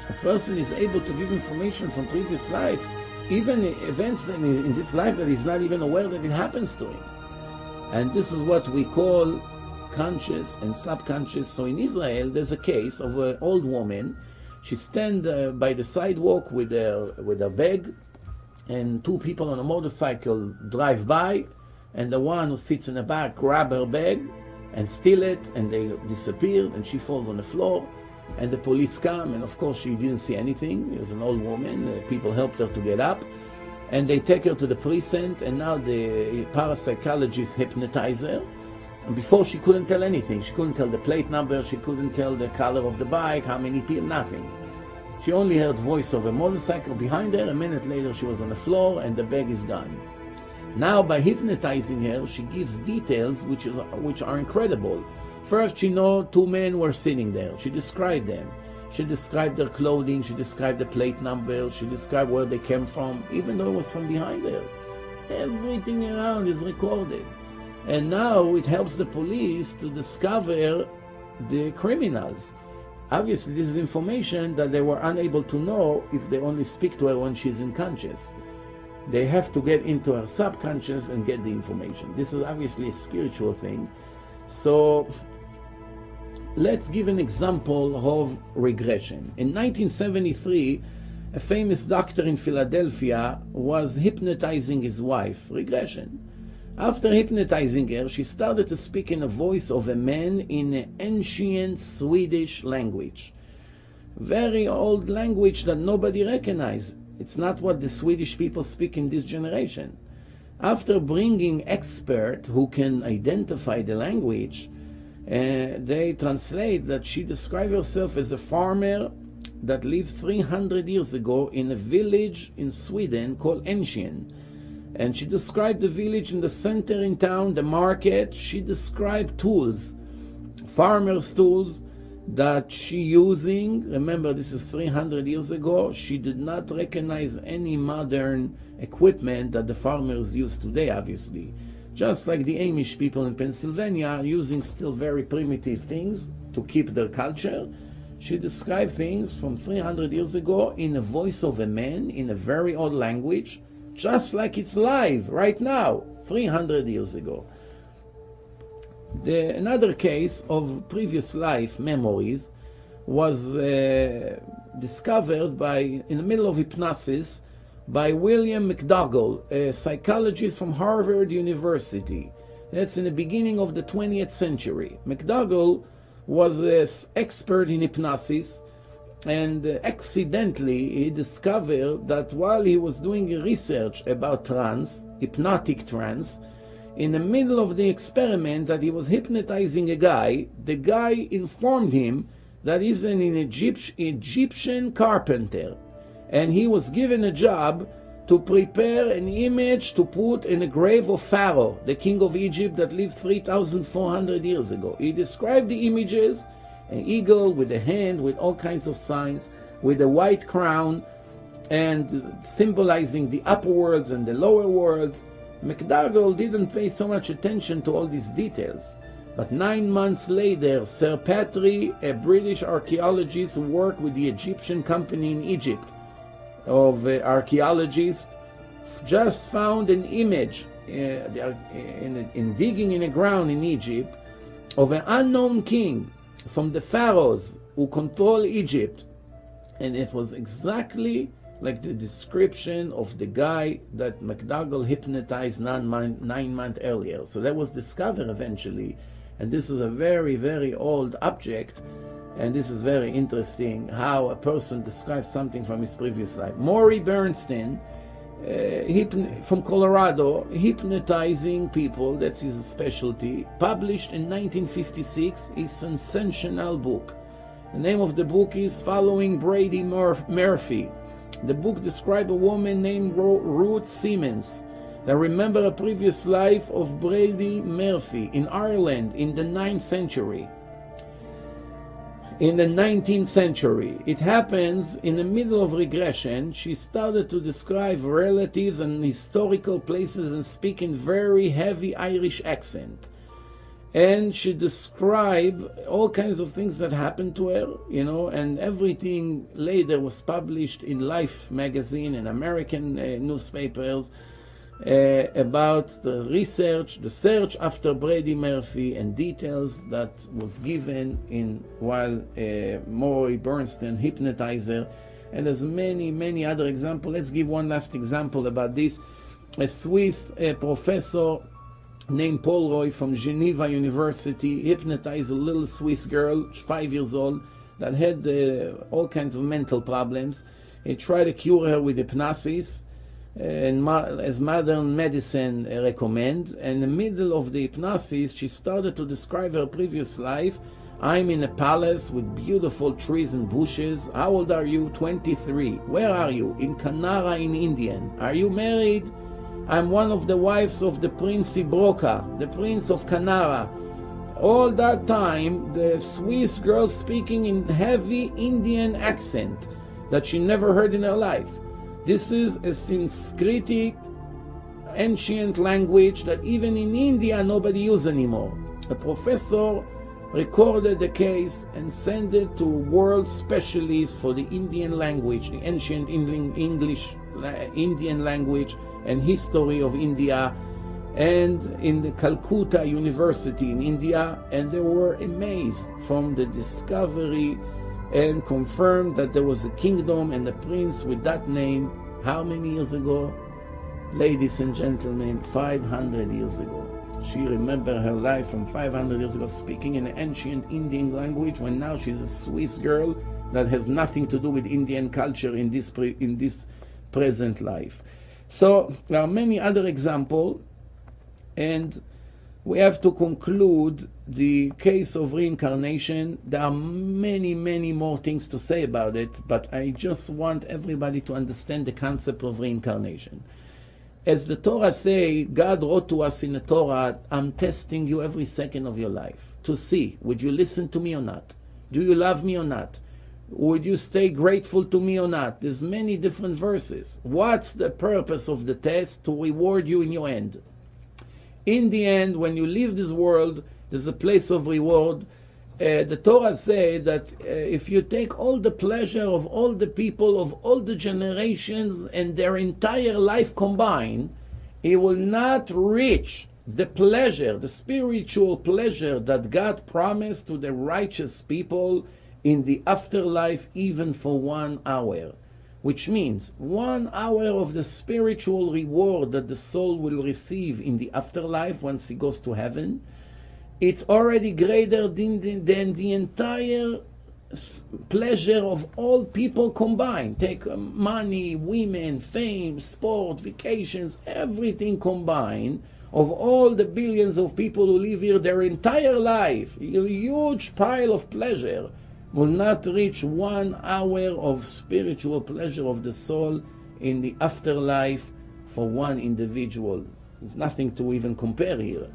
A person is able to give information from previous life, even events in this life that he's not even aware that it happens to him. And this is what we call conscious and subconscious. So in Israel, there's a case of an old woman. She stands by the sidewalk with her bag, and two people on a motorcycle drive by, and the one who sits in the back grab her bag and steal it, and they disappear, and she falls on the floor, and the police come, and of course she didn't see anything. It was an old woman. People helped her to get up, and they take her to the precinct, and now the parapsychologist hypnotize her. And before, she couldn't tell anything. She couldn't tell the plate number, she couldn't tell the color of the bike, how many people, nothing. She only heard the voice of a motorcycle behind her. A minute later she was on the floor and the bag is gone. Now by hypnotizing her, she gives details which are incredible. First, she knows two men were sitting there. She described them. She described their clothing, she described the plate number, she described where they came from, even though it was from behind her. Everything around is recorded. And now it helps the police to discover the criminals. Obviously, this is information that they were unable to know if they only speak to her when she's unconscious. They have to get into her subconscious and get the information. This is obviously a spiritual thing. So let's give an example of regression. In 1973, a famous doctor in Philadelphia was hypnotizing his wife. Regression. After hypnotizing her, she started to speak in a voice of a man in an ancient Swedish language. Very old language that nobody recognized. It's not what the Swedish people speak in this generation. After bringing experts who can identify the language, they translate that she described herself as a farmer that lived 300 years ago in a village in Sweden called Ensien. And she described the village in the center in town, the market. She described tools, farmers' tools that she using. Remember, this is 300 years ago. She did not recognize any modern equipment that the farmers use today, obviously. Just like the Amish people in Pennsylvania are using still very primitive things to keep their culture. She described things from 300 years ago in the voice of a man, in a very old language, just like it's live right now, 300 years ago. Another case of previous life memories was discovered in the middle of hypnosis by William McDougall, a psychologist from Harvard University. That's in the beginning of the 20th century. McDougall was an expert in hypnosis, and accidentally he discovered that while he was doing research about trance, hypnotic trance, in the middle of the experiment that he was hypnotizing a guy, the guy informed him that he's an Egyptian carpenter, and he was given a job to prepare an image to put in the grave of Pharaoh, the king of Egypt that lived 3,400 years ago. He described the images, an eagle with a hand, with all kinds of signs, with a white crown, and symbolizing the upper worlds and the lower worlds. McDougall didn't pay so much attention to all these details. But 9 months later, Sir Patry, a British archaeologist who worked with the Egyptian company in Egypt, of archaeologists, just found an image in digging in the ground in Egypt of an unknown king from the pharaohs who control Egypt, and it was exactly like the description of the guy that McDougall hypnotized 9 months earlier. So that was discovered eventually, and this is a very, very old object, and this is very interesting how a person describes something from his previous life. Maury Bernstein, from Colorado, hypnotizing people, that's his specialty, published in 1956 his sensational book. The name of the book is Following Brady Murphy. The book describes a woman named Ruth Siemens that remembered a previous life of Brady Murphy in Ireland in the 9th century. In the 19th century, it happens in the middle of regression. She started to describe relatives and historical places and speak in very heavy Irish accent. And she described all kinds of things that happened to her, you know, and everything later was published in Life magazine and American newspapers about the research, the search after Brady Murphy, and details that was given in while Maury Bernstein hypnotizer. And there's many, many other examples. Let's give one last example about this. A Swiss professor named Paul Roy from Geneva University hypnotized a little Swiss girl, 5 years old, that had all kinds of mental problems. He tried to cure her with hypnosis, and as modern medicine recommend. In the middle of the hypnosis, she started to describe her previous life. I'm in a palace with beautiful trees and bushes. How old are you? 23. Where are you? In Kanara in Indian. Are you married? I'm one of the wives of the Prince Ibroka, the Prince of Kanara. All that time, the Swiss girl speaking in heavy Indian accent that she never heard in her life. This is a Sanskritic ancient language that even in India nobody uses anymore. A professor recorded the case and sent it to world specialists for the Indian language, the ancient Indian language and history of India, and in the Calcutta University in India, and they were amazed from the discovery and confirmed that there was a kingdom and a prince with that name. How many years ago? Ladies and gentlemen, 500 years ago. She remembered her life from 500 years ago, speaking in the ancient Indian language, when now she's a Swiss girl that has nothing to do with Indian culture in this present life. So there are many other examples, and we have to conclude the case of reincarnation. There are many, many more things to say about it, but I just want everybody to understand the concept of reincarnation. As the Torah say, God wrote to us in the Torah, I'm testing you every second of your life to see, would you listen to me or not? Do you love me or not? Would you stay grateful to me or not? There's many different verses. What's the purpose of the test? To reward you in your end. In the end, when you leave this world, there's a place of reward. The Torah says that if you take all the pleasure of all the people of all the generations and their entire life combined, it will not reach the pleasure, the spiritual pleasure that God promised to the righteous people in the afterlife, even for 1 hour. Which means 1 hour of the spiritual reward that the soul will receive in the afterlife once he goes to heaven, it's already greater than the entire pleasure of all people combined. Take money, women, fame, sport, vacations, everything combined, of all the billions of people who live here, their entire life, a huge pile of pleasure will not reach 1 hour of spiritual pleasure of the soul in the afterlife for one individual. There's nothing to even compare here.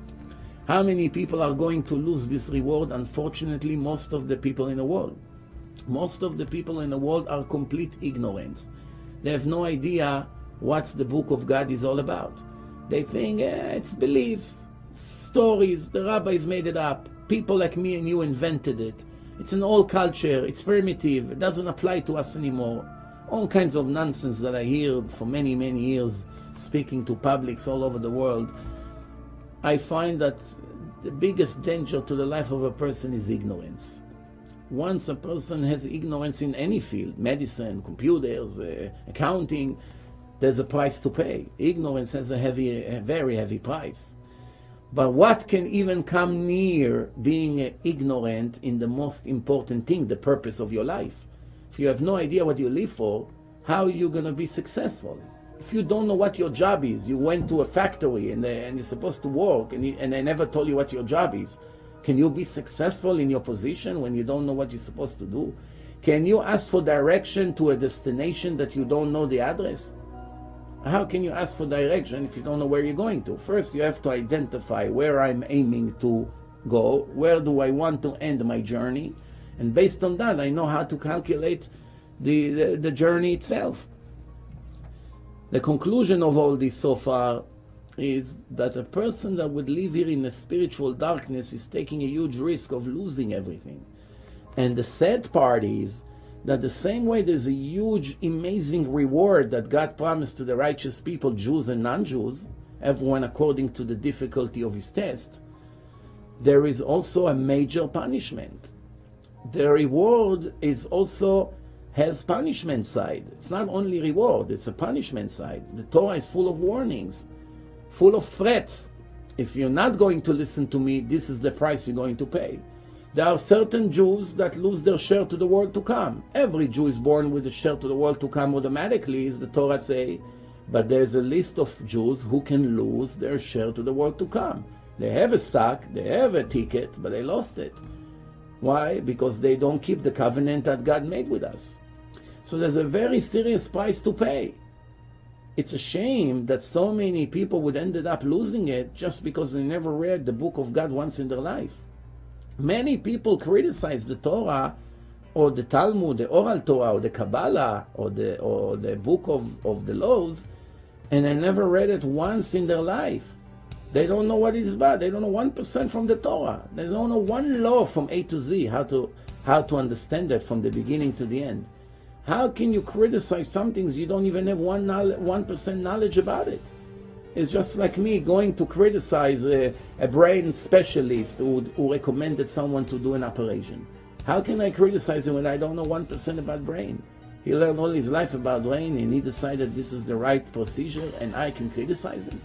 How many people are going to lose this reward? Unfortunately, most of the people in the world. Most of the people in the world are complete ignorance. They have no idea what the book of God is all about. They think it's beliefs, stories, the rabbis made it up. People like me and you invented it. It's an old culture, it's primitive, it doesn't apply to us anymore. All kinds of nonsense that I hear for many, many years, speaking to publics all over the world. I find that the biggest danger to the life of a person is ignorance. Once a person has ignorance in any field, medicine, computers, accounting, there's a price to pay. Ignorance has a very heavy price. But what can even come near being ignorant in the most important thing, the purpose of your life? If you have no idea what you live for, how are you going to be successful? If you don't know what your job is, you went to a factory and you're supposed to work and they never told you what your job is, can you be successful in your position when you don't know what you're supposed to do? Can you ask for direction to a destination that you don't know the address? How can you ask for direction if you don't know where you're going to? First, you have to identify where I'm aiming to go, where do I want to end my journey, and based on that, I know how to calculate the journey itself. The conclusion of all this so far is that a person that would live here in a spiritual darkness is taking a huge risk of losing everything. And the sad part is that the same way there's a huge, amazing reward that God promised to the righteous people, Jews and non-Jews, everyone according to the difficulty of his test, there is also a major punishment. The reward is also has punishment side. It's not only reward, it's a punishment side. The Torah is full of warnings, full of threats. If you're not going to listen to me, this is the price you're going to pay. There are certain Jews that lose their share to the world to come. Every Jew is born with a share to the world to come automatically, as the Torah say, but there's a list of Jews who can lose their share to the world to come. They have a stock, they have a ticket, but they lost it. Why? Because they don't keep the covenant that God made with us. So there's a very serious price to pay. It's a shame that so many people would ended up losing it just because they never read the book of God once in their life. Many people criticize the Torah or the Talmud, the Oral Torah, or the Kabbalah, or the book of the laws, and they never read it once in their life. They don't know what it is about. They don't know 1% from the Torah. They don't know one law from A to Z, how to understand that from the beginning to the end. How can you criticize some things you don't even have 1% knowledge about it? It's just like me going to criticize a brain specialist who recommended someone to do an operation. How can I criticize him when I don't know 1% about brain? He learned all his life about brain and he decided this is the right procedure and I can criticize him.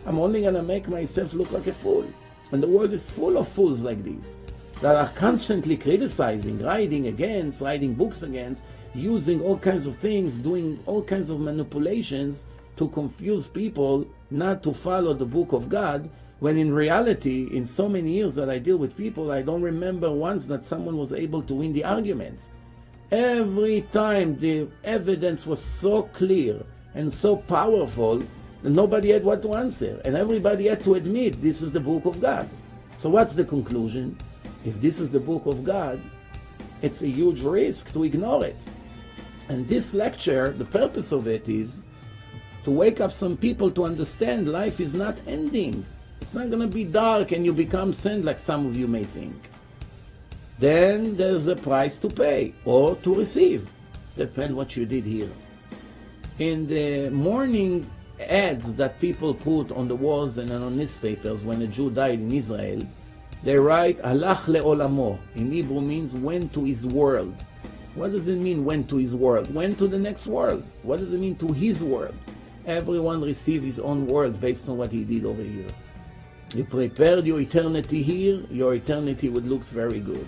I'm only going to make myself look like a fool. And the world is full of fools like these that are constantly criticizing, writing books against, using all kinds of things, doing all kinds of manipulations to confuse people not to follow the book of God, when in reality, in so many years that I deal with people, I don't remember once that someone was able to win the arguments. Every time the evidence was so clear and so powerful that nobody had what to answer, and everybody had to admit this is the book of God. So what's the conclusion? If this is the book of God, it's a huge risk to ignore it. And this lecture, the purpose of it is to wake up some people to understand life is not ending. It's not going to be dark and you become sand like some of you may think. Then there's a price to pay or to receive. Depends what you did here. In the morning ads that people put on the walls and on newspapers when a Jew died in Israel, they write, Halach le'olamo. In Hebrew means went to his world. What does it mean, went to his world? Went to the next world. What does it mean, to his world? Everyone received his own world based on what he did over here. You prepared your eternity here, your eternity would look very good.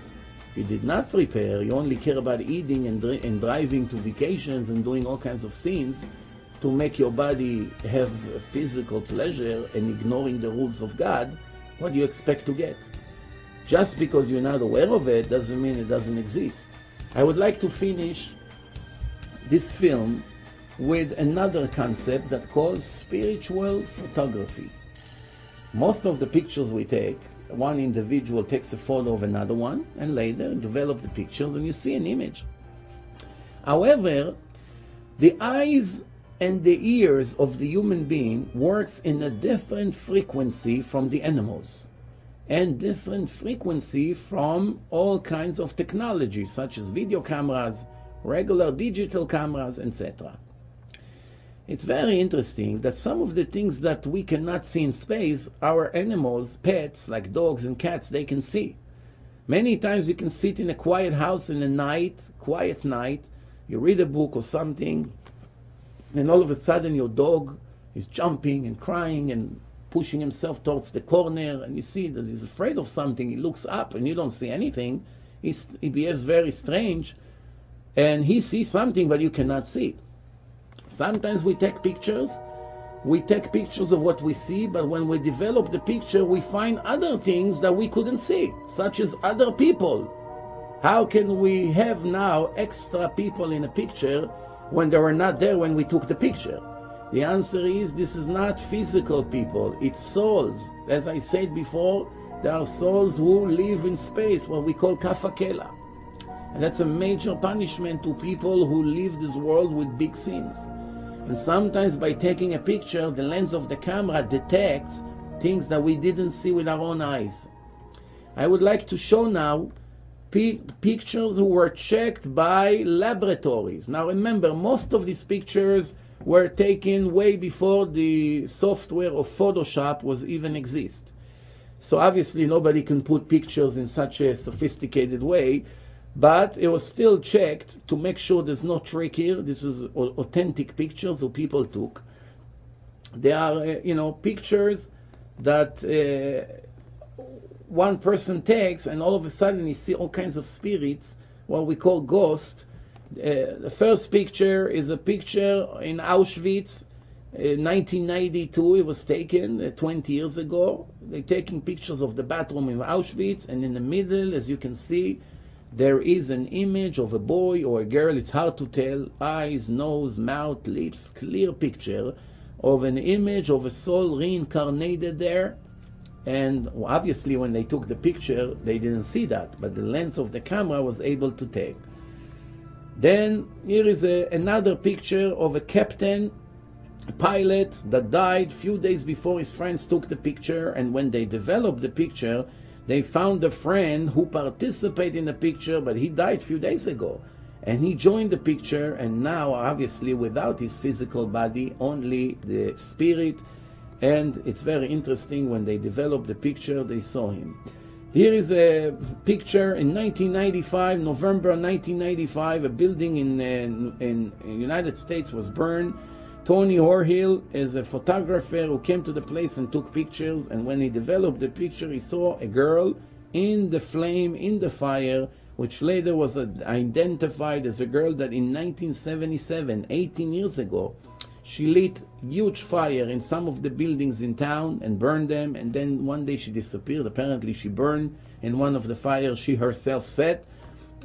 If you did not prepare, you only care about eating and driving to vacations and doing all kinds of things to make your body have physical pleasure and ignoring the rules of God, what do you expect to get? Just because you're not aware of it doesn't mean it doesn't exist. I would like to finish this film with another concept that calls spiritual photography. Most of the pictures we take, one individual takes a photo of another one and later develop the pictures and you see an image. However, the eyes and the ears of the human being works in a different frequency from the animals and different frequency from all kinds of technology such as video cameras, regular digital cameras, etc. It's very interesting that some of the things that we cannot see in space, our animals, pets like dogs and cats, they can see. Many times you can sit in a quiet house in a night, quiet night, you read a book or something, and all of a sudden your dog is jumping and crying and pushing himself towards the corner, and you see that he's afraid of something. He looks up and you don't see anything. He behaves very strange, and he sees something but you cannot see. Sometimes we take pictures of what we see, but when we develop the picture we find other things that we couldn't see, such as other people. How can we have now extra people in a picture when they were not there when we took the picture? The answer is this is not physical people, it's souls. As I said before, there are souls who live in space, what we call kafakela. And that's a major punishment to people who live this world with big sins. And sometimes by taking a picture, the lens of the camera detects things that we didn't see with our own eyes. I would like to show now pictures who were checked by laboratories. Now remember, most of these pictures were taken way before the software of Photoshop was even exist. So obviously nobody can put pictures in such a sophisticated way, but it was still checked to make sure there's no trick here. This is authentic pictures that people took. There are, pictures that one person takes, and all of a sudden you see all kinds of spirits, what we call ghosts. The first picture is a picture in Auschwitz, 1992. It was taken 20 years ago. They're taking pictures of the bathroom in Auschwitz, and in the middle, as you can see, there is an image of a boy or a girl. It's hard to tell. Eyes, nose, mouth, lips, clear picture of an image of a soul reincarnated there. And obviously when they took the picture, they didn't see that, but the lens of the camera was able to take. Then here is another picture of a captain pilot that died few days before his friends took the picture, and when they developed the picture, they found a friend who participated in the picture, but he died few days ago. And he joined the picture, and now, obviously, without his physical body, only the spirit. And it's very interesting, when they developed the picture, they saw him. Here is a picture in 1995, November 1995, a building in United States was burned. Tony Horhill is a photographer who came to the place and took pictures, and when he developed the picture, he saw a girl in the flame, in the fire, which later was identified as a girl that in 1977, 18 years ago, she lit huge fire in some of the buildings in town and burned them, and then one day she disappeared. Apparently she burned in one of the fires she herself set,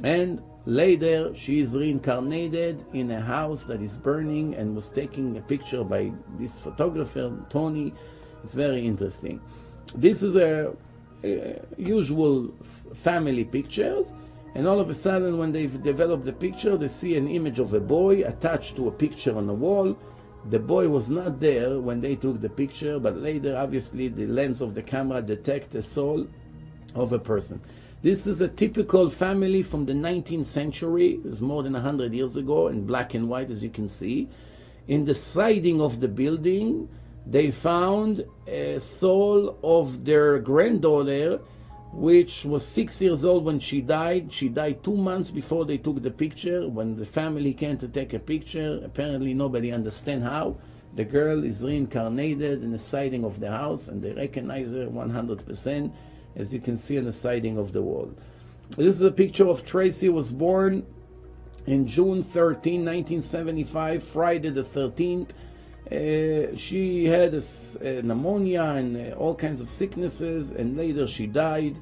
and later she is reincarnated in a house that is burning and was taking a picture by this photographer, Tony. It's very interesting. This is a usual family pictures, and all of a sudden when they've developed the picture, they see an image of a boy attached to a picture on the wall. The boy was not there when they took the picture, but later obviously the lens of the camera detects the soul of a person. This is a typical family from the 19th century. It was more than 100 years ago, in black and white, as you can see. In the siding of the building, they found a soul of their granddaughter, which was 6 years old when she died. She died 2 months before they took the picture. When the family came to take a picture, apparently nobody understands how. The girl is reincarnated in the siding of the house, and they recognize her 100%, as you can see on the siding of the wall. This is a picture of Tracy, who was born in June 13, 1975, Friday the 13th. She had a pneumonia and all kinds of sicknesses, and later she died.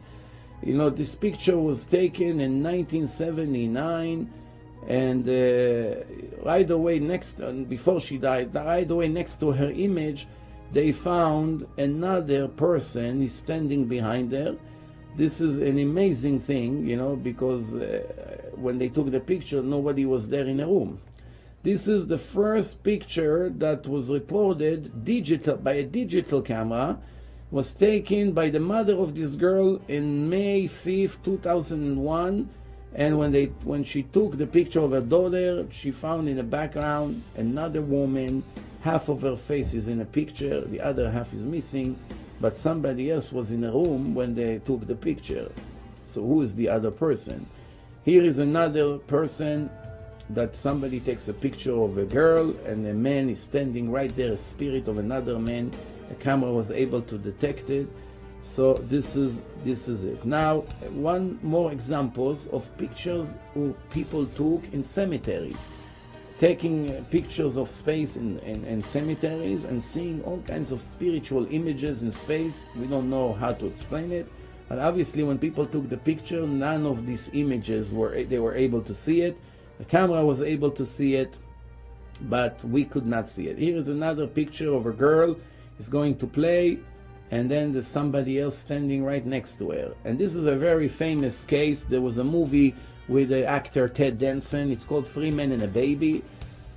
You know, this picture was taken in 1979, and right away before she died, right away next to her image, they found another person is standing behind her. This is an amazing thing, you know, because when they took the picture, nobody was there in the room. This is the first picture that was reported by a digital camera, was taken by the mother of this girl in May 5th, 2001. And when she took the picture of her daughter, she found in the background another woman. Half of her face is in a picture, the other half is missing, but somebody else was in a room when they took the picture. So who is the other person? Here is another person that somebody takes a picture of a girl, and a man is standing right there, a spirit of another man. The camera was able to detect it. So this is it. Now, one more examples of pictures who people took in cemeteries. Taking pictures of space in cemeteries and seeing all kinds of spiritual images in space. We don't know how to explain it, but obviously when people took the picture, none of these images were able to see it. The camera was able to see it, but we could not see it. Here is another picture of a girl is going to play, and then there's somebody else standing right next to her. And this is a very famous case. There was a movie with the actor Ted Danson. It's called 3 Men and a Baby.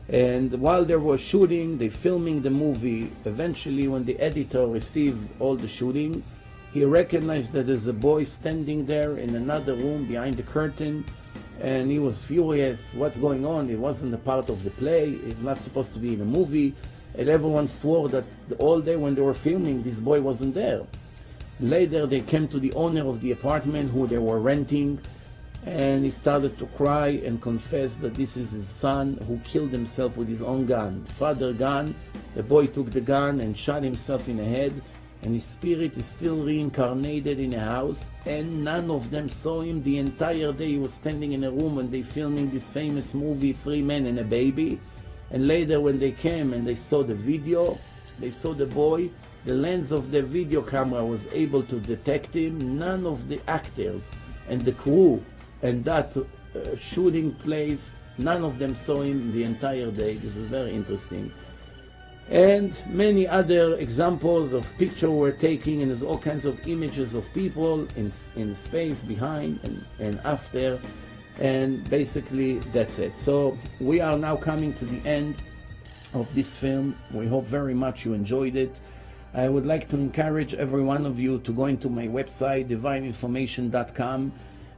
And while they were shooting, they filming the movie. Eventually, when the editor received all the shooting, he recognized that there's a boy standing there in another room behind the curtain, and he was furious. What's going on? It wasn't a part of the play. It's not supposed to be in a movie. And everyone swore that all day when they were filming, this boy wasn't there. Later, they came to the owner of the apartment who they were renting, and he started to cry and confess that this is his son who killed himself with his own gun. Father gun. The boy took the gun and shot himself in the head, and his spirit is still reincarnated in a house, and none of them saw him the entire day. He was standing in a room when they filming this famous movie 3 Men and a Baby. And later when they came and they saw the video, they saw the boy, the lens of the video camera was able to detect him. None of the actors and the crew and that shooting place, none of them saw him the entire day. This is very interesting. And many other examples of pictures we're taking, and there's all kinds of images of people in space behind and after, and basically that's it. So we are now coming to the end of this film. We hope very much you enjoyed it. I would like to encourage every one of you to go into my website, divineinformation.com,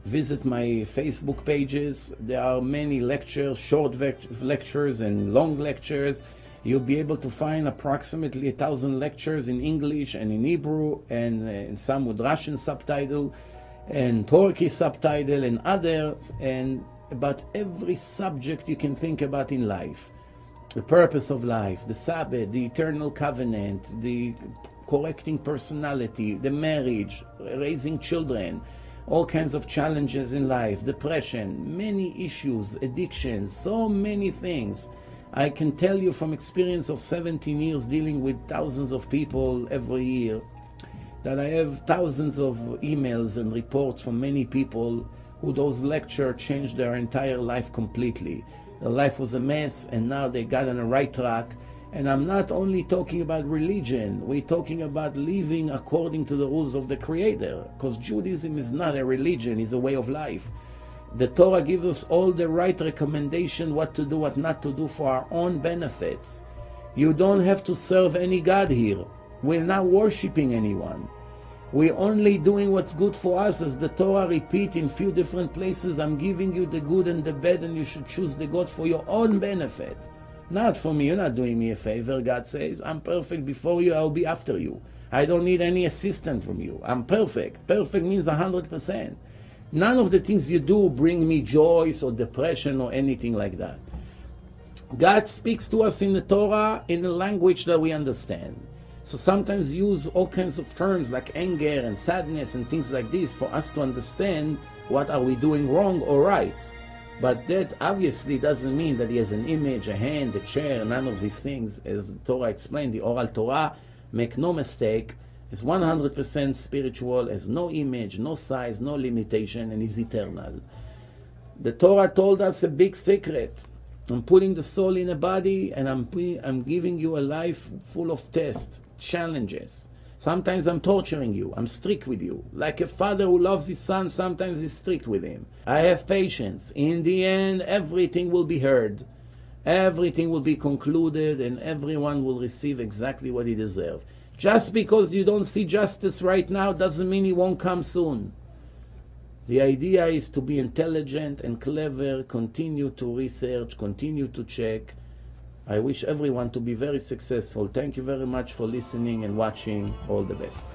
visit my Facebook pages. There are many lectures, short lectures and long lectures. You'll be able to find approximately 1,000 lectures in English and in Hebrew, and some with Russian subtitle and Turkish subtitle and others, and about every subject you can think about in life. The purpose of life, the Sabbath, the eternal covenant, the correcting personality, the marriage, raising children, all kinds of challenges in life, depression, many issues, addictions, so many things. I can tell you from experience of 17 years dealing with thousands of people every year, that I have thousands of emails and reports from many people who those lectures changed their entire life completely. Their life was a mess, and now they got on the right track. And I'm not only talking about religion, we're talking about living according to the rules of the Creator, because Judaism is not a religion, it's a way of life. The Torah gives us all the right recommendation, what to do, what not to do for our own benefits. You don't have to serve any God here. We're not worshiping anyone. We're only doing what's good for us, as the Torah repeat in few different places. I'm giving you the good and the bad, and you should choose the good for your own benefit. Not for me. You're not doing me a favor. God says, I'm perfect before you, I'll be after you. I don't need any assistance from you. I'm perfect. Perfect means 100%. None of the things you do bring me joy or depression or anything like that. God speaks to us in the Torah in a language that we understand. So sometimes use all kinds of terms like anger and sadness and things like this for us to understand what are we doing wrong or right. But that obviously doesn't mean that he has an image, a hand, a chair, none of these things. As the Torah explained, the oral Torah, make no mistake, is 100% spiritual, has no image, no size, no limitation, and is eternal. The Torah told us a big secret. I'm putting the soul in a body, and I'm giving you a life full of tests, challenges. Sometimes I'm torturing you. I'm strict with you. Like a father who loves his son, sometimes he's strict with him. I have patience. In the end, everything will be heard. Everything will be concluded, and everyone will receive exactly what he deserves. Just because you don't see justice right now doesn't mean it won't come soon. The idea is to be intelligent and clever, continue to research, continue to check. I wish everyone to be very successful. Thank you very much for listening and watching. All the best.